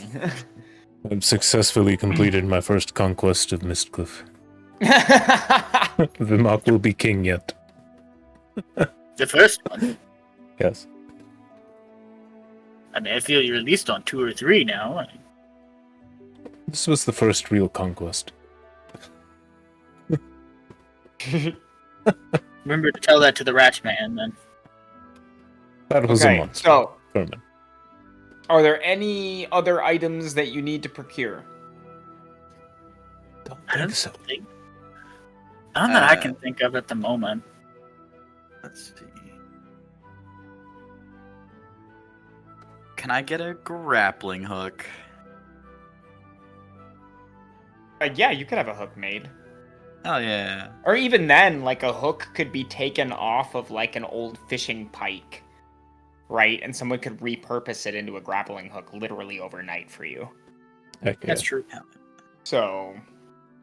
I've successfully completed my first conquest of Mystcliff. Vimak will be king yet. The first one. Yes. I mean, I feel you're at least on 2 or 3 now. This was the first real conquest. Remember to tell that to the Ratchman, then. That was a Okay, monster. so, Vermin. are there any other items that you need to procure? Don't I don't think so. think. None that I can think of at the moment. Let's see. Can I get a grappling hook? Yeah, you could have a hook made. Oh yeah. Or even then, like, a hook could be taken off of, like, an old fishing pike, right? And someone could repurpose it into a grappling hook literally overnight for you. Heck yeah. That's true. So...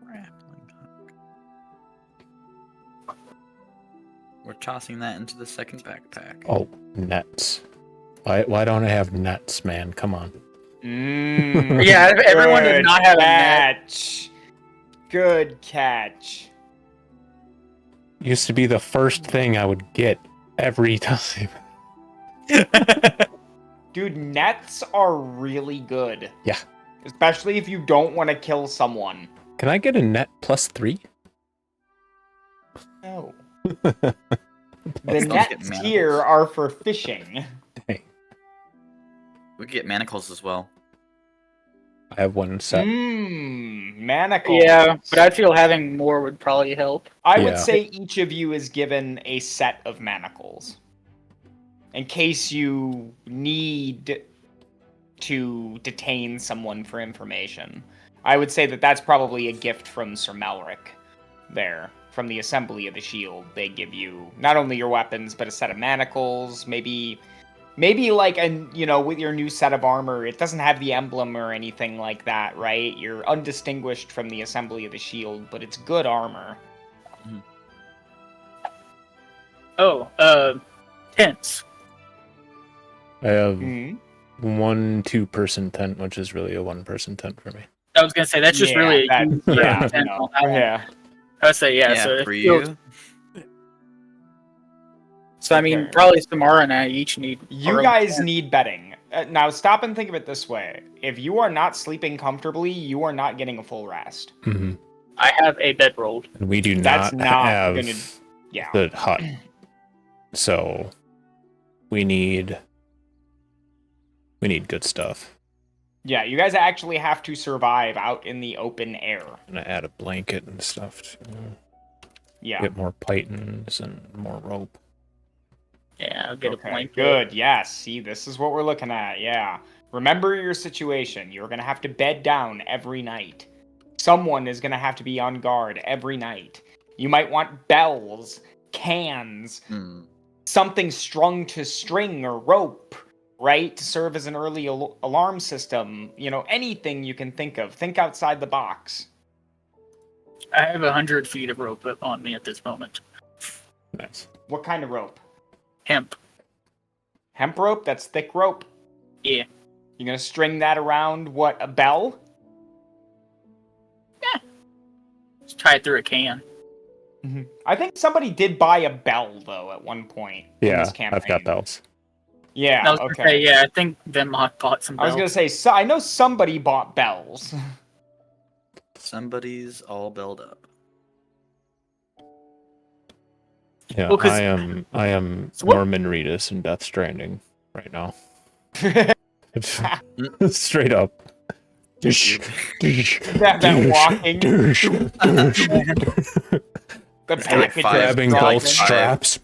Grappling hook. We're tossing that into the second backpack. Oh, nets. Why don't I have nets, man? Come on. Yeah, everyone did not have a net. catch. Good catch. Used to be the first thing I would get every time. Dude, nets are really good. Yeah. Especially if you don't want to kill someone. Can I get a net plus 3? No. Plus The Let's get nets manacles. here are for fishing. Dang. We could get manacles as well. I have one set. Manacles. Yeah, but I feel having more would probably help. I would Yeah. say each of you is given a set of manacles. in case you need to detain someone for information. I would say that that's probably a gift from Sir Malric there. From the assembly of the shield, they give you not only your weapons, but a set of manacles, maybe like with your new set of armor, it doesn't have the emblem or anything like that, right? You're undistinguished from the assembly of the shield, but it's good armor. Oh, tents. I have Mm-hmm. 1 2-person tent, which is really a 1-person tent for me. I was gonna say that's just really a huge tent on that one. Yeah. I would say yeah. So for it you. feels- So I mean, Okay. probably Samara and I each need. You our own guys tent. need bedding. Now stop and think of it this way. If you are not sleeping comfortably, you are not getting a full rest. Mm-hmm. I have a bedroll. And we do That's not not have gonna... Yeah. the hut. So we need good stuff. Yeah, you guys actually have to survive out in the open air. I'm gonna add a blanket and stuff to Yeah. get more pythons and more rope. Yeah, I'll get a blanket. Good. Yes. See, this is what we're looking at. Yeah. Remember your situation. You're gonna have to bed down every night. Someone is gonna have to be on guard every night. You might want bells, cans, something strung to string or rope, right, to serve as an early alarm system. Anything you can think of. Think outside the box. I have 100 feet of rope on me at this moment. Nice. What kind of rope? Hemp. Hemp rope? That's thick rope. Yeah. You're gonna string that around what, a bell? Just tie it through a can. Mm-hmm. I think somebody did buy a bell though at one point. In Yeah, this campaign. I've got bells. Yeah. I was gonna say, yeah, I think Venmont bought some I was bells. gonna say, I know somebody bought bells. Somebody's all built up. Yeah, Well, 'cause- I am So what- Norman Reedus in Death Stranding right now. Straight up. that walking. The package Grabbing both straps.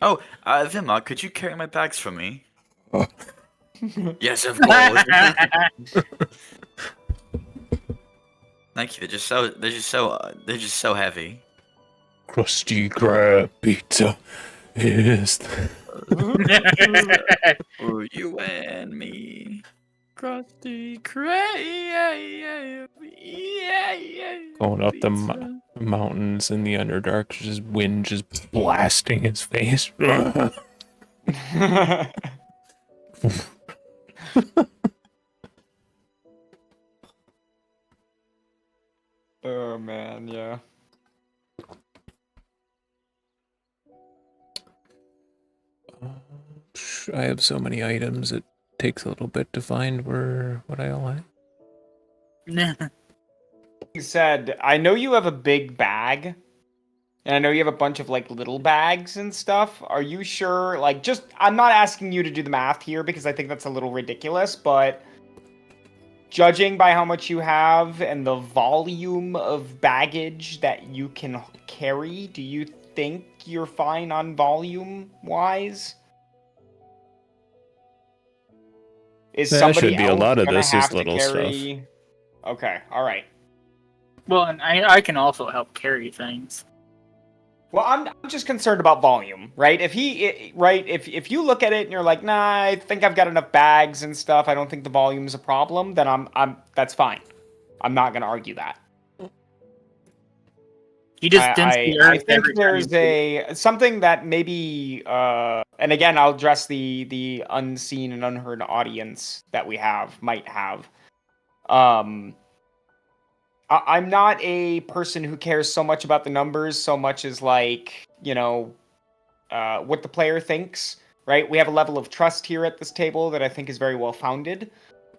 Oh, Vima, could you carry my bags for me? Yes, of course. Thank you. They're just so heavy. Krusty Krab pizza is. For you and me. Krusty Krab. Going up the mountains in the Underdark, just wind just blasting his face. Oh man, yeah. I have so many items, it takes a little bit to find what I all have. You said, I know you have a big bag, and I know you have a bunch of like little bags and stuff. Are you sure? I'm not asking you to do the math here because I think that's a little ridiculous, but judging by how much you have and the volume of baggage that you can carry, do you think you're fine on volume wise? Is That somebody should be a else lot of gonna this is have to little carry... Okay, all right. Well, and I can also help carry things. Well, I'm just concerned about volume, right? If you look at it and you're like, nah, I think I've got enough bags and stuff, I don't think the volume's a problem, then that's fine. I'm not gonna argue that. You just didn't see I Earth think every time you there's something that maybe, and again, I'll address the unseen and unheard audience that we might have. I'm not a person who cares so much about the numbers, so much as what the player thinks, right? We have a level of trust here at this table that I think is very well founded.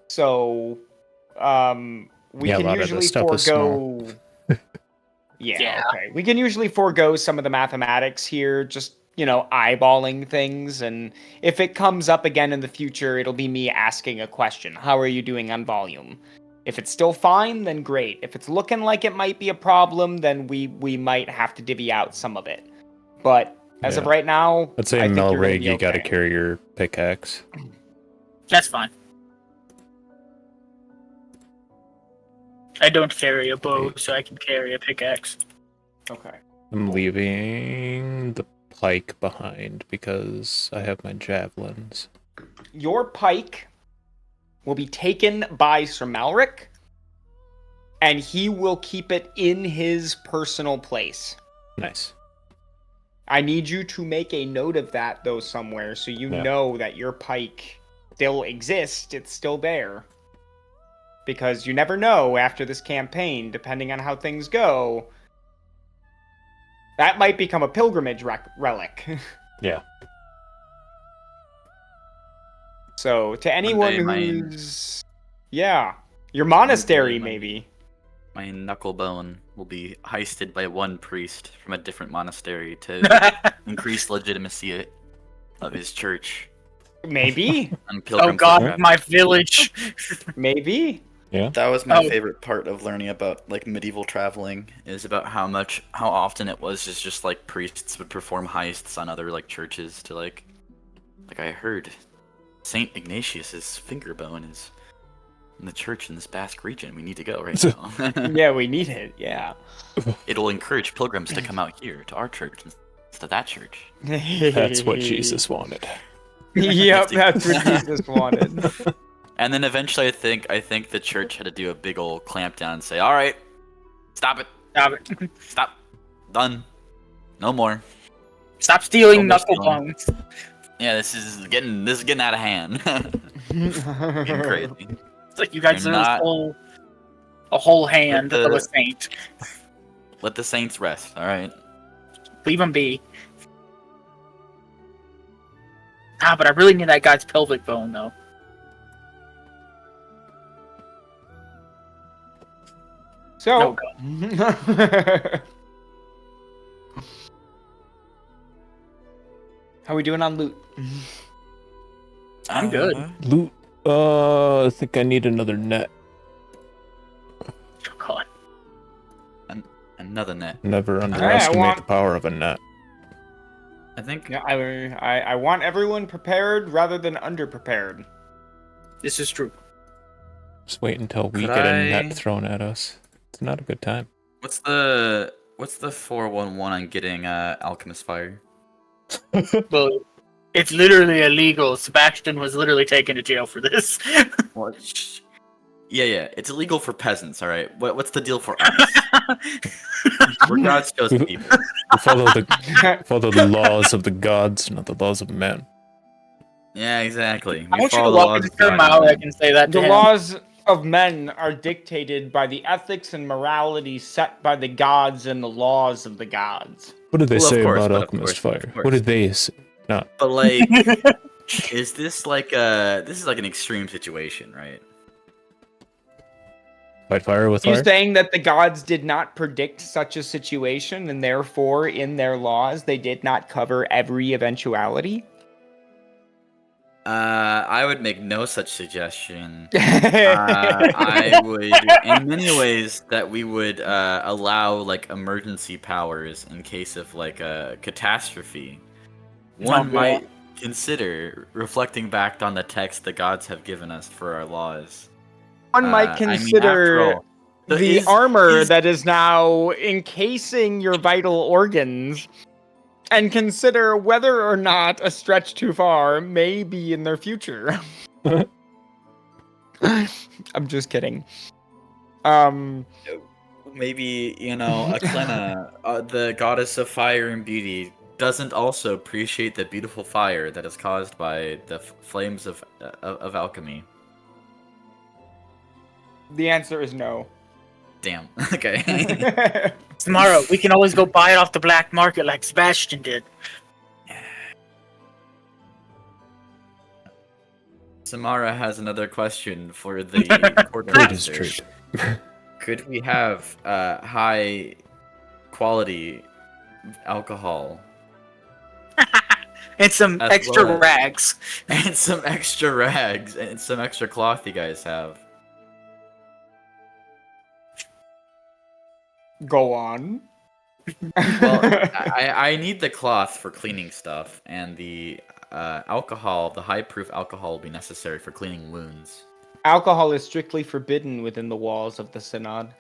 So, we can usually forego. Yeah. Okay. We can usually forego some of the mathematics here, just, eyeballing things. And if it comes up again in the future, it'll be me asking a question. How are you doing on volume? If it's still fine, then great. If it's looking like it might be a problem, then we might have to divvy out some of it. But As of Yeah. right now, I'd say I in think you're gonna Melrig, be you gotta okay. carry your pickaxe. That's fine. I don't carry a bow, so I can carry a pickaxe. Okay. I'm leaving the pike behind because I have my javelins. Your pike will be taken by Sir Malric, and he will keep it in his personal place. Nice. I need you to make a note of that, though, somewhere, so you Yeah. know that your pike still exists. It's still there. Because you never know after this campaign, depending on how things go, that might become a pilgrimage relic. Yeah. So, to anyone day, who's... Yeah. Your monastery, my- maybe. My knucklebone will be heisted by one priest from a different monastery to increase legitimacy of his church Maybe. on Oh pilgrim god, footpath. my village. Maybe. That was my Oh. favorite part of learning about like medieval traveling is about how often it was just like priests would perform heists on other like churches to like I heard Saint Ignatius's finger bone is in the church in this Basque region. We need to go right now. Yeah, we need it. Yeah. It'll encourage pilgrims to come out here to our church instead of that church. That's what Jesus wanted. Yep, that's what Jesus wanted. And then eventually, I think the church had to do a big old clamp down and say, "All right, stop it, Stop it. stop, done, no more." Stop stealing No more knuckle stealing. bones. Yeah, this is getting out of hand. Getting crazy. It's like you guys You're are not- a whole hand Let of a the- saint. Let the saints rest. All right. Leave them be. Ah, but I really need that guy's pelvic bone, though. So, how we doing on loot? I'm good. Loot. I think I need another net. Oh, God. Another net. Never underestimate want- the power of a net. I think. Yeah, I want everyone prepared rather than underprepared. This is true. Just wait until we Could get a I- net thrown at us. It's not a good time. What's the 411 on getting alchemist fire? Well, it's literally illegal. Sebastian was literally taken to jail for this. What? Yeah. It's illegal for peasants. All right. What's the deal for us? We're God's chosen people. We follow the laws of the gods, not the laws of men. Yeah, exactly. I We want you to follow the walk laws into of Sir God. Malric and say that to The him. laws of men are dictated by the ethics and morality set by the gods and the laws of the gods. What did they Well, of say course, about but of alchemist course, of fire? course. What did they say? No. But like, is this like this is like an extreme situation, right? Fight fire with Are you fire? saying that the gods did not predict such a situation, and therefore, in their laws, they did not cover every eventuality? I would make no such suggestion. I would, in many ways, that we would allow like emergency powers in case of like a catastrophe. One Oh, might consider reflecting back on the text the gods have given us for our laws. One might I mean, after consider all, the is- armor is- that is now encasing your vital organs, and consider whether or not a stretch too far may be in their future. I'm just kidding. Maybe, Aklena, the goddess of fire and beauty, doesn't also appreciate the beautiful fire that is caused by the flames of alchemy. The answer is no. Damn. Okay. Tomorrow, we can always go buy it off the black market like Sebastian did. Samara has another question for the Trade is quartermaster. trade. Could we have high quality alcohol And some As extra well as- rags. and some extra rags and some extra cloth you guys have? Go on. Well, I need the cloth for cleaning stuff, and the alcohol, the high proof alcohol, will be necessary for cleaning wounds. Alcohol is strictly forbidden within the walls of the Synod.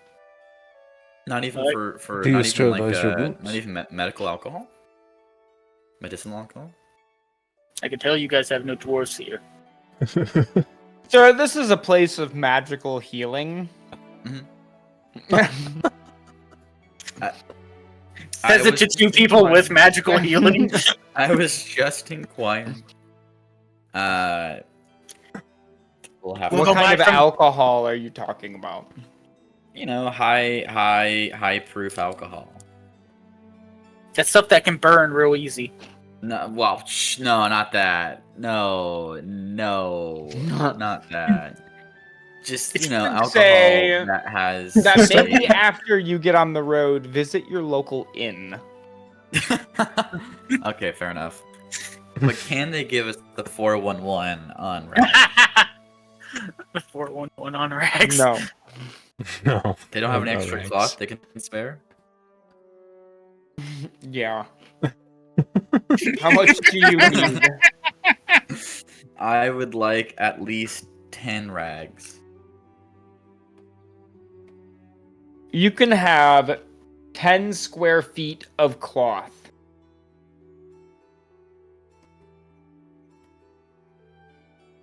Not even Like- for Do you not even sterilize your wounds? not even medical alcohol, medicinal alcohol. I can tell you guys have no dwarves here. Sir, this is a place of magical healing. Says it to two people with magical healing. I was just inquiring. We'll have We'll What go kind of back from- alcohol are you talking about? high proof alcohol. That's stuff that can burn real easy. No, well, no, not that. No, not that. Just It's alcohol say that has. That maybe after you get on the road, visit your local inn. Okay, fair enough. But can they give us the 411 on rack? The 411 on rags. No. No. They don't have an No extra rags. cloth they can spare? Yeah. How much do you need? I would like at least 10 rags. You can have 10 square feet of cloth.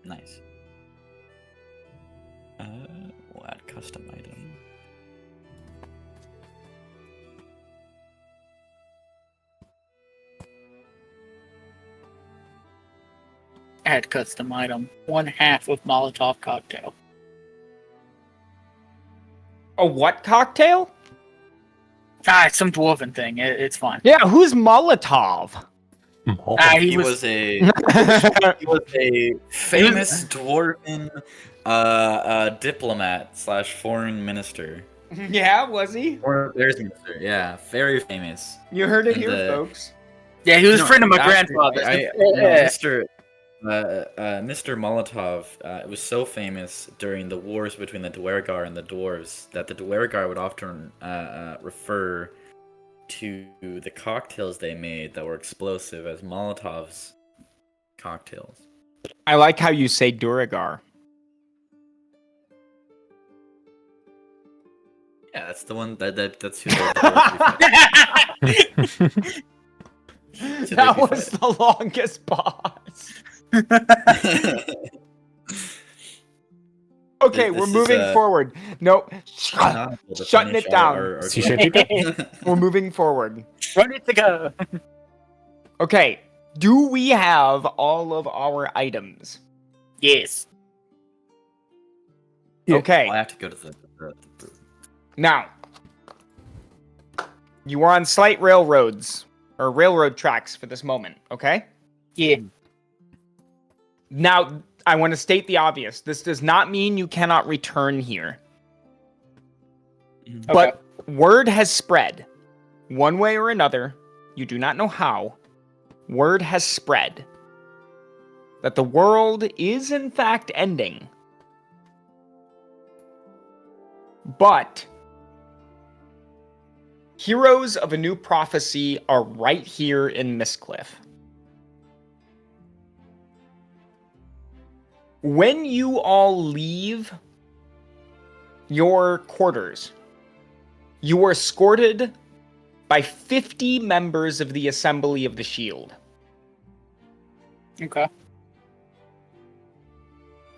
Nice. We'll add custom item. Add custom item. 1/2 of Molotov cocktail. A what cocktail? It's some dwarven thing. It's fine. Yeah, who's Molotov? Oh, He was he was a famous dwarven diplomat / foreign minister. Yeah, was he? Or there's minister, yeah, very famous. You heard it And, here, folks. Yeah, he was a No, friend of my actually, grandfather's. Mr. Molotov was so famous during the wars between the Duergar and the dwarves that the Duergar would often refer to the cocktails they made that were explosive as Molotov's cocktails. I like how you say Duragar. Yeah, that's the one that's who the dwarves That was the longest pause. Okay, This we're is, moving forward. No, Canonical to shutting finish it down. our Si je pique. We're moving forward. Ready to go. Okay, do we have all of our items? Yes. Yeah. Okay, I have to go to the now you are on slight railroads or railroad tracks for this moment. Okay. Yeah. Now, I want to state the obvious. This does not mean you cannot return here. But word has spread. One way or another, you do not know how, word has spread that the world is in fact ending. But heroes of a new prophecy are right here in Mystcliff. When you all leave your quarters, you are escorted by 50 members of the Assembly of the Shield. Okay.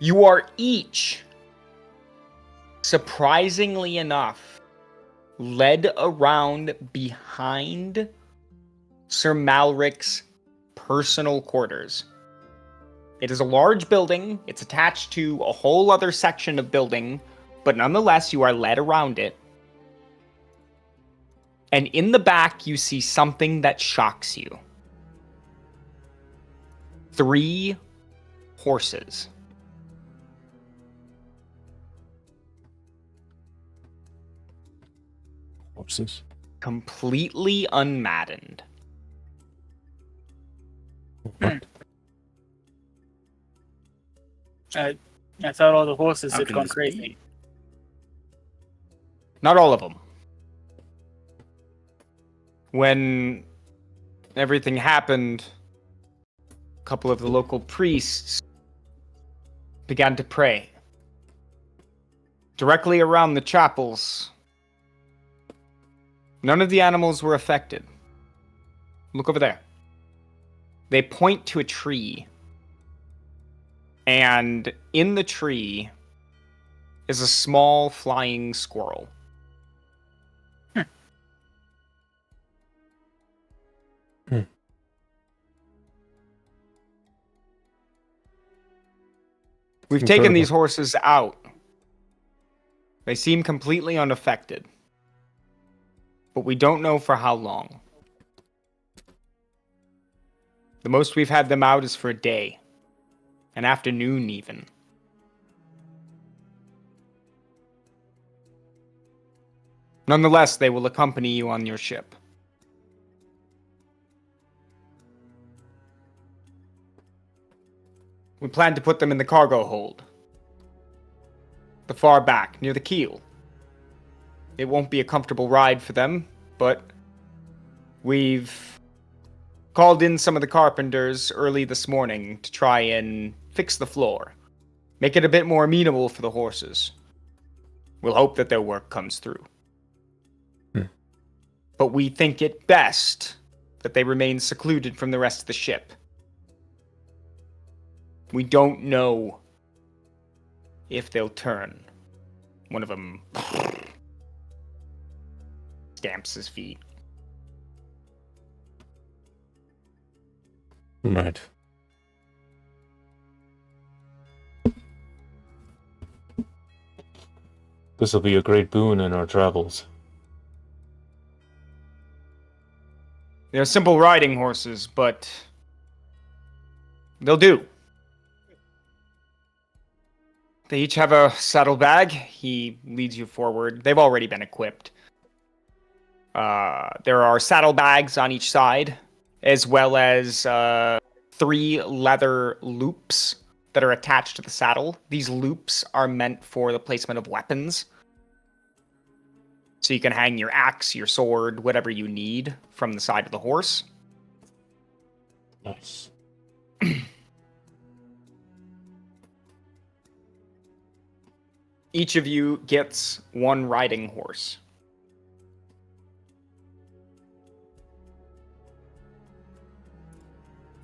You are each, surprisingly enough, led around behind Sir Malric's personal quarters. It is a large building. It's attached to a whole other section of building, but nonetheless, you are led around it. And in the back, you see something that shocks you. 3 horses. Horses. Completely unmaddened. What? I thought all the horses How had can gone this crazy. be? Not all of them. When everything happened, a couple of the local priests began to pray directly around the chapels. None of the animals were affected. Look over there. They point to a tree. And in the tree is a small flying squirrel. We've taken Incredible. these horses out. They seem completely unaffected. But we don't know for how long. The most we've had them out is for a day. An afternoon, even. Nonetheless, they will accompany you on your ship. We plan to put them in the cargo hold. The far back, near the keel. It won't be a comfortable ride for them, but we've called in some of the carpenters early this morning to try and fix the floor. Make it a bit more amenable for the horses. We'll hope that their work comes through. But we think it best that they remain secluded from the rest of the ship. We don't know if they'll turn. One of them stamps his feet. Right. This will be a great boon in our travels. They're simple riding horses, but they'll do. They each have a saddlebag. He leads you forward. They've already been equipped. There are saddlebags on each side, as well as 3 leather loops that are attached to the saddle. These loops are meant for the placement of weapons. So you can hang your axe, your sword, whatever you need from the side of the horse. Nice. Each of you gets 1 riding horse.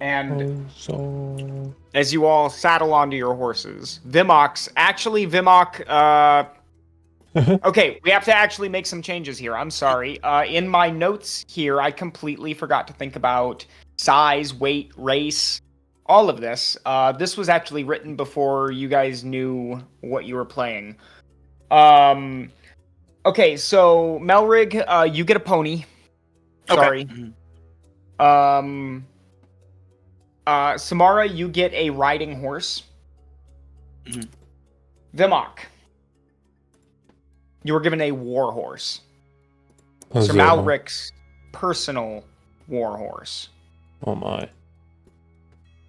And as you all saddle onto your horses, Vimok, okay, we have to actually make some changes here. I'm sorry. In my notes here, I completely forgot to think about size, weight, race, all of this. This was actually written before you guys knew what you were playing. Okay, so Melrig, you get a pony. Sorry. Okay. Samara, you get a riding horse. Vimok, you were given a war horse. How's Sir that one? Malric's personal war horse. Oh my.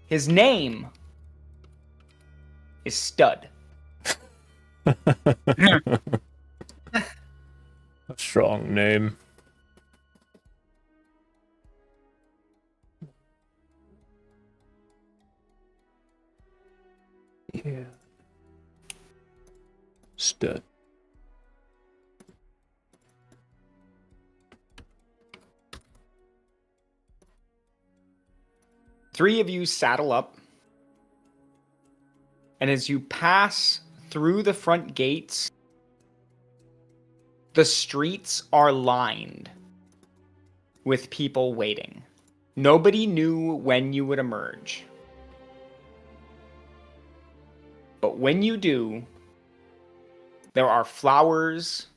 His name is Stud. A strong name. Yeah. Stud. Three of you saddle up, and as you pass through the front gates, the streets are lined with people waiting. Nobody knew when you would emerge. But when you do, there are flowers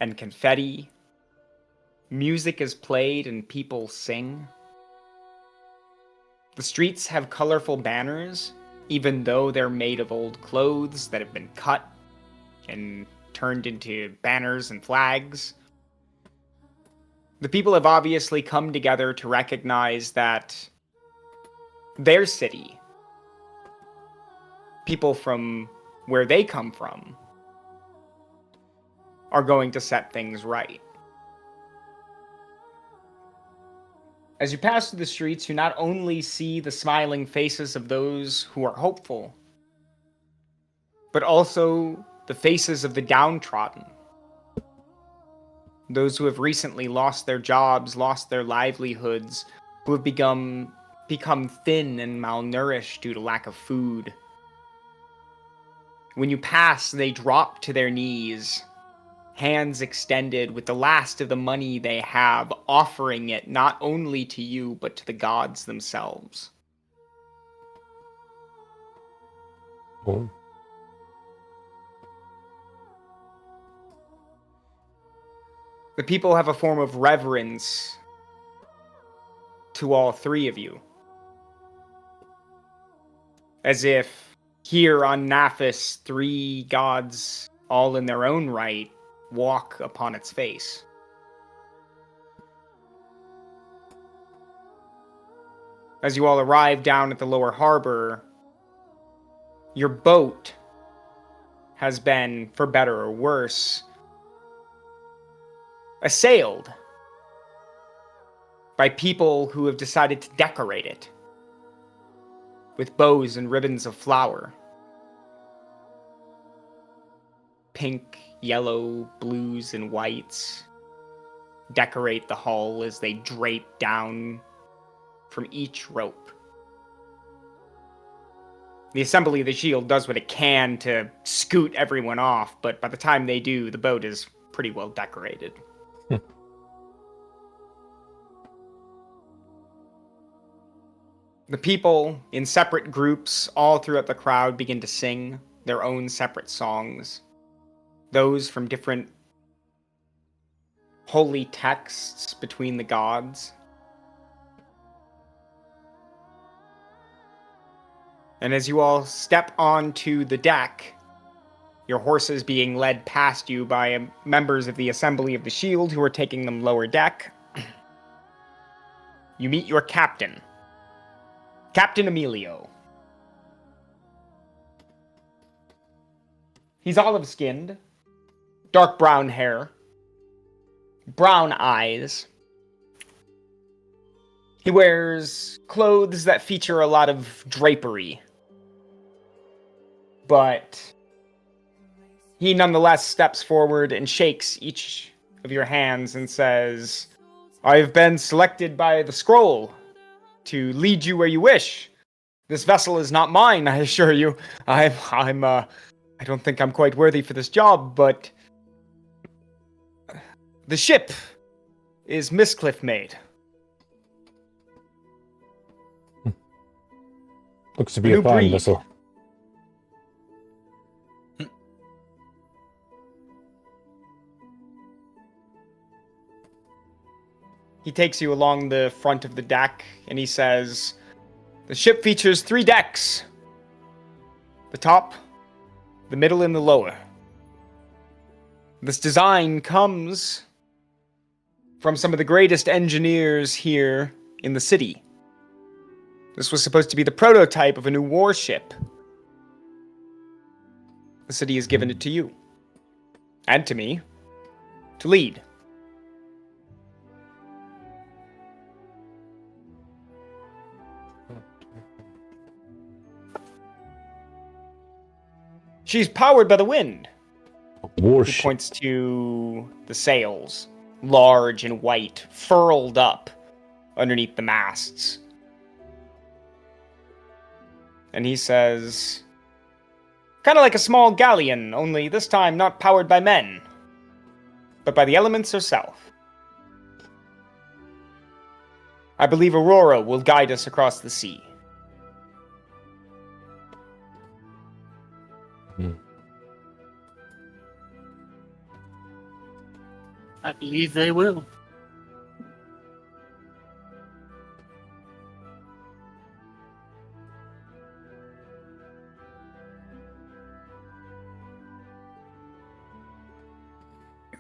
and confetti. Music is played and people sing. The streets have colorful banners, even though they're made of old clothes that have been cut and turned into banners and flags. The people have obviously come together to recognize that their city, people from where they come from, are going to set things right. As you pass through the streets, you not only see the smiling faces of those who are hopeful, but also the faces of the downtrodden. Those who have recently lost their jobs, lost their livelihoods, who have become thin and malnourished due to lack of food. When you pass, they drop to their knees, hands extended with the last of the money they have, offering it not only to you, but to the gods themselves. Oh. The people have a form of reverence to all three of you. As if here on Naphis, three gods, all in their own right, walk upon its face. As you all arrive down at the lower harbor, your boat has been, for better or worse, assailed by people who have decided to decorate it with bows and ribbons of flower. Pink, yellow, blues, and whites decorate the hull as they drape down from each rope. The Assembly of the Shield does what it can to scoot everyone off, but by the time they do, the boat is pretty well decorated. The people, in separate groups, all throughout the crowd, begin to sing their own separate songs. Those from different holy texts between the gods. And as you all step onto the deck, your horses being led past you by members of the Assembly of the Shield who are taking them lower deck, you meet your captain, Captain Emilio. He's olive-skinned, dark brown hair, brown eyes. He wears clothes that feature a lot of drapery, but he nonetheless steps forward and shakes each of your hands and says, "I've been selected by the scroll to lead you where you wish. This vessel is not mine, I assure you. I don't think I'm quite worthy for this job, but the ship is Mystcliff made." Looks to be a fine breed. vessel. He takes you along the front of the deck, and he says, "The ship features 3 decks. The top, the middle, and the lower. This design comes from some of the greatest engineers here in the city. This was supposed to be the prototype of a new warship. The city has given it to you, and to me, to lead." "She's powered by the wind." He Warship. points to the sails, large and white, furled up underneath the masts. And he says, "Kind of like a small galleon, only this time not powered by men, but by the elements herself. I believe Aurora will guide us across the sea." I believe they will.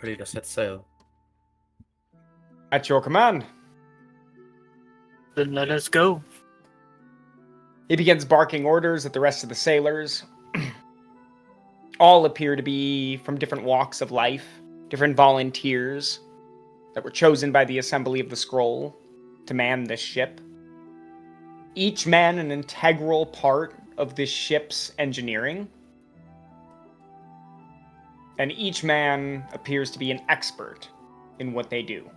Ready to set sail. "At your command." Then let us go. He begins barking orders at the rest of the sailors. All appear to be from different walks of life, different volunteers that were chosen by the Assembly of the Scroll to man this ship. Each man an integral part of this ship's engineering. And each man appears to be an expert in what they do.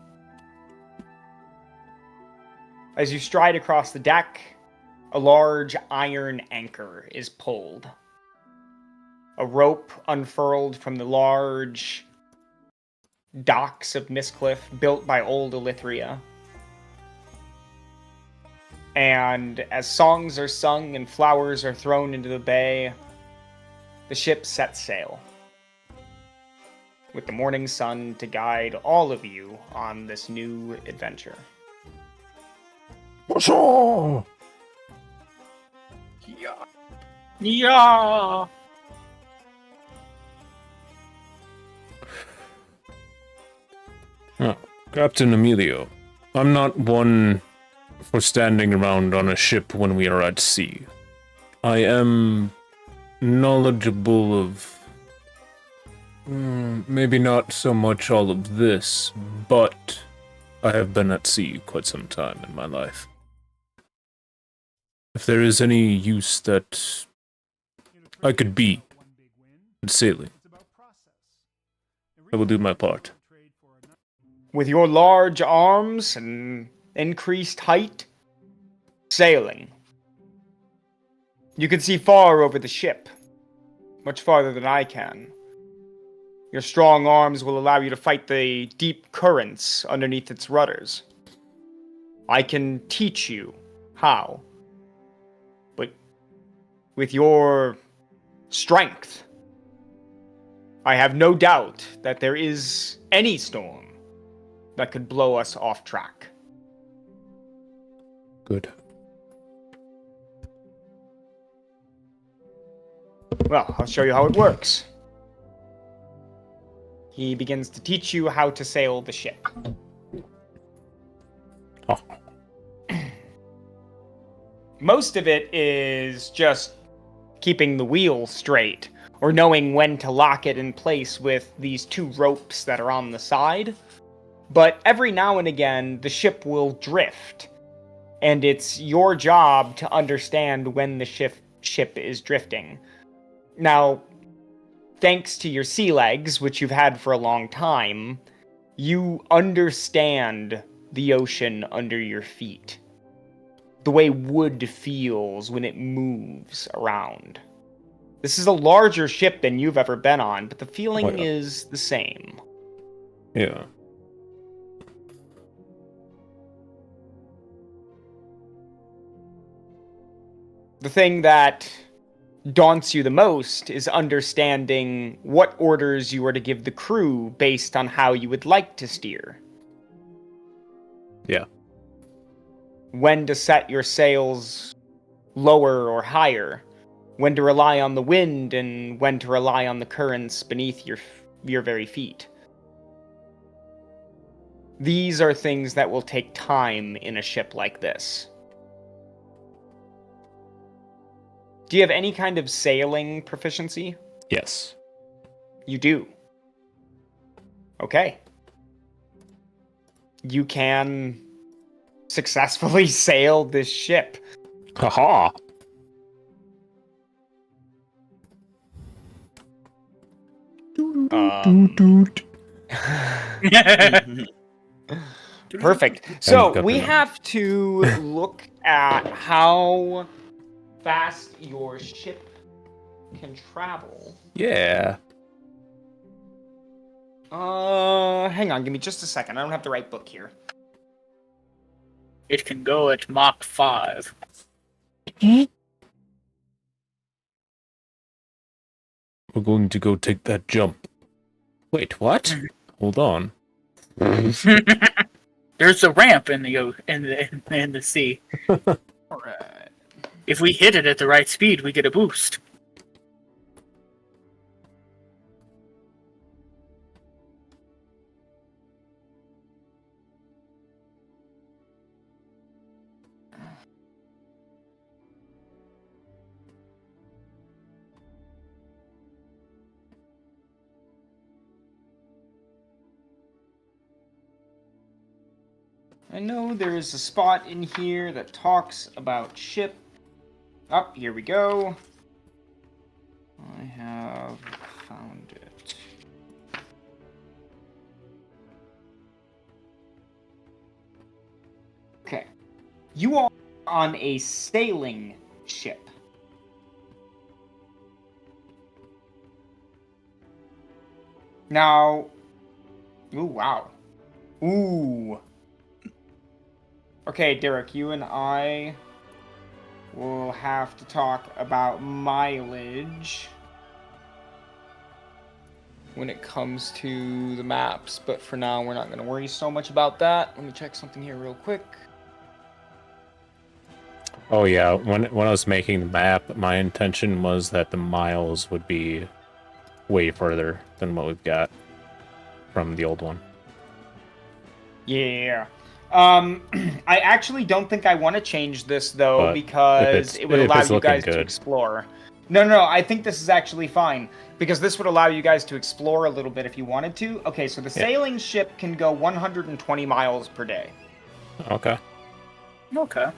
As you stride across the deck, a large iron anchor is pulled. A rope unfurled from the large docks of Mystcliff built by old Elithria. And as songs are sung and flowers are thrown into the bay, the ship sets sail, with the morning sun to guide all of you on this new adventure. Bonjour! Yeah. Oh, Captain Emilio, I'm not one for standing around on a ship when we are at sea. I am knowledgeable of maybe not so much all of this, but I have been at sea quite some time in my life. If there is any use that I could be in sailing, I will do my part. With your large arms and increased height, sailing. You can see far over the ship, much farther than I can. Your strong arms will allow you to fight the deep currents underneath its rudders. I can teach you how. But with your strength, I have no doubt that there is any storm that could blow us off track. Good. Well, I'll show you how it works. He begins to teach you how to sail the ship. Oh. Most of it is just keeping the wheel straight, or knowing when to lock it in place with these two ropes that are on the side. But every now and again, the ship will drift, and it's your job to understand when the ship is drifting. Now, thanks to your sea legs, which you've had for a long time, you understand the ocean under your feet. The way wood feels when it moves around. This is a larger ship than you've ever been on, but the feeling is the same. Yeah. The thing that daunts you the most is understanding what orders you are to give the crew based on how you would like to steer. Yeah. When to set your sails lower or higher. When to rely on the wind and when to rely on the currents beneath your very feet. These are things that will take time in a ship like this. Do you have any kind of sailing proficiency? Yes. You do. Okay. You can successfully sail this ship. Haha. Perfect. So we have to look at how fast your ship can travel. Yeah. Hang on, give me just a second. I don't have the right book here. It can go at Mach 5. We're going to go take that jump. Wait, what? Hold on. There's a ramp in the sea. Alright. If we hit it at the right speed, we get a boost. I know there is a spot in here that talks about ship. Oh, here we go. I have found it. Okay. You are on a sailing ship. Now... Ooh, wow. Ooh. Okay, Derek, you and I will have to talk about mileage when it comes to the maps, but for now we're not going to worry so much about that. Let me check something here real quick. Oh yeah, when I was making the map, my intention was that the miles would be way further than what we've got from the old one. Yeah. I actually don't think I want to change this though, But because it would if allow it's you looking guys to good. explore. No, I think this is actually fine, because this would allow you guys to explore a little bit if you wanted to. Okay, so the sailing ship can go 120 miles per day. Okay. Okay.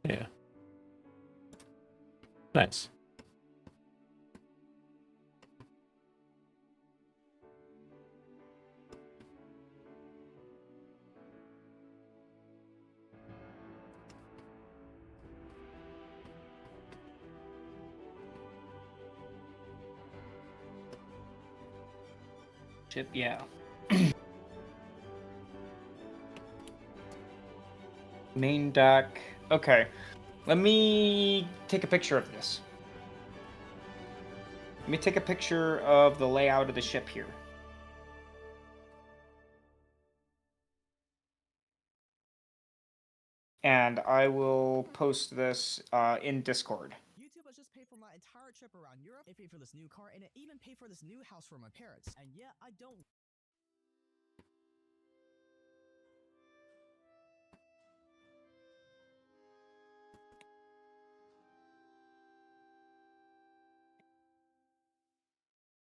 Yeah. Nice. Ship, yeah. Main deck. Okay. Let me take a picture of this. Let me take a picture of the layout of the ship here. And I will post this in Discord. YouTube has just paid for my entire trip around Europe. It paid for this new car, and it even paid for this new house for my parents. And yeah, I don't.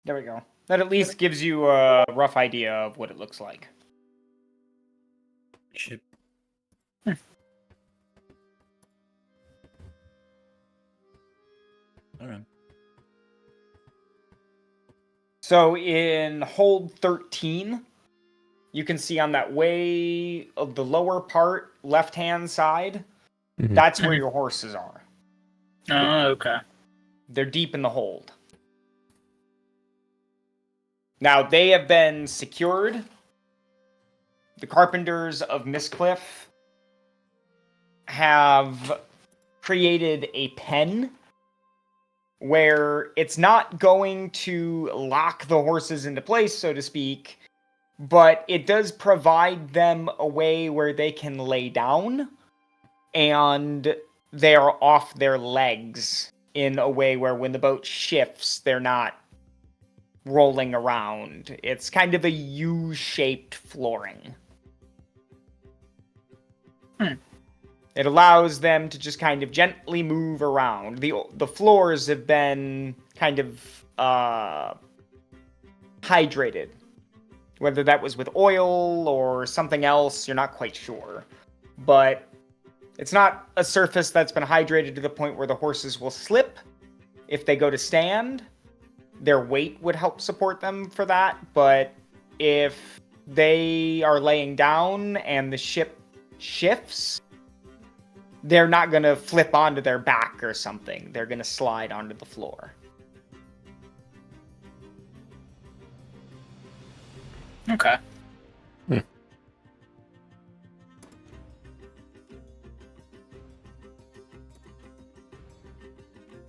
There we go. That at least gives you a rough idea of what it looks like. Ship. Okay. So in hold 13, you can see on that way of the lower part, left-hand side, Mhm. that's where your horses are. Oh, okay. They're deep in the hold. Now, they have been secured. The carpenters of Mystcliff have created a pen where it's not going to lock the horses into place, so to speak, but it does provide them a way where they can lay down and they are off their legs in a way where when the boat shifts, they're not rolling around. It's kind of a U-shaped flooring. It allows them to just kind of gently move around. The floors have been kind of hydrated. Whether that was with oil or something else, you're not quite sure. But it's not a surface that's been hydrated to the point where the horses will slip if they go to stand. Their weight would help support them for that, but if they are laying down and the ship shifts, they're not going to flip onto their back or something. They're going to slide onto the floor. Okay.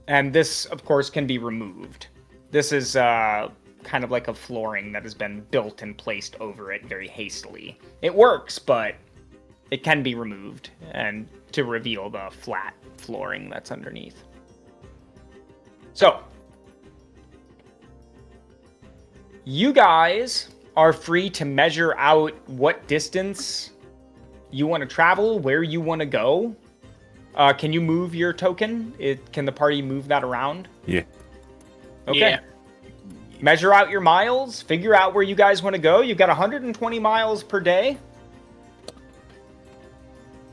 And this, of course, can be removed. This is kind of like a flooring that has been built and placed over it very hastily. It works, but it can be removed and to reveal the flat flooring that's underneath. So, you guys are free to measure out what distance you want to travel, where you want to go. Can you move your token? Can the party move that around? Yeah. Okay. Yeah. Measure out your miles. Figure out where you guys want to go. You've got 120 miles per day.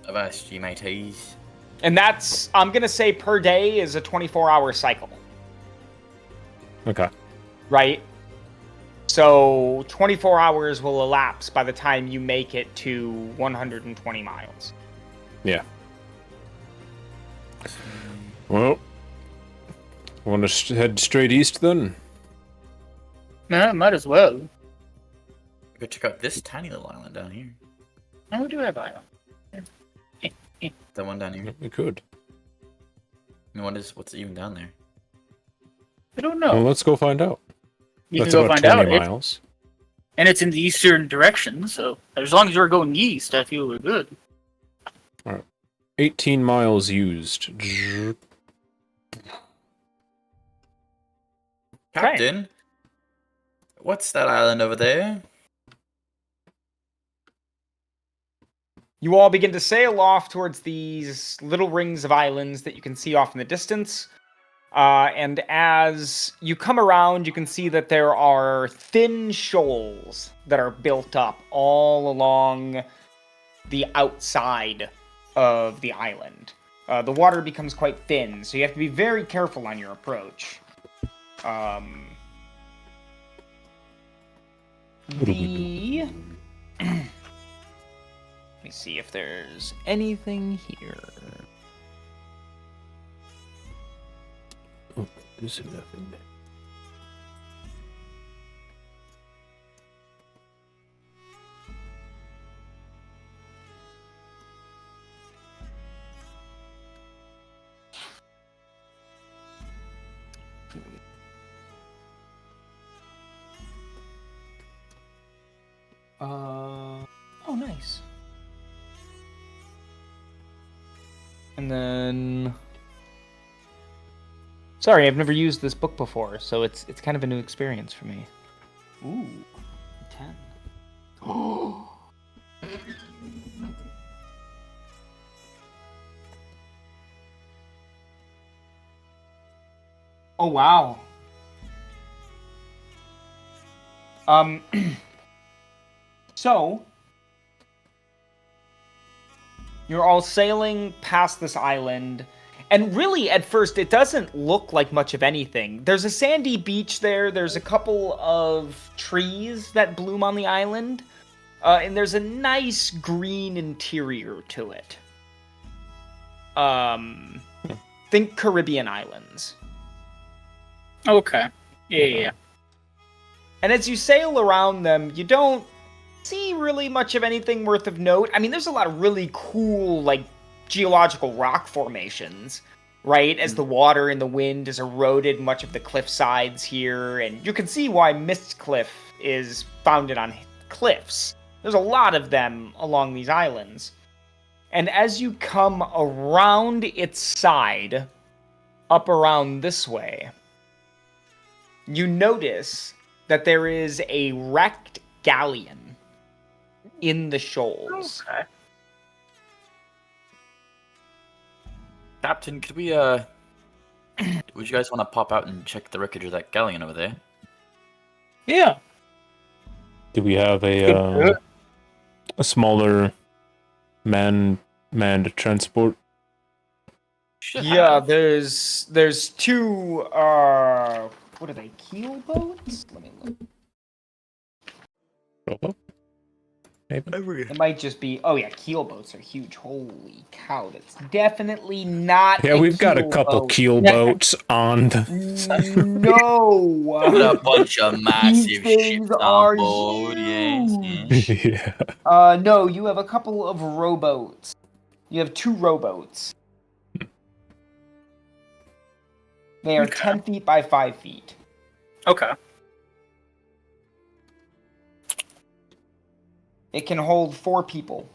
I've asked you, mateys. And that's, I'm going to say per day is a 24-hour cycle. Okay. Right? So 24 hours will elapse by the time you make it to 120 miles. Yeah. Well, want to head straight east then? Might as well. Go check out this tiny little island down here. Oh, we do have island. That one down here. We could. I mean, what's even down there? I don't know. Well, let's go find out. You That's can go about find 20 out. miles. And it's in the eastern direction, so as long as you're going east, I feel we're good. 18 miles used. Captain, what's that island over there? You all begin to sail off towards these little rings of islands that you can see off in the distance. And as you come around, you can see that there are thin shoals that are built up all along the outside of the island. The water becomes quite thin, so you have to be very careful on your approach. Let me see if there's anything here. Oh, there's nothing there. Oh, nice. And then, sorry, I've never used this book before, so it's kind of a new experience for me. Ooh, 10. Oh. Oh wow. So, you're all sailing past this island, and really, at first, it doesn't look like much of anything. There's a sandy beach there, there's a couple of trees that bloom on the island, and there's a nice green interior to it. Think Caribbean islands. Okay. Yeah. And as you sail around them, you don't see really much of anything worth of note. I mean, there's a lot of really cool, like, geological rock formations, right? As the water and the wind has eroded much of the cliff sides here, and you can see why Mystcliff is founded on cliffs. There's a lot of them along these islands. And as you come around its side, up around this way, you notice that there is a wrecked galleon in the shoals. Okay. Captain, could we, would you guys want to pop out and check the wreckage of that galleon over there? Yeah. Do we have a smaller manned transport? Should Yeah, have. there's two, what are they, keel boats? Let me look. Rowboat? Maybe. It might just be, oh yeah, keel boats are huge. Holy cow, that's definitely not Yeah, we've got a keel couple boat. keel boats on the. No! Got a bunch of massive things ships are on board, yes. huge. Yeah. No, you have a couple of rowboats. You have two rowboats. They are Okay. 10 feet by 5 feet. Okay. It can hold 4 people.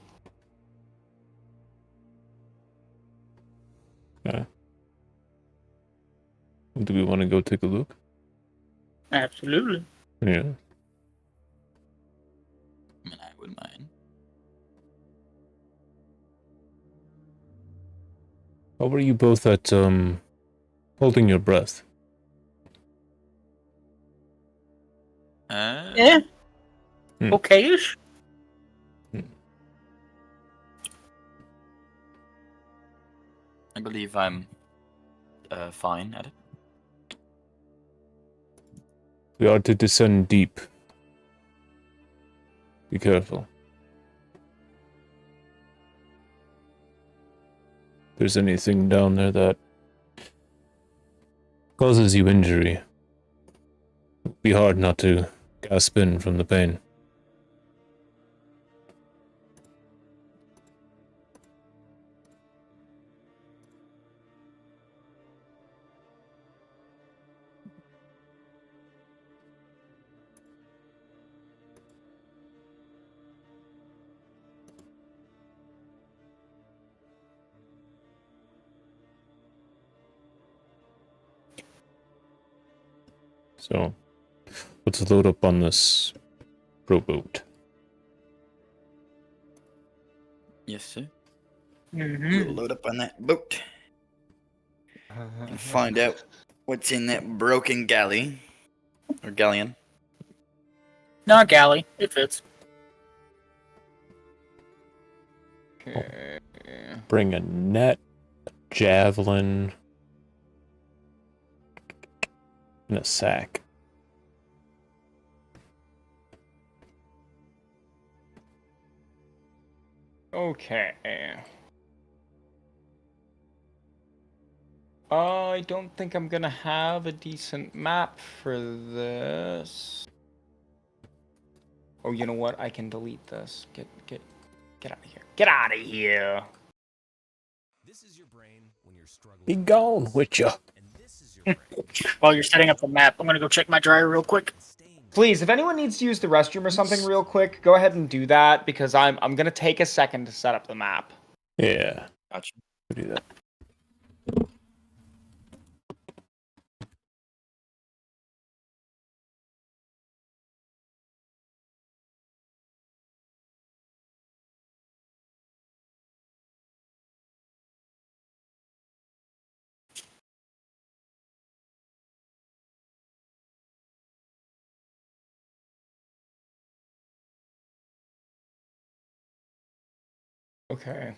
Yeah. Do we want to go take a look? Absolutely. Yeah. I mean, I wouldn't mind. How were you both at holding your breath? Yeah. Okay-ish. I believe I'm fine at it. We are to descend deep. Be careful. If there's anything down there that causes you injury, it'll be hard not to gasp in from the pain. So, let's load up on this rowboat. Yes, sir. Mm-hmm. We'll load up on that boat and find out what's in that broken galley or galleon. Not galley. It fits. Okay. Bring a net, a javelin, and a sack. Okay. I don't think I'm gonna have a decent map for this. Oh, you know what? I can delete this. Get out of here. Get out of here. This is your brain when you're struggling. Be gone with ya. And this is your brain. While you're setting up the map, I'm gonna go check my dryer real quick. Please, if anyone needs to use the restroom or something real quick, go ahead and do that because I'm gonna take a second to set up the map. Yeah, Gotcha. we'll do that. Okay.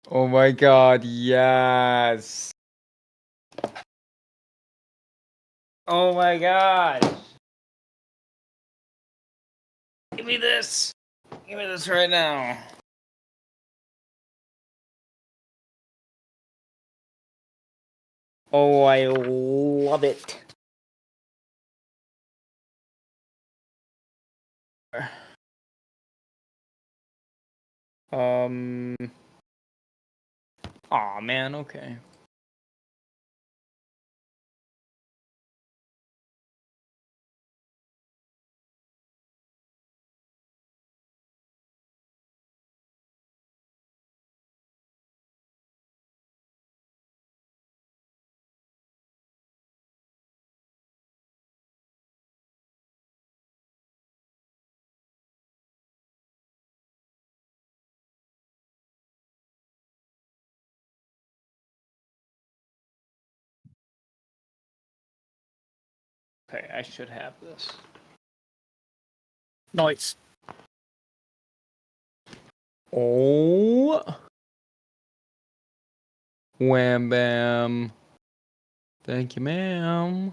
Oh my god, yes. Oh my god. Give me this. Give me this right now. Oh, I love it. Um. Aw, man, okay. Okay, I should have this. Noise. Oh. Wham bam. Thank you, ma'am.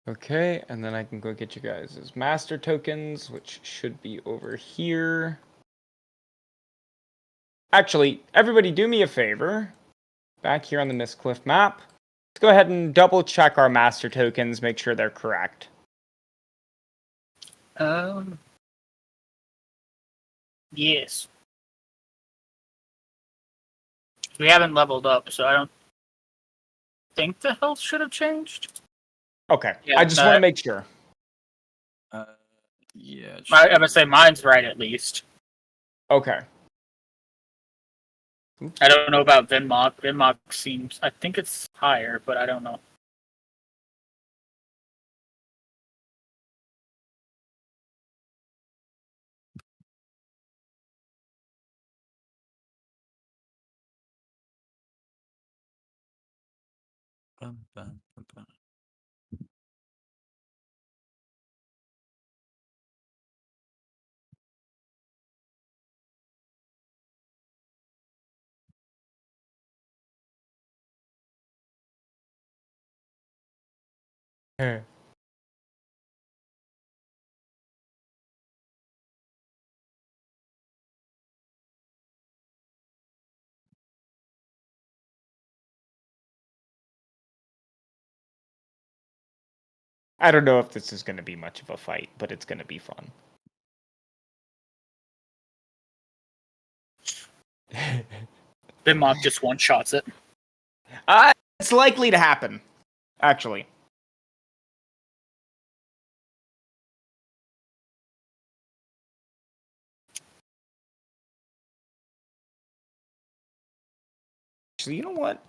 Okay, and then I can go get you guys' master tokens, which should be over here. Actually, everybody do me a favor. Back here on the Mystcliff map, let's go ahead and double check our master tokens, make sure they're correct. Yes. We haven't leveled up, so I don't think the health should have changed. Okay, Yeah, I just want to make sure. Yeah. it I'm should gonna be- say mine's right at least. Okay. I don't know about Venmok. Venmok seems, I think it's higher, but I don't know. Bum, bum, bum, bum. I don't know if this is going to be much of a fight, but it's going to be fun. Venmok just one-shots it. It's likely to happen, actually. Actually, you know what?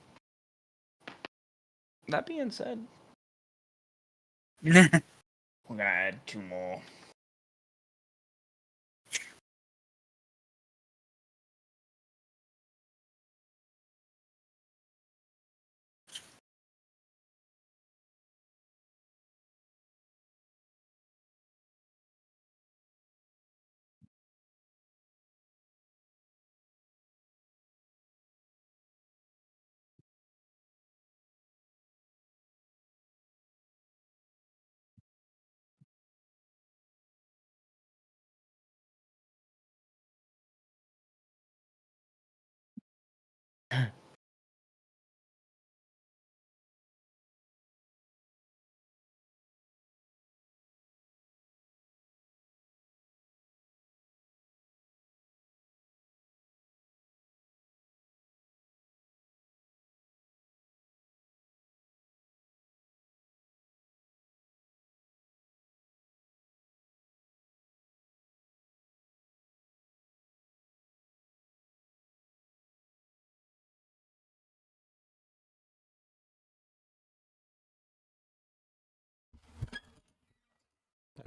That being said, we're gonna add 2 more.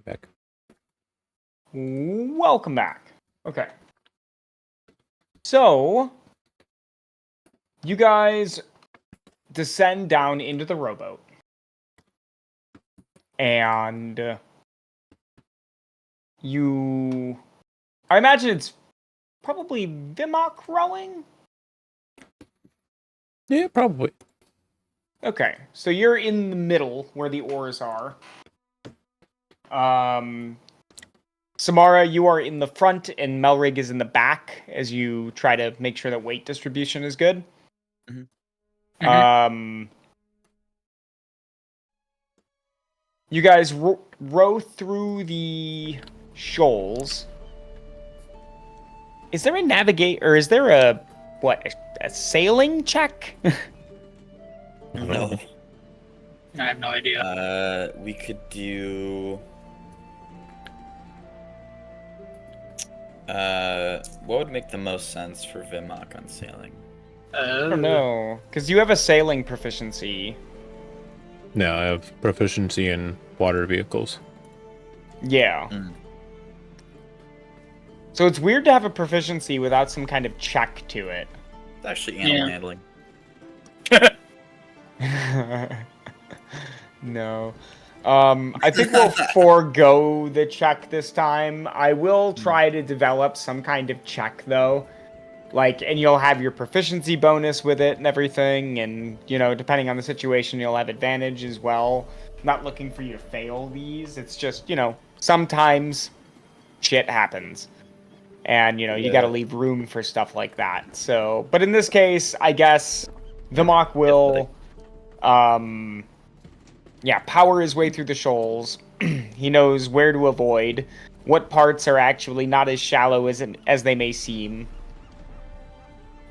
Back. Welcome back. Okay. So, you guys descend down into the rowboat. And I imagine it's probably Vimok rowing? Yeah, probably. Okay, so you're in the middle where the oars are. Samara, you are in the front, and Melrig is in the back as you try to make sure that weight distribution is good. Mhm. You guys row through the shoals. Is there a navigate, or is there a sailing check? No. I have no idea. We could do. What would make the most sense for Vimok on sailing? I don't know, because you have a sailing proficiency. No, I have proficiency in water vehicles. Yeah. So it's weird to have a proficiency without some kind of check to it. It's actually animal Yeah. handling. No. I think we'll forego the check this time. I will try to develop some kind of check, though. And you'll have your proficiency bonus with it and everything, and, depending on the situation, you'll have advantage as well. Not looking for you to fail these. It's just, sometimes shit happens. And, you gotta leave room for stuff like that. So, but in this case, I guess Vimok will, power his way through the shoals. He knows where to avoid, what parts are actually not as shallow as they may seem.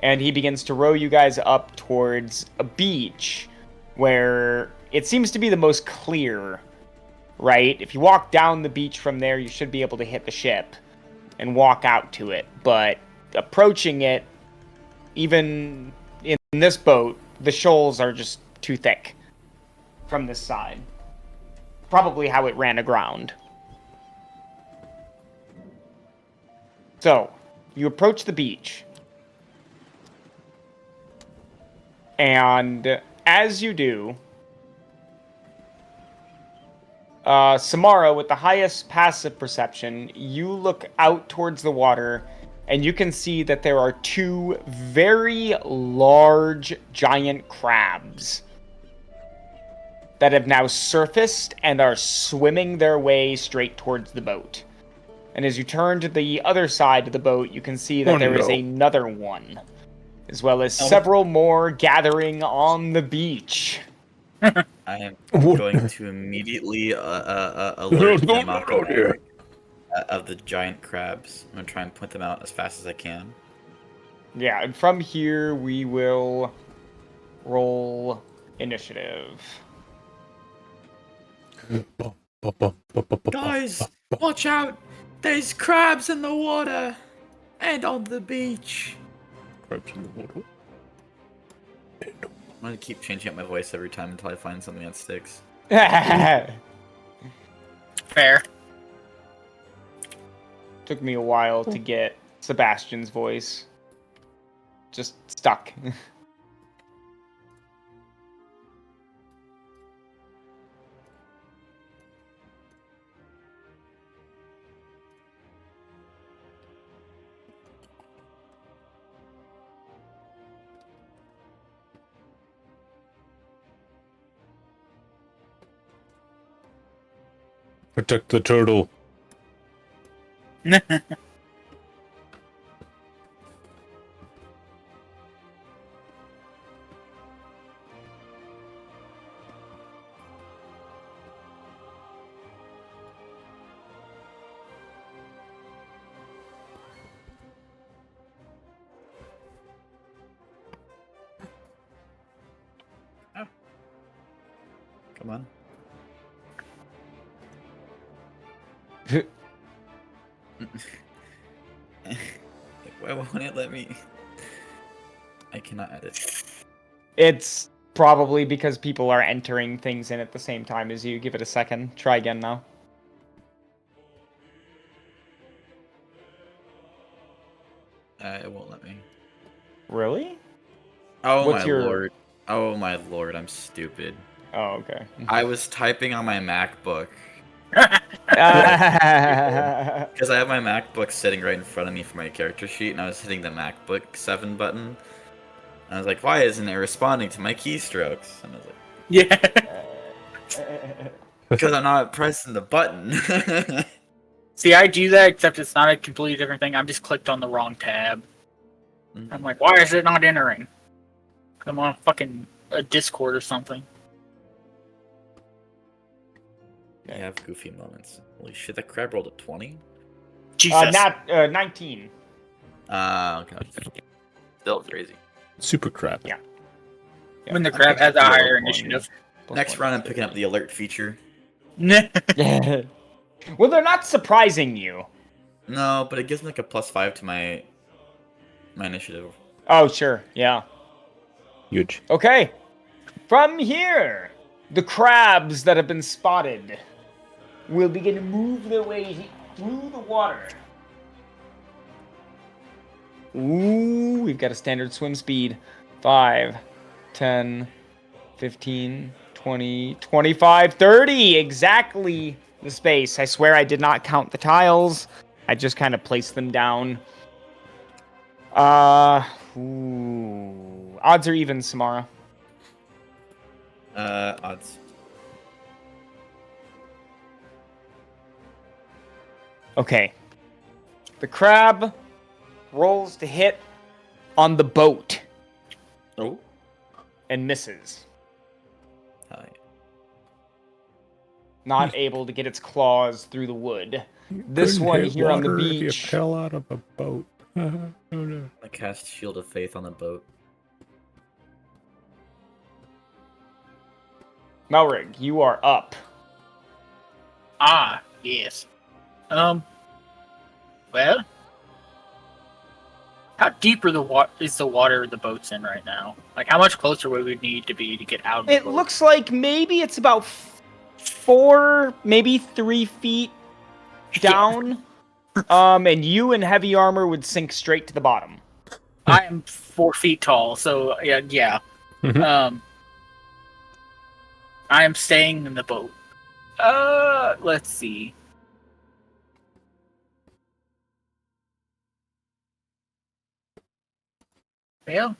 And he begins to row you guys up towards a beach where it seems to be the most clear, right? If you walk down the beach from there, you should be able to hit the ship and walk out to it. But approaching it, even in this boat, the shoals are just too thick from this side. Probably how it ran aground. So, you approach the beach. And as you do, Samara, with the highest passive perception, you look out towards the water, and you can see that there are two very large giant crabs that have now surfaced and are swimming their way straight towards the boat. And as you turn to the other side of the boat, you can see that there is another one, as well as several more gathering on the beach. I am going to immediately alert them of the giant crabs. I'm going to try and point them out as fast as I can. Yeah, and from here we will roll initiative. Guys, watch out! There's crabs in the water! And on the beach! Crabs in the water. I'm going to keep changing up my voice every time until I find something that sticks. Fair. Took me a while to get Sebastian's voice. Just stuck. Protect the turtle. Come on. Why won't it let me? I cannot edit. It's probably because people are entering things in at the same time as you. Give it a second. Try again now. It won't let me. Really? Oh What's my your- lord. Oh my lord, I'm stupid. Oh, okay. I was typing on my MacBook. Uh, Because I have my MacBook sitting right in front of me for my character sheet, and I was hitting the MacBook 7 button. And I was like, why isn't it responding to my keystrokes? And I was like, Yeah. because I'm not pressing the button. See, I do that, except it's not a completely different thing. I'm just clicked on the wrong tab. Mhm. I'm like, why is it not entering? I'm on fucking a Discord or something. I have goofy moments. Holy shit, that crab rolled a 20? Jesus. 19. Okay. Still crazy. Super crab. Yeah. When the crab has a Yeah, higher one. initiative. Next round, I'm picking up the alert feature. Well, they're not surprising you. No, but it gives me like a +5 to my initiative. Oh, sure. Yeah. Huge. Okay. From here, the crabs that have been spotted will begin to move their way through the water. Ooh, we've got a standard swim speed. 5, 10, 15, 20, 25, 30. Exactly the space. I swear I did not count the tiles. I just kind of placed them down. Ooh. Odds or evens, Samara? Odds. Okay. The crab rolls to hit on the boat Oh. and misses. Hell yeah. Not able to get its claws through the wood. This one here on the beach. fell out of a boat. Oh no. I cast Shield of Faith on the boat. Melrig, you are up. Ah, yes. Well, how deep is the water the boat's in right now? Like, how much closer would we need to be to get out of the It boat? looks like maybe it's about 4, maybe 3 feet down. And you in heavy armor would sink straight to the bottom. I am 4 feet tall, so yeah. Mhm. I am staying in the boat. Let's see. Well,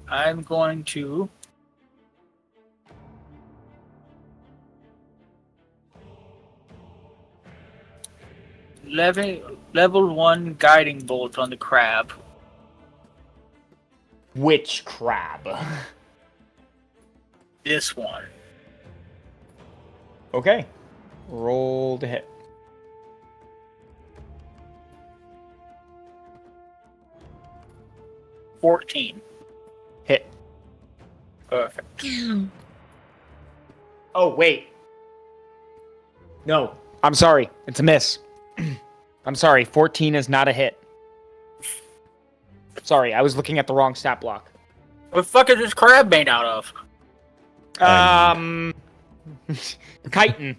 I'm going to level 1 guiding bolt on the crab. Which crab? This one. Okay. Roll to hit. $14. Hit. Perfect. Oh, wait. No. I'm sorry. It's a miss. I'm sorry. 14 is not a hit. Sorry, I was looking at the wrong stat block. What the fuck is this crab made out of? Chitin,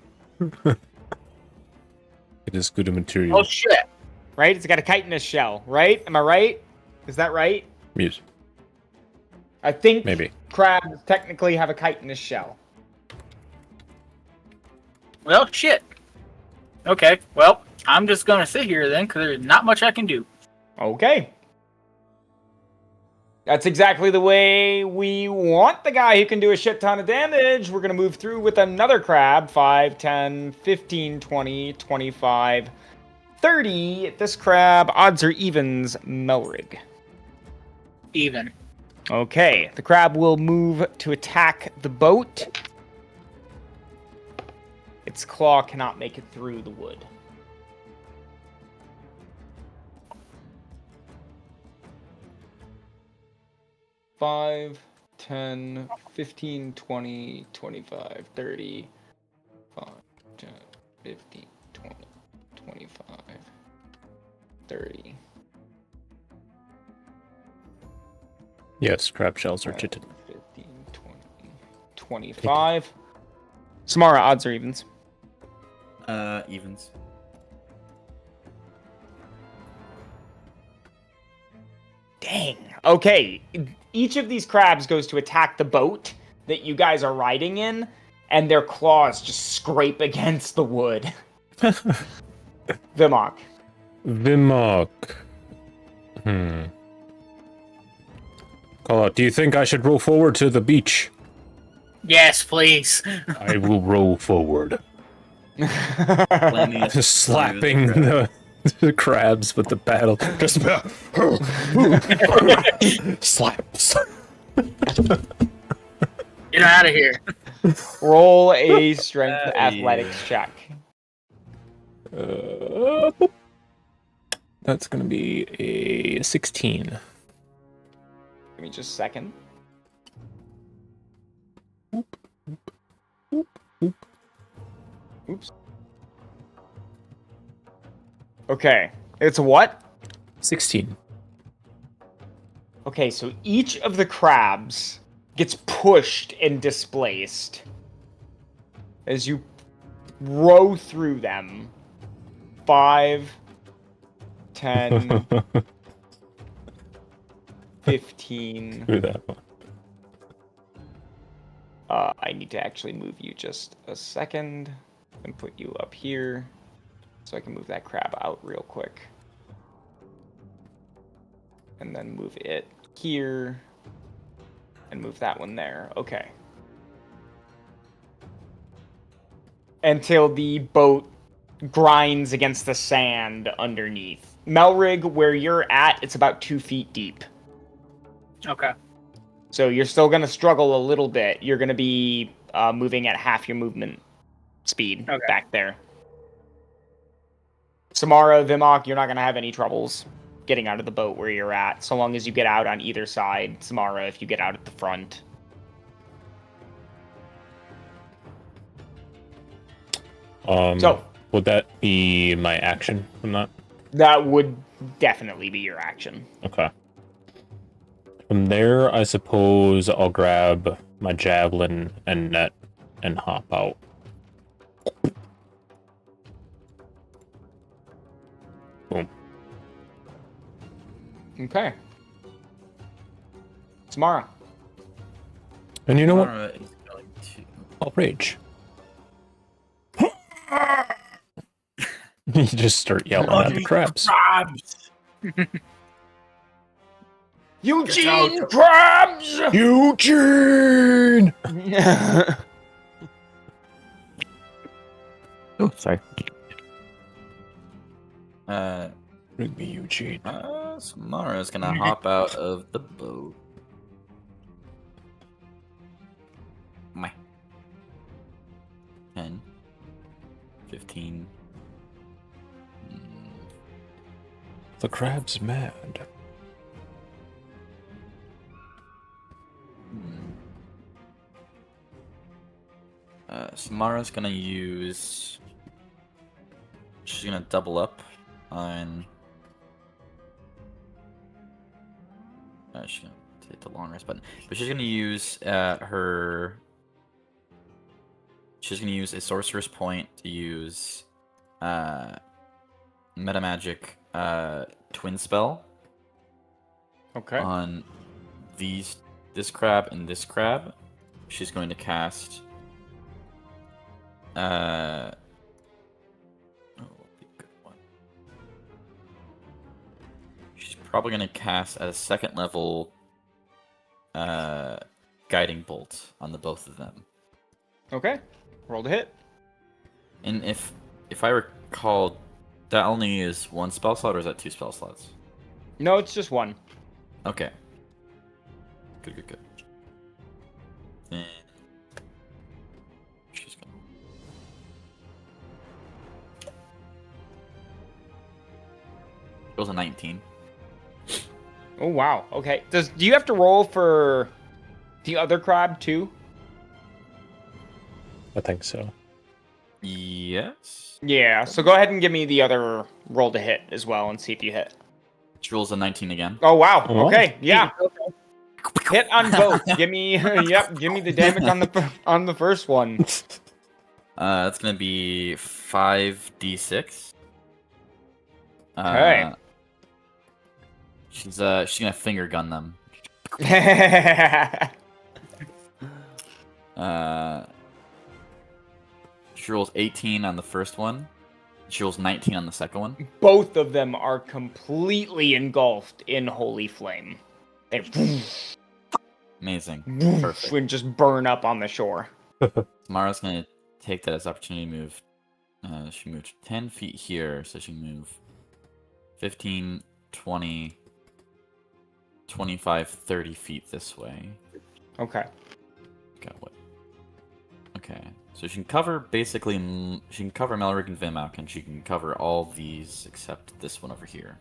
It is good material. Oh shit. right? It's got a chitinous shell, right? Am I right? Is that right? Yes, I think maybe. crabs technically have a chitinous shell. Well, shit. Okay, well, I'm just gonna sit here then, because there's not much I can do. Okay. That's exactly the way we want the guy who can do a shit ton of damage. We're going to move through with another crab. 5, 10, 15, 20, 25, 30. This crab, odds or evens, Melrig. Even. Okay, the crab will move to attack the boat. Its claw cannot make it through the wood. Five, 10, 15, 20, 25, 30, 5, 10, 15, 20, 25, 30. Yes, crab shells are 5, chitted. 15, 20, 25. Samara, odds or evens? Evens. Dang. Okay. Each of these crabs goes to attack the boat that you guys are riding in, and their claws just scrape against the wood. Vimok. Vimok. Call out, do you think I should row forward to the beach? Yes, please. I will row forward. Blaming us- Slapping the crabs with the paddle. Just slaps. Get out of here. Roll a strength athletics check. That's gonna be a 16. Give me just a second. Oops. Okay. It's a what? 16. Okay, so each of the crabs gets pushed and displaced as you row through them. 5, 10, 15. Through that one. I need to actually move you just a second and put you up here so I can move that crab out real quick. And then move it here and move that one there. Okay. Until the boat grinds against the sand underneath. Melrig, where you're at, it's about 2 feet deep. Okay. So you're still going to struggle a little bit. You're going to be moving at half your movement speed back there. Samara, Vimok, you're not going to have any troubles getting out of the boat where you're at, so long as you get out on either side. Samara, if you get out at the front. So would that be my action from that? That would definitely be your action. Okay. From there, I suppose I'll grab my javelin and net and hop out. Boom. Okay. Samara. And you know what? Mara is going to... I'll rage. You just start yelling at the crabs. Eugene Krabs! Eugene! Oh, sorry. Bring me Eugene. Samara's gonna hop out of the boat. My 10, 15. The crab's mad. Samara's gonna use. She's gonna double up on. She's gonna take the long rest button, but she's gonna use her. She's gonna use a sorcerer's point to use meta magic twin spell. Okay. On this crab and this crab. She's going to cast. Oh, good one. She's probably going to cast at a second level guiding bolt on the both of them. Okay. Roll to hit. And if I recall, that only is one spell slot, or is that 2 spell slots? No, it's just one. Okay. Good. And she's gonna. Rolls a 19. Oh wow. Okay. Do you have to roll for the other crab too? I think so. Yes. Yeah. So go ahead and give me the other roll to hit as well, and see if you hit. She rolls a 19 again. Oh wow. Oh. Okay. Yeah. Hit on both. Give me. Yep. Give me the damage on the first one. That's gonna be 5d6. Okay. She's gonna finger gun them. She rolls 18 on the first one. She rolls 19 on the second one. Both of them are completely engulfed in holy flame. They Amazing. Perfect. and just burn up on the shore. Samara's gonna take that as opportunity move. She moved 10 feet here, so she can move 15, 20, 25, 30 feet this way. Okay. Got what? Okay, so she can cover basically. She can cover Melric and Vimok, and she can cover all these except this one over here.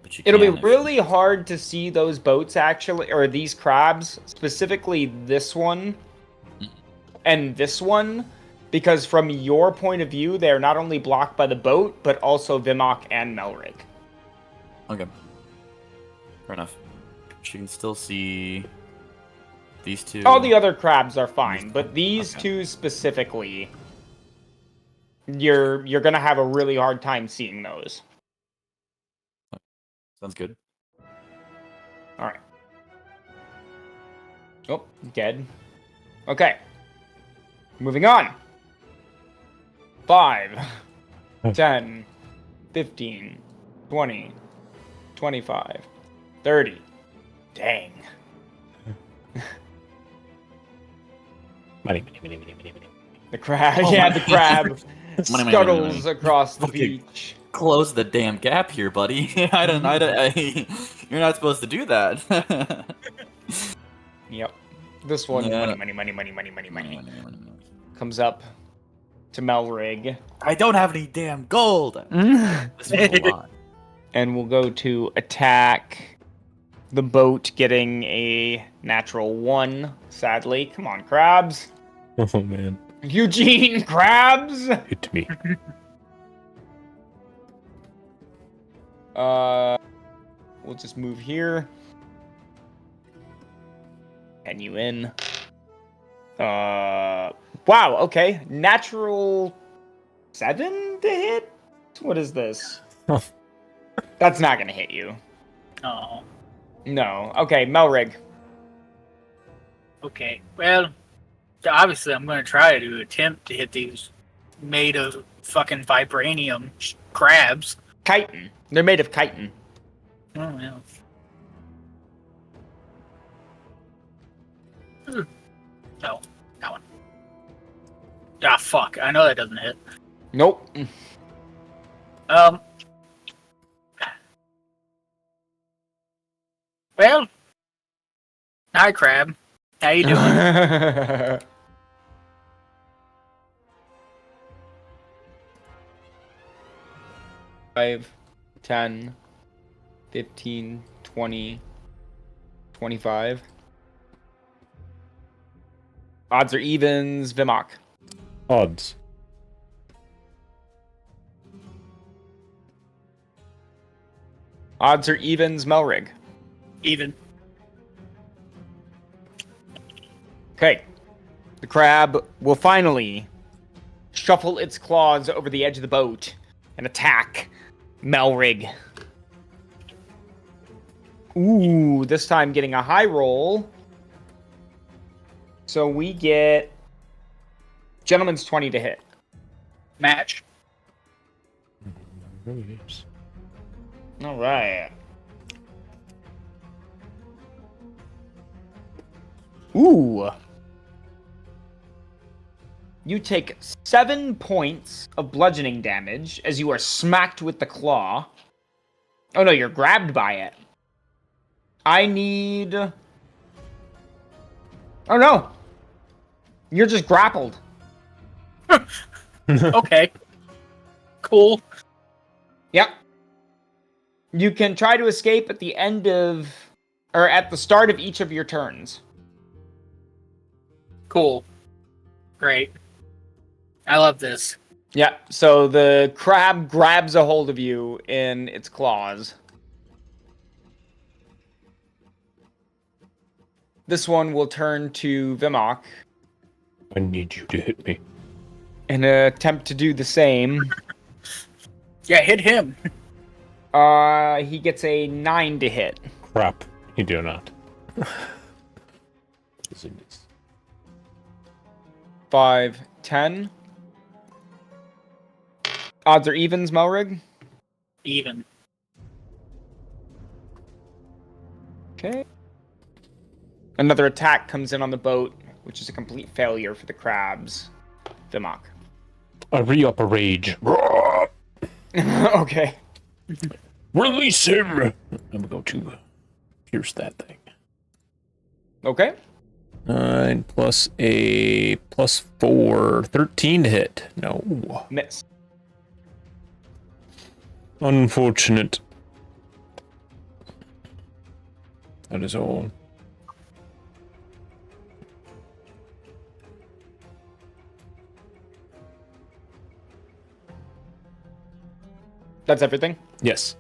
But she It'll be can if really hard to see those boats actually, or these crabs, specifically this one and this one, because from your point of view, they're not only blocked by the boat, but also Vimok and Melric. Okay. Fair enough. She can still see these two. All the other crabs are fine, but these Okay. two specifically, you're gonna have a really hard time seeing those. Sounds good. All right. Oh, dead. Okay. Moving on. 5, 10, 15, 20, 25, 30. Dang. Money. The crab, Oh yeah, my the crab Money. scuttles across the Okay. beach. Close the damn gap here, buddy. You're not supposed to do that. Yep. This one, Yeah. money. Comes up to Melrig. I don't have any damn gold. This is a lot. And we'll go to attack the boat, getting a natural 1, sadly. Come on, crabs. Oh man, Eugene, crabs! hit me. We'll just move here. And you in. Wow, okay. Natural 7 to hit? What is this? That's not gonna hit you. Oh, No. Okay, Melrig. okay. Well, obviously, I'm going to try to attempt to hit these made of fucking vibranium crabs. Chitin. They're made of chitin. Oh, yeah. No, that one. Ah, fuck. I know that doesn't hit. Nope. Well, hi, crab. How you doing? 5, 10, 15, 20, 25. Odds or evens, Vimok. Odds. Odds or evens, Melrig. Even. Okay. The crab will finally shuffle its claws over the edge of the boat and attack Melrig. Ooh, this time getting a high roll. So we get Gentleman's 20 to hit. Match. Oh, yes. All right. Ooh. You take 7 points of bludgeoning damage as you are smacked with the claw. Oh no, you're grabbed by it. I need... Oh no! You're just grappled. Okay. Cool. Yep. You can try to escape at the end of... or at the start of each of your turns. Cool. Great. I love this. Yeah, so the crab grabs a hold of you in its claws. This one will turn to Vimok I need you to hit me. and attempt to do the same. Yeah, hit him. He gets a 9 to hit. Crap, you do not. 5, 10. Odds or evens, Melrig? Even. Okay. Another attack comes in on the boat, which is a complete failure for the crabs. Vimok. I re-up a rage. Okay. Release him! I'm going to pierce that thing. Okay. 9 plus a plus 4. 13 to hit. No. Miss. Unfortunate. That is all. That's everything? Yes.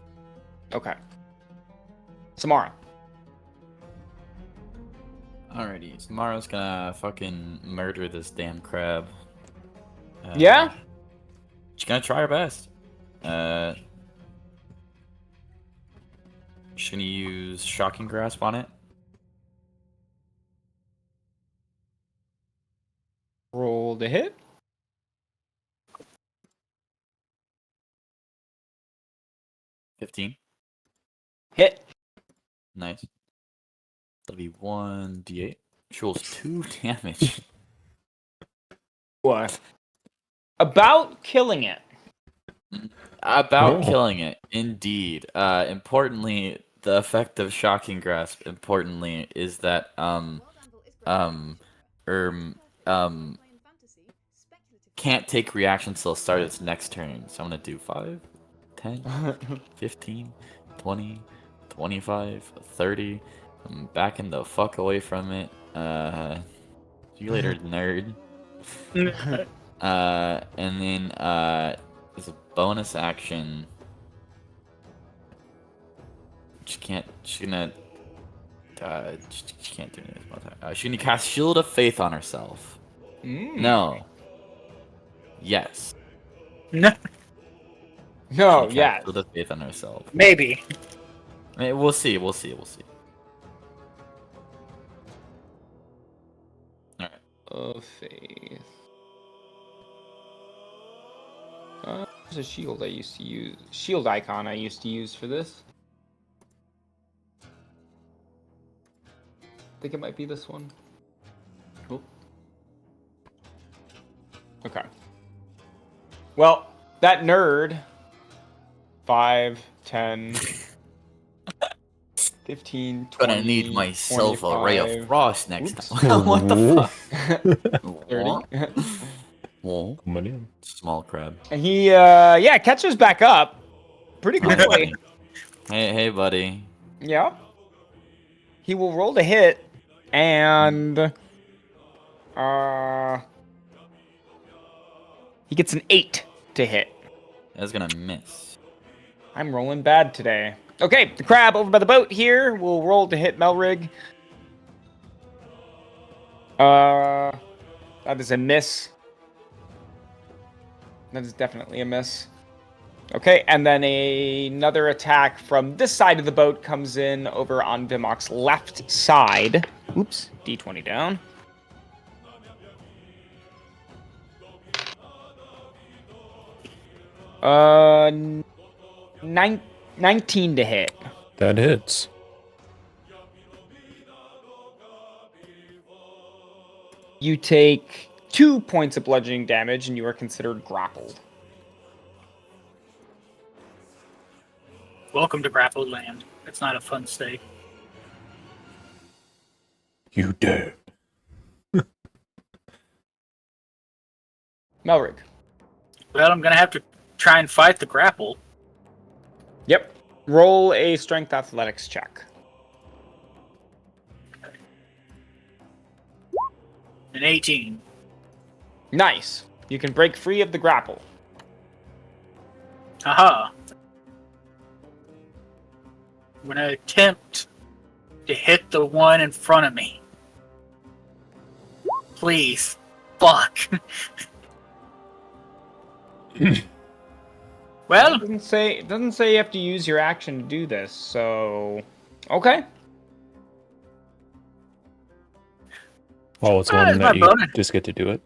Okay. Samara. Alrighty, tomorrow's gonna fucking murder this damn crab. Yeah? Just gonna try our best. Just gonna use Shocking Grasp on it. Roll to hit. $15. Hit. Nice. That'll be 1d8. She rolls 2 damage. What? About killing it. About Oh. killing it, indeed. Importantly, the effect of Shocking Grasp, importantly, is that, can't take reaction until the start of its next turn. So I'm gonna do 5, 10, 15, 20, 25, 30. I'm backing the fuck away from it. See you later, nerd. And then, as a bonus action, she can't, she's gonna, she can't do anything about that. She's gonna cast Shield of Faith on herself. No. Yes. No, No, She yeah. cast Shield of Faith on herself. maybe. I mean, we'll see. We'll see. Alright. Of faith. There's a shield I used to use. Shield icon I used to use for this. I think it might be this one. Oh. Okay. Well, that nerd. 5, 10, 15, 20. Gonna need myself a ray of 25. frost next Oops. time. What the fuck? 30. Whoa. Coming in. Small crab. And he, catches back up pretty Hi, quickly. buddy. Hey, buddy. Yeah. He will roll to hit, and he gets an 8 to hit. That's gonna miss. I'm rolling bad today. Okay, the crab over by the boat here will roll to hit Melrig. That is a miss. That is definitely a miss. Okay, and then another attack from this side of the boat comes in over on Vimok's left side. Oops, D20 down. Uh, 19 to hit. That hits. You take 2 points of bludgeoning damage, and you are considered grappled. Welcome to Grappled Land. It's not a fun state. You dare. Melrig. Well, I'm gonna have to try and fight the grapple. Yep. Roll a strength athletics check. An 18. Nice. You can break free of the grapple. Aha. I'm gonna attempt to hit the one in front of me. Please. Fuck. Well, It doesn't say you have to use your action to do this, so okay. Oh, it's Ah, one it's my that you bonus. just get to do it.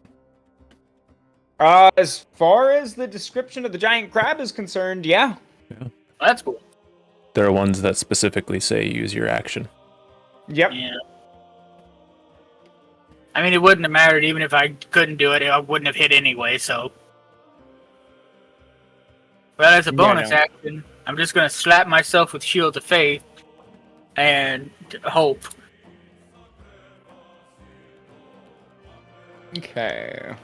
As far as the description of the giant crab is concerned, yeah. that's cool. There are ones that specifically say use your action. Yep. Yeah. I mean, it wouldn't have mattered even if I couldn't do it. I wouldn't have hit anyway, so. But as a Yeah, bonus no. action, I'm just gonna slap myself with Shield of Faith and hope. Okay.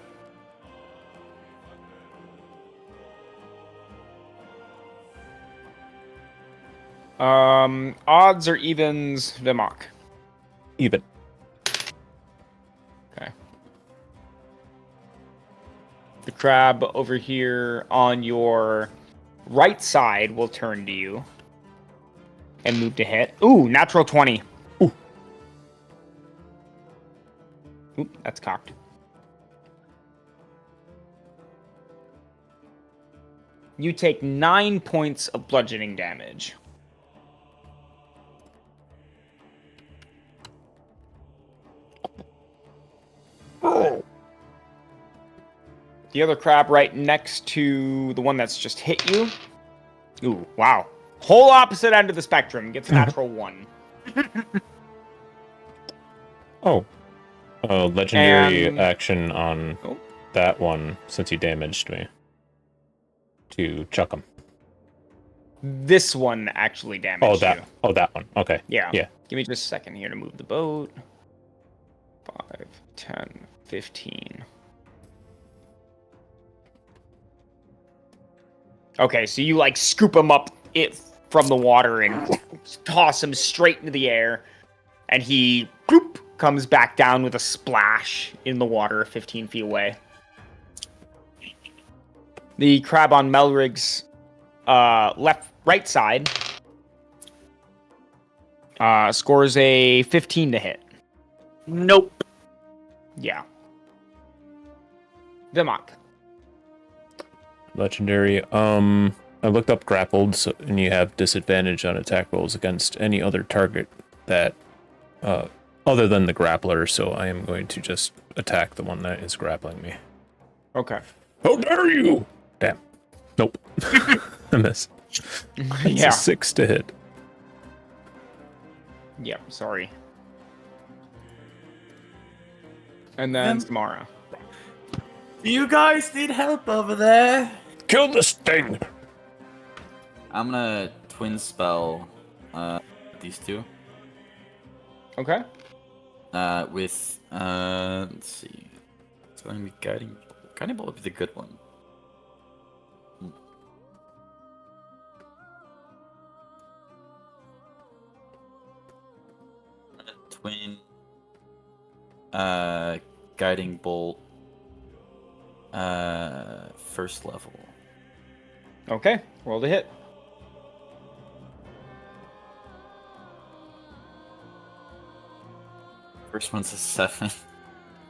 Odds or evens, Vimok? Even. Okay. The crab over here on your right side will turn to you and move to hit. Ooh, natural 20. Ooh. Oop, that's cocked. You take 9 points of bludgeoning damage. Oh. The other crab right next to the one that's just hit you. Ooh, wow. Whole opposite end of the spectrum. Gets a natural 1. Oh. Legendary And- action on Oh. that one, since he damaged me. To chuck him. This one actually damaged you. That one. Okay. Yeah. Yeah. Give me just a second here to move the boat. 5, 10, 15. Okay, so you like scoop him up from the water and toss him straight into the air, and he comes back down with a splash in the water 15 feet away. The crab on Melrig's right side scores a 15 to hit. Nope. Yeah. Vimok. Legendary. I looked up grappled, and you have disadvantage on attack rolls against any other target that, other than the grappler. So I am going to just attack the one that is grappling me. Okay. How dare you! Damn. Nope. I miss. It's Yeah. a 6 to hit. Yeah, sorry. And then Samara. Do you guys need help over there? Kill this thing! I'm gonna twin spell these two. Okay. With let's see. It's going to be guiding. Guiding bolt would be the good one. Twin guiding bolt first level. Okay. Roll to hit. First one's a 7.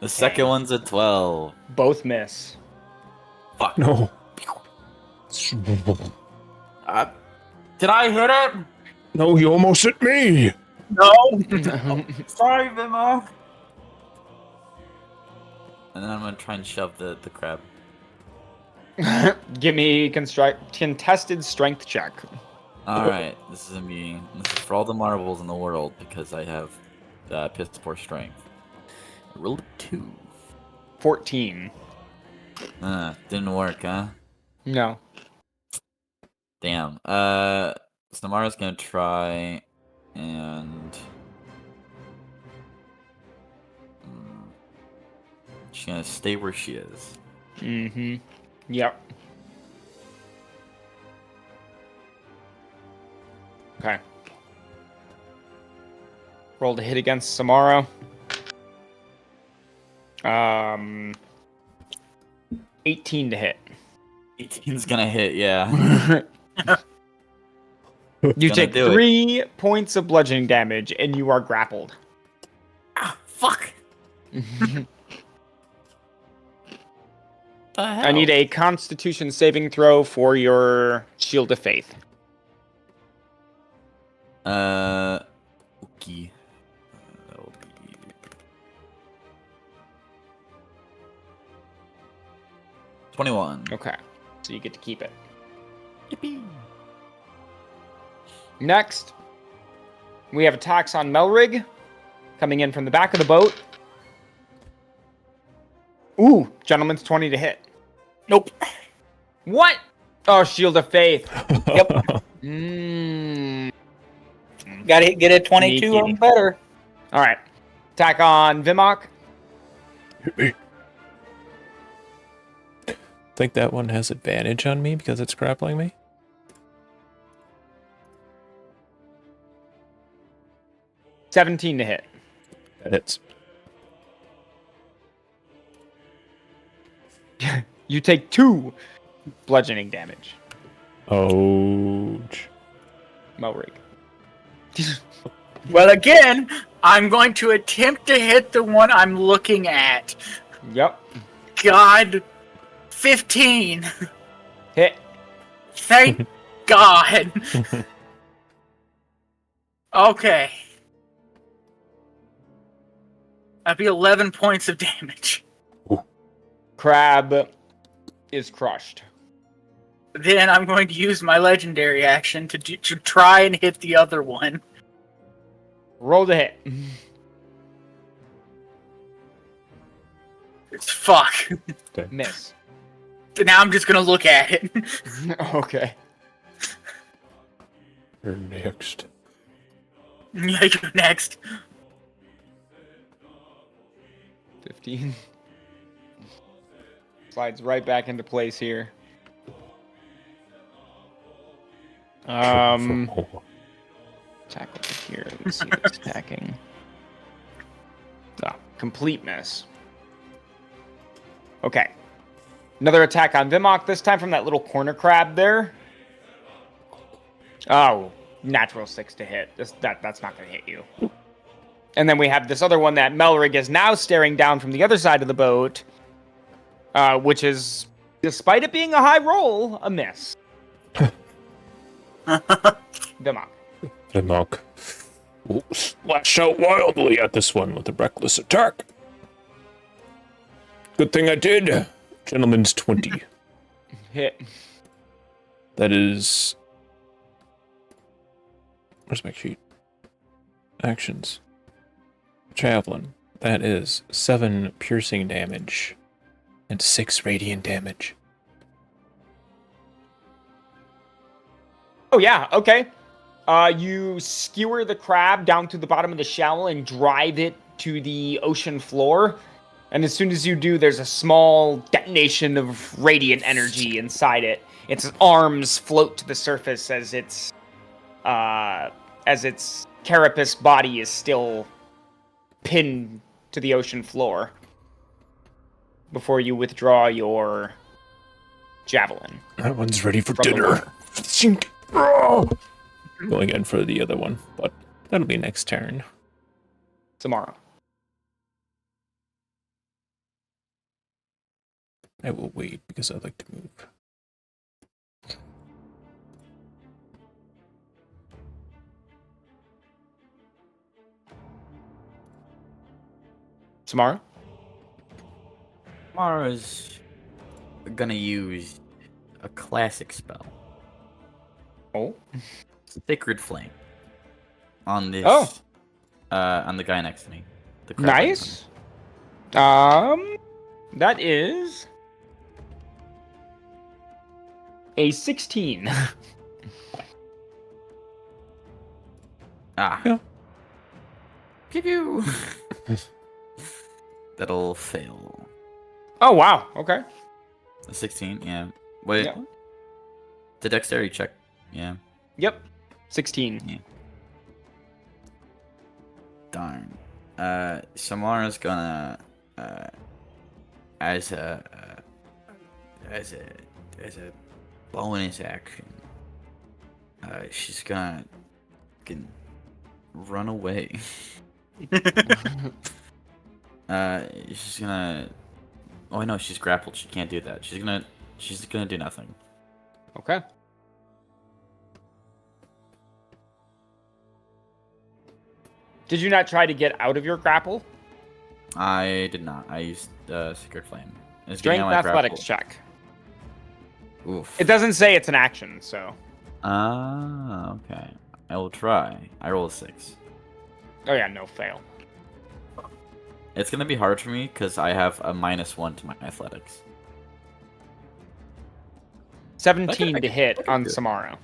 The second one's a 12. Both miss. Fuck. No. Did I hit it? No, you almost hit me! No. Sorry, Vimo. And then I'm gonna try and shove the crab. Give me contested strength check. Alright, this is for all the marbles in the world because I have piss poor strength. I rolled a 2. 14. Didn't work, huh? No. Damn. Samara's gonna try and she's gonna stay where she is. Mm-hmm. Yep. Okay. Roll to hit against Samara. 18 to hit. 18's gonna hit, yeah. You Gonna take do it. 3 points of bludgeoning damage, and you are grappled. Ah, fuck! The hell? I need a Constitution saving throw for your Shield of Faith. Okay. That'll be 21. Okay, so you get to keep it. Next, we have attacks on Melrig, coming in from the back of the boat. Ooh, gentleman's 20 to hit. Nope. What? Oh, Shield of Faith. Yep. Got to get a 22 Sneaky. or better. All right. Attack on Vimok. Hit me. Think that one has advantage on me because it's grappling me? 17 to hit. That hits. You take 2 bludgeoning damage. Ouch. Melrig. Well, again, I'm going to attempt to hit the one I'm looking at. Yep. God, 15. Hit. Thank God. Okay. That'd be 11 points of damage. Crab is crushed. Then I'm going to use my legendary action to try and hit the other one. Roll the hit. Fuck. Miss. Now I'm just gonna look at it. Okay. You're next. Yeah, you're next. 15. Slides right back into place here. Attack over here. Let's see what's attacking. Ah, complete miss. Okay. Another attack on Vimok, this time from that little corner crab there. Oh, natural 6 to hit. That's not going to hit you. And then we have this other one that Melrig is now staring down from the other side of the boat, which is, despite it being a high roll, a miss. Vimok. Vimok will slash out wildly at this one with a reckless attack. Good thing I did. Gentleman's 20. Hit. That is... Where's my sheet? Actions. Javelin. That is 7 piercing damage and 6 radiant damage. Oh, yeah, okay. You skewer the crab down to the bottom of the shell and drive it to the ocean floor. And as soon as you do, there's a small detonation of radiant energy inside it. Its arms float to the surface as its carapace body is still pinned to the ocean floor. Before you withdraw your javelin. That one's ready for From the dinner. water. Think. Going in for the other one, but that'll be next turn. Tomorrow. I will wait because I like to move. Tomorrow? Mara's gonna use a classic spell. Oh. Sacred Flame. On this. Oh. On the guy next to me. The crab Nice. That is a 16. Ah. Yeah. Pew pew. That'll fail. Oh, wow. Okay. A 16, yeah. Wait. Yeah. The dexterity check. Yeah. Yep. 16. Darn. Samara's gonna as a bonus action. She's gonna run away. She's gonna. Oh no, she's grappled. She can't do that. She's gonna do nothing. Okay. Did you not try to get out of your grapple? I did not. I used Sacred Flame. It's Strength getting out my athletics grapple. check. Oof. It doesn't say it's an action, so. Ah, okay. I will try. I roll a 6. Oh yeah, no fail. It's gonna be hard for me because I have a -1 to my athletics. 17 I to can hit on do it. Samaro.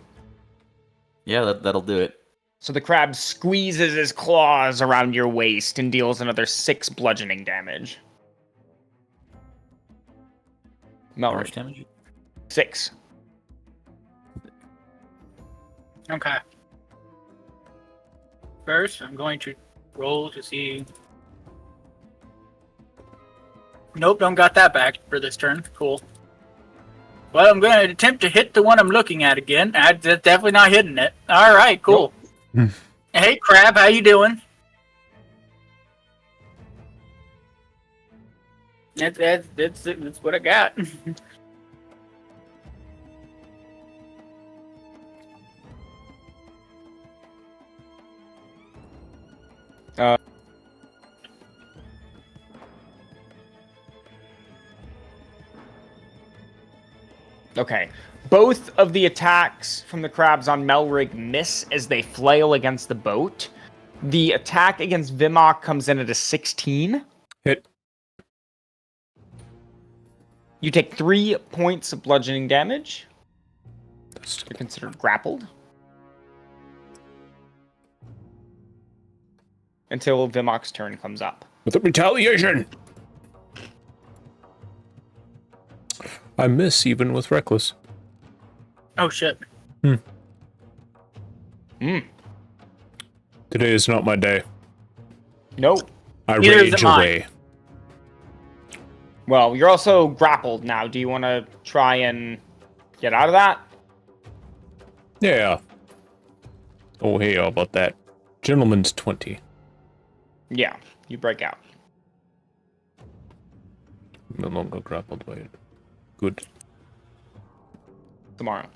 Yeah, that'll do it. So the crab squeezes his claws around your waist and deals another 6 bludgeoning damage. How much Melrick. damage? 6. Okay. First, I'm going to roll to see. Nope, don't got that back for this turn. Cool. Well, I'm going to attempt to hit the one I'm looking at again. That's definitely not hitting it. All right, cool. Nope. Hey, Crab, how you doing? That's what I got. Okay. Both of the attacks from the crabs on Melrig miss as they flail against the boat. The attack against Vimok comes in at a 16. Hit. You take 3 points of bludgeoning damage. That's You're considered grappled. Until Vimok's turn comes up. with a retaliation. I miss even with reckless. Oh shit. Hmm. Today is not my day. Nope. I Neither is rage it mine. away. Well, you're also grappled now. Do you want to try and get out of that? Yeah. Oh, hey, how about that? Gentleman's 20. Yeah, you break out. No longer grappled by it. Good. Tomorrow.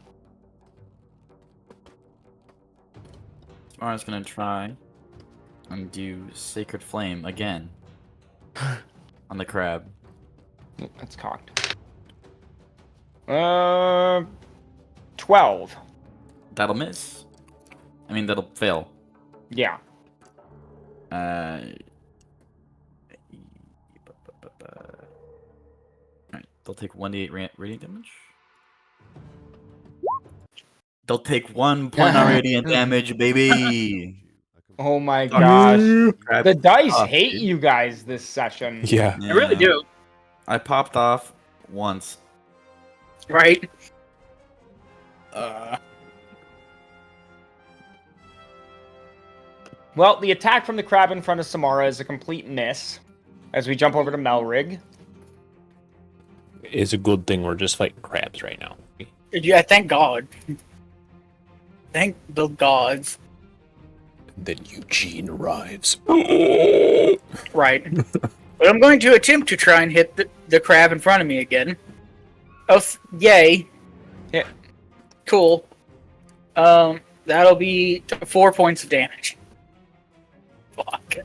Tomorrow's gonna try and do Sacred Flame again on the crab. That's cocked. 12. That'll miss. I mean, that'll fail. Yeah. Alright, they'll take 1d8 radiant damage. They'll take 1 point of radiant damage, baby. Oh my gosh. Crab The dice off, hate dude. you guys this session. Yeah. I really do. I popped off once. Right? Well, the attack from the crab in front of Samara is a complete miss. As we jump over to Melrig. It's a good thing we're just fighting crabs right now. Yeah, thank God. Thank the gods. Then Eugene arrives. Right. But I'm going to attempt to try and hit the crab in front of me again. Oh, yay. Hit. Cool. That'll be 4 points of damage. Fuck.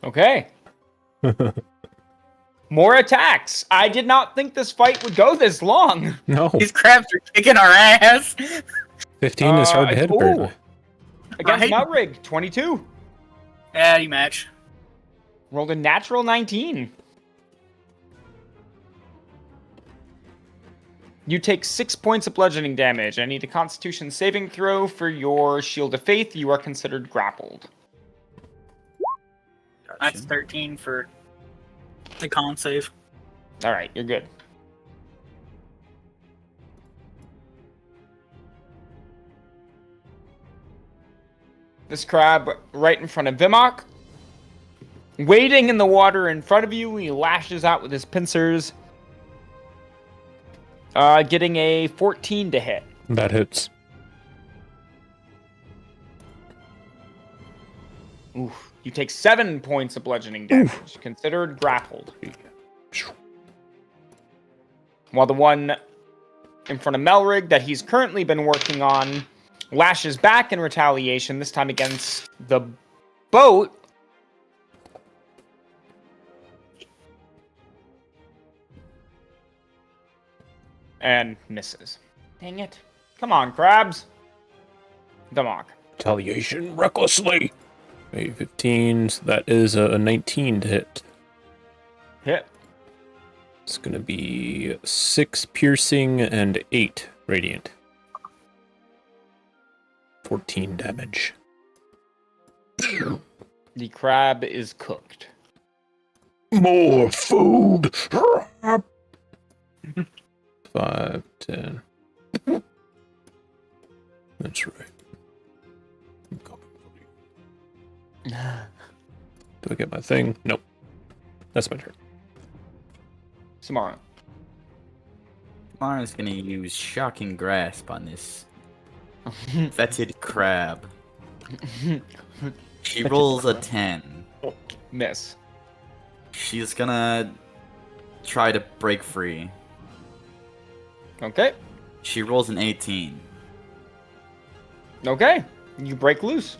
Okay. More attacks. I did not think this fight would go this long. No. These crabs are kicking our ass. 15 is hard to hit, apparently. Against Right. Melrig, 22. Yeah, you match. Rolled a natural 19. You take 6 points of bludgeoning damage. I need a Constitution saving throw for your Shield of Faith. You are considered grappled. That's 13 for the con save. All right, you're good. This crab right in front of Vimok. Wading in the water in front of you, he lashes out with his pincers. Getting a 14 to hit. That hits. Oof. You take 7 points of bludgeoning damage, considered grappled. While the one in front of Melrig that he's currently been working on lashes back in retaliation, this time against the boat. And misses. Dang it. Come on, crabs. Damok. Retaliation recklessly. A 15, so that is a 19 to hit. Hit. It's going to be 6 piercing and 8 radiant. 14 damage. The crab is cooked. More food! 5, 10. That's right. I'm coming for you. Do I get my thing? Nope. That's my turn. Samara. Mara's gonna use Shocking Grasp on this fetid crab. She rolls a 10. Miss. She's gonna try to break free. Okay. She rolls an 18. Okay. You break loose.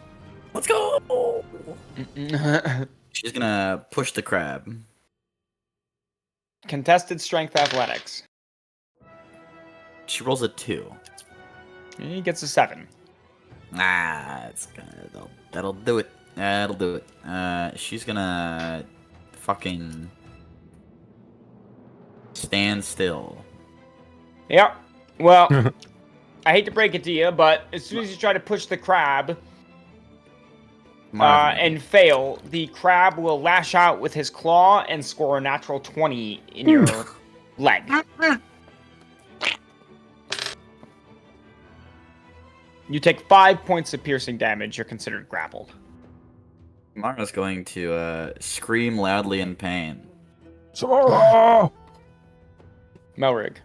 Let's go! She's gonna push the crab. Contested strength athletics. She rolls a 2. He gets a 7. It's gonna that'll do it. That'll do it. She's gonna fucking stand still. Yep. Well, I hate to break it to you, but as soon as you try to push the crab and fail, the crab will lash out with his claw and score a natural 20 in your leg. You take 5 points of piercing damage. You're considered grappled. Mara's going to scream loudly in pain. Melrig.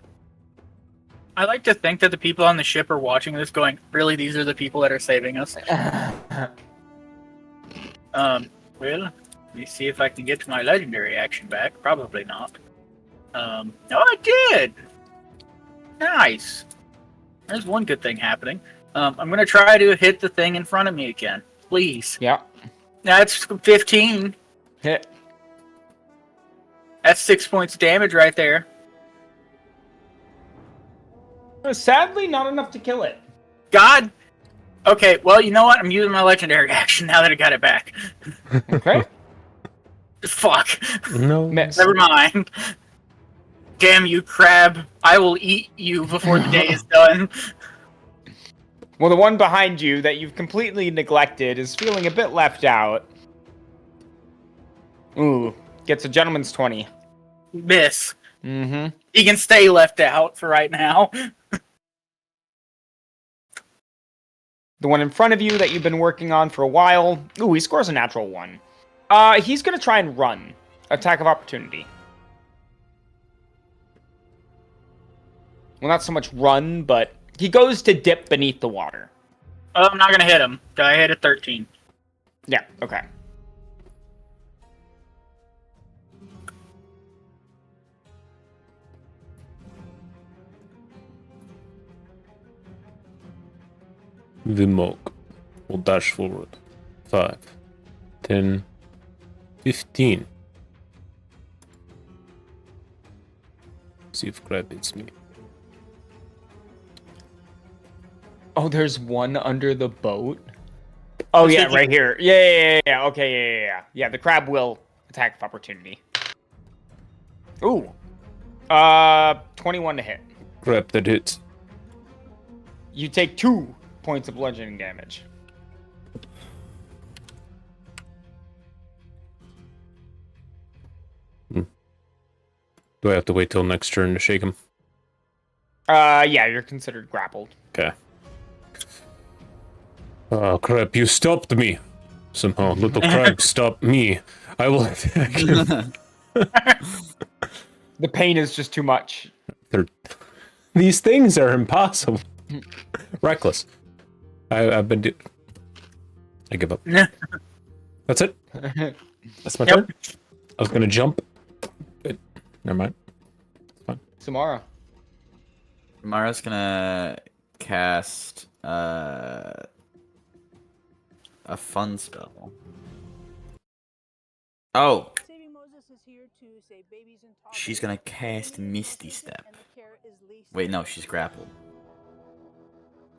I like to think that the people on the ship are watching this going, really, these are the people that are saving us? Well, let me see if I can get to my legendary action back. Probably not. Oh, I did! Nice. There's one good thing happening. I'm going to try to hit the thing in front of me again. Please. Yeah. That's 15. Hit. That's 6 points of damage right there. Sadly, not enough to kill it. God. Okay, well, you know what? I'm using my legendary action now that I got it back. Okay. Fuck. No. Miss. Never mind. Damn you, crab. I will eat you before the day is done. Well, the one behind you that you've completely neglected is feeling a bit left out. Ooh, gets a gentleman's 20. Miss. Mm-hmm. He can stay left out for right now. The one in front of you that you've been working on for a while. Ooh, he scores a natural 1. He's gonna try and run. Attack of opportunity. Well, not so much run, but he goes to dip beneath the water. Oh, I'm not gonna hit him. I hit a 13. Yeah, okay. Vimok will dash forward. 5, 10, 15. See if crab hits me. Oh, there's one under the boat? Oh, yeah, right here. Yeah. Okay, yeah. Yeah, the crab will attack of opportunity. Ooh. 21 to hit. Crab that hits. You take 2 points of bludgeoning damage. Do I have to wait till next turn to shake him? Yeah, you're considered grappled. Okay. Oh, crap, you stopped me. Somehow, little crab stopped me. I will attack him. The pain is just too much. These things are impossible. Reckless. I've been I give up. That's it? That's my turn? I was gonna jump. But never mind. It's fine. Samara. Mara's gonna cast a fun spell. Oh, she's gonna cast Misty Step. Wait, no, she's grappled.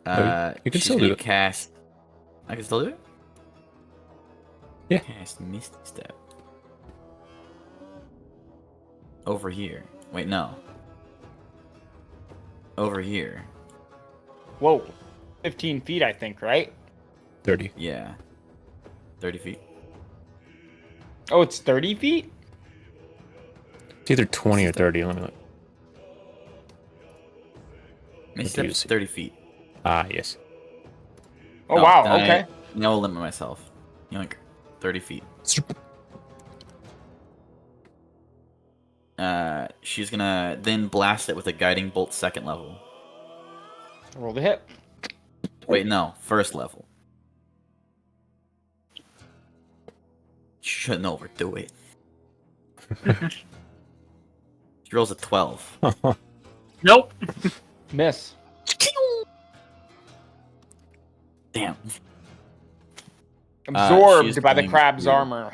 You can she's still gonna do it. cast. I can still do it. Yeah. Cast Misty Step. Over here. Wait, no. Over here. Whoa. 15 feet, I think, right? 30. Yeah. 30 feet. Oh, it's 30 feet? It's either 20 or 30. Let me look. Misty do you Step's see? 30 feet. Ah, yes. Oh, No, wow, then okay. Now I'll limit myself. Yoink. 30 feet. She's gonna then blast it with a guiding bolt 2nd level. Roll the hit. Wait, no, 1st level. Shouldn't overdo it. She rolls a 12. Nope. Miss. Damn. Absorbed she's by the going crab's to- armor.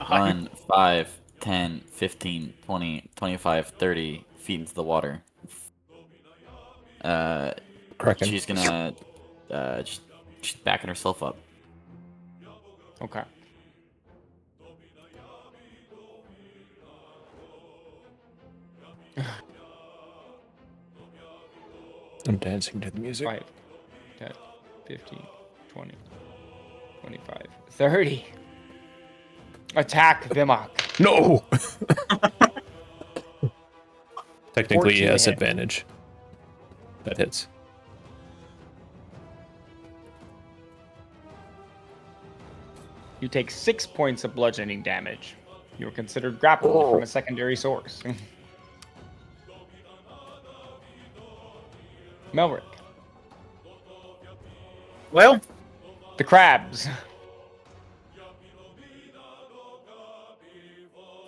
1, 5, 10, 15, 20, 25, 30 feet into the water. Kraken. She's gonna she's backing herself up. Okay. I'm dancing to the music. 5, 10, 15, 20, 25, 30. Attack Vimok. No! Technically, 14 he has hit. advantage. That hits. You take 6 points of bludgeoning damage. You are considered grappled from a secondary source. Melrick. Well, The crabs.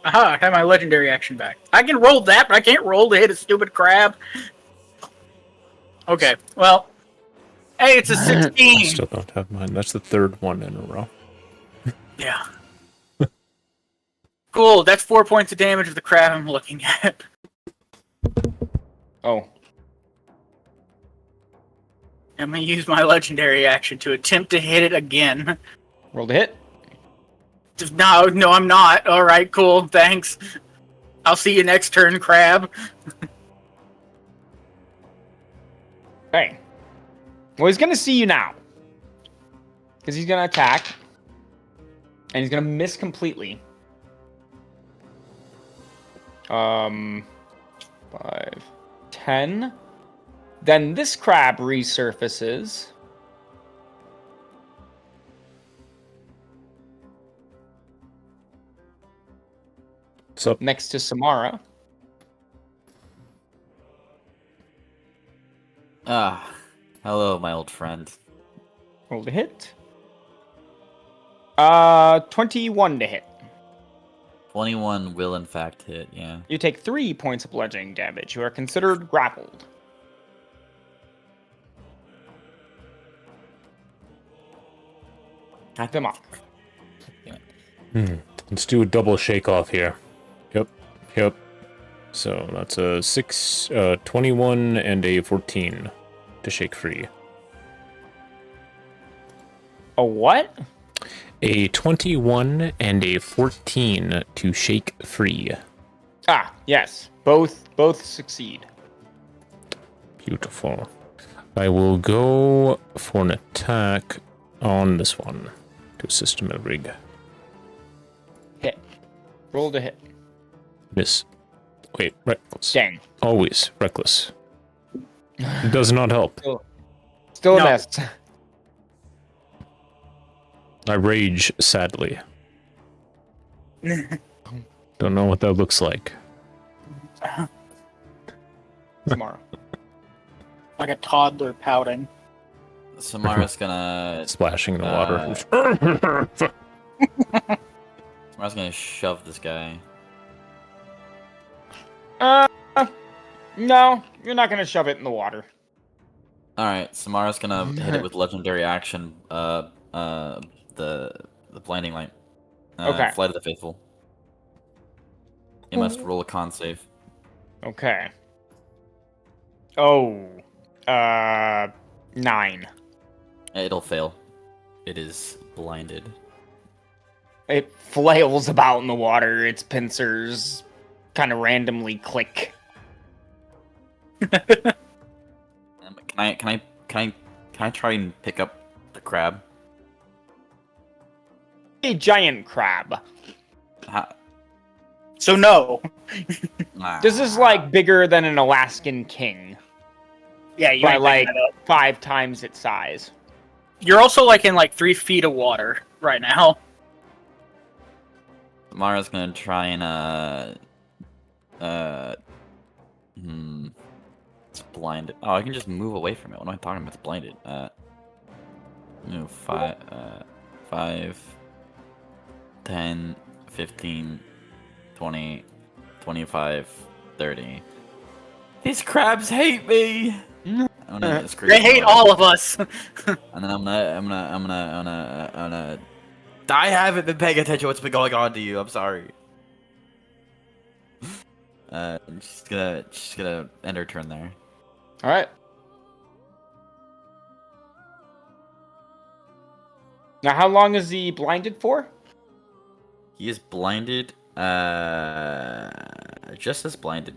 aha, I have my legendary action back. I can roll that, but I can't roll to hit a stupid crab. Okay, well. Hey, it's a I 16! still don't have mine. That's the third one in a row. Yeah. Cool, that's 4 points of damage of the crab I'm looking at. Oh. I'm gonna use my legendary action to attempt to hit it again. Roll to hit. No, I'm not. Alright, cool, thanks. I'll see you next turn, crab. Okay. Well, he's going to see you now. Because he's going to attack. And he's going to miss completely. 5, 10. Then this crab resurfaces. So, Next to Samara. Ah, hello, my old friend. Roll to hit. 21 to hit. 21 will in fact hit, yeah. You take 3 points of bludgeoning damage. You are considered grappled. Vimok. let's do a double shake off here. Yep. So that's a 6, 21, and a 14 to shake free. A what? A 21 and a 14 to shake free. Ah, yes. Both succeed. Beautiful. I will go for an attack on this one to assist Melrig. Hit. Roll to hit. Miss. Wait, reckless. Dang. Always reckless. It does not help. Still a No. miss. I rage sadly. Don't know what that looks like. Tomorrow. Like a toddler pouting. Samara's gonna Splashing in the water. Samara's gonna shove this guy. No, you're not gonna shove it in the water. Alright, Samara's gonna hit it with legendary action, the blinding light. Okay. Flight of the Faithful. You must roll a con save. Okay. Oh. 9. It'll fail. It is blinded. It flails about in the water. Its pincers kind of randomly click. Can I try and pick up the crab? A giant crab. So no. This is like bigger than an Alaskan king Yeah, you by ain't like picking that up. 5 times its size. You're also like in like 3 feet of water right now. Mara's gonna try and it's blinded. Oh, I can just move away from it. What am I talking about? It's blinded. Move 5, 10, 15, 20, 25, 30. These crabs hate me. I'm gonna scream They hate more. all of us. And then I'm gonna. I haven't been paying attention to what's been going on to you. I'm sorry. She's gonna end her turn there. All right. Now, how long is he blinded for? He is blinded. Just as blinded.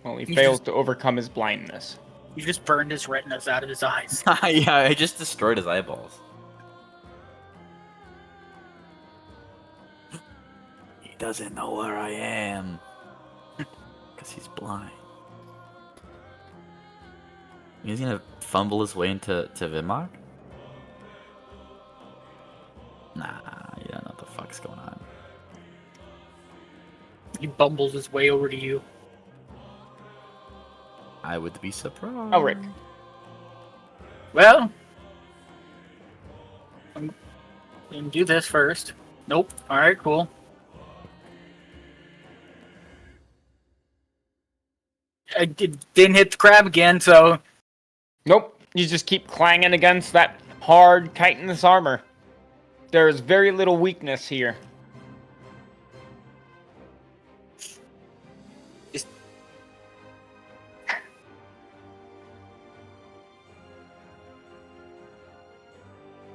Well, he You fails just- to overcome his blindness. You just burned his retinas out of his eyes. Yeah, I just destroyed his eyeballs. He doesn't know where I am. Because he's blind. He's gonna fumble his way into Vimok? Nah, you don't know what the fuck's going on. He bumbles his way over to you. I would be surprised. Oh, Rick. Well, I'm gonna do this first. Nope. All right, cool. Didn't hit the crab again, so Nope. You just keep clanging against that hard chitinous armor. There's very little weakness here.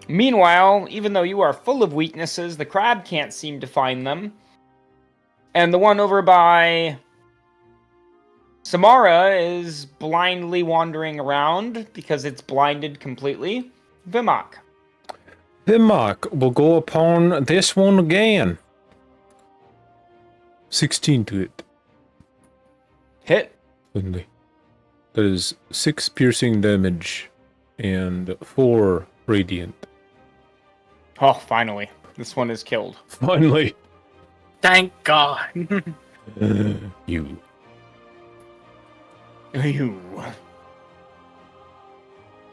Meanwhile, even though you are full of weaknesses, the crab can't seem to find them. And the one over by Samara is blindly wandering around because it's blinded completely. Vimok. Vimok will go upon this one again. 16 to it. Hit. Finley. That is 6 piercing damage and 4 radiant. Oh, finally. This one is killed. Finally. thank God. You. You.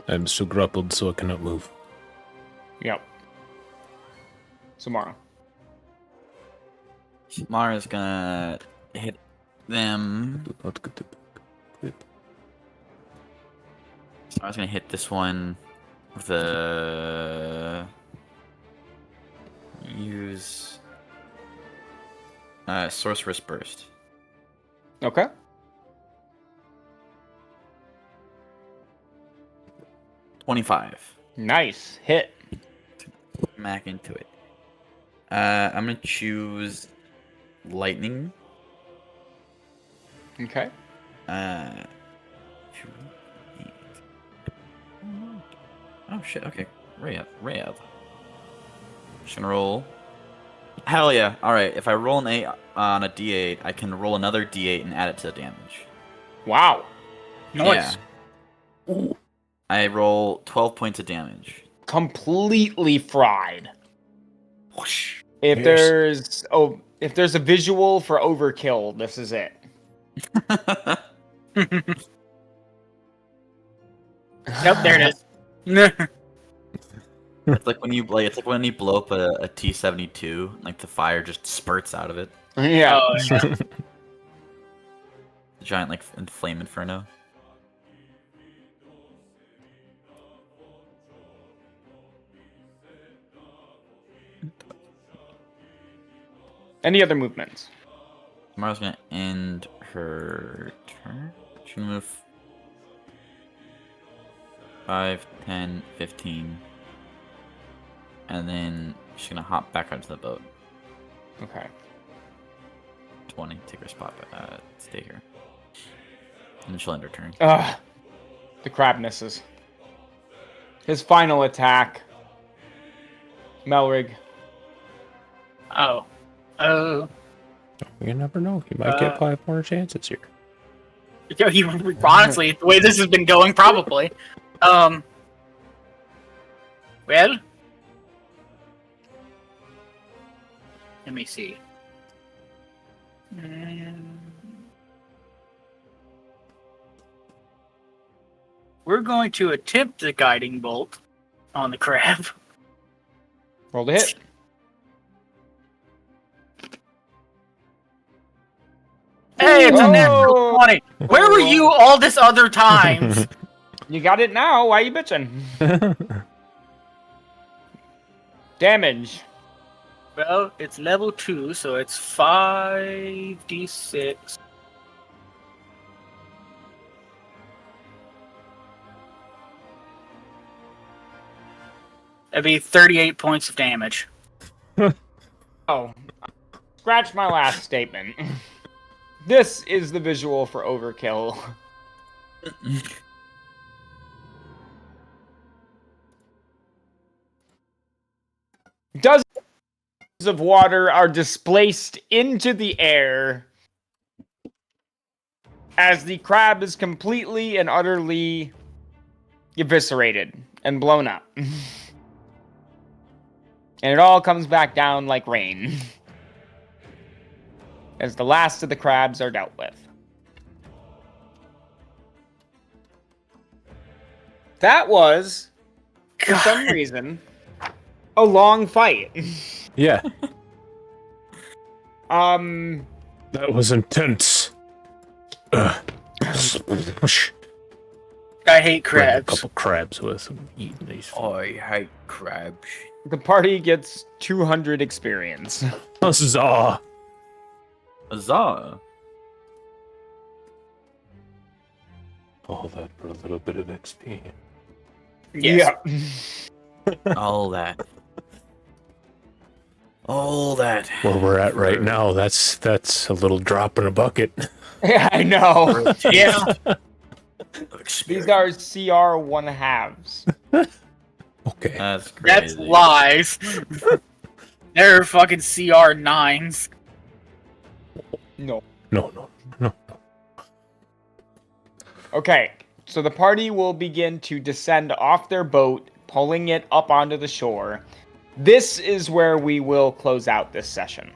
I'm so grappled so I cannot move. Yep. Samara. Mara's gonna hit them. Do not get the clip. Mara's gonna hit this one with a use Sorceress Burst. Okay. $25. Nice. Hit. Smack into it. I'm gonna choose lightning. Okay. 2, 8. Oh shit. Okay. Ray up. Just gonna roll. Hell yeah! All right. If I roll an 8 on a D8, I can roll another D8 and add it to the damage. Wow. Nice. Yeah. I roll 12 points of damage. Completely fried. Whoosh. If Yes. there's a visual for overkill, this is it. Nope, there it is. It's like when you blow up a T-72, like the fire just spurts out of it. Yeah. Oh, yeah. The giant like flame inferno. Any other movements? Tomorrow's gonna end her turn. She's gonna move 5, 10, 15. And then she's gonna hop back onto the boat. Okay. 20, take her spot, stay here. And then she'll end her turn. Ugh. The crab misses. His final attack. Melrig. Oh. You never know. You might get 5 more chances here. Honestly, the way this has been going, probably. Well, let me see. We're going to attempt the guiding bolt on the crab. Roll to hit. Hey, it's a Oh. natural 20. Where were you all this other times? You got it now. Why you bitching? Damage. Well, it's level 2, so it's 5d6. That'd be 38 points of damage. Oh, scratch my last statement. This is the visual for overkill. Dozens of water are displaced into the air as the crab is completely and utterly eviscerated and blown up. And it all comes back down like rain as the last of the crabs are dealt with. That was, for some reason, a long fight. Yeah, That was intense. I hate Grab a crabs. couple crabs with them, eating these. I hate crabs. the party gets 200 experience. Huzzah! Huzzah! All that for a little bit of XP. Yes. All that. All that. Where we're at right now, that's a little drop in a bucket. Yeah, I know. Yeah. These are CR 1/2s. Okay. That's crazy. That's lies. They're fucking CR9s. No. No. Okay, so the party will begin to descend off their boat, pulling it up onto the shore. This is where we will close out this session.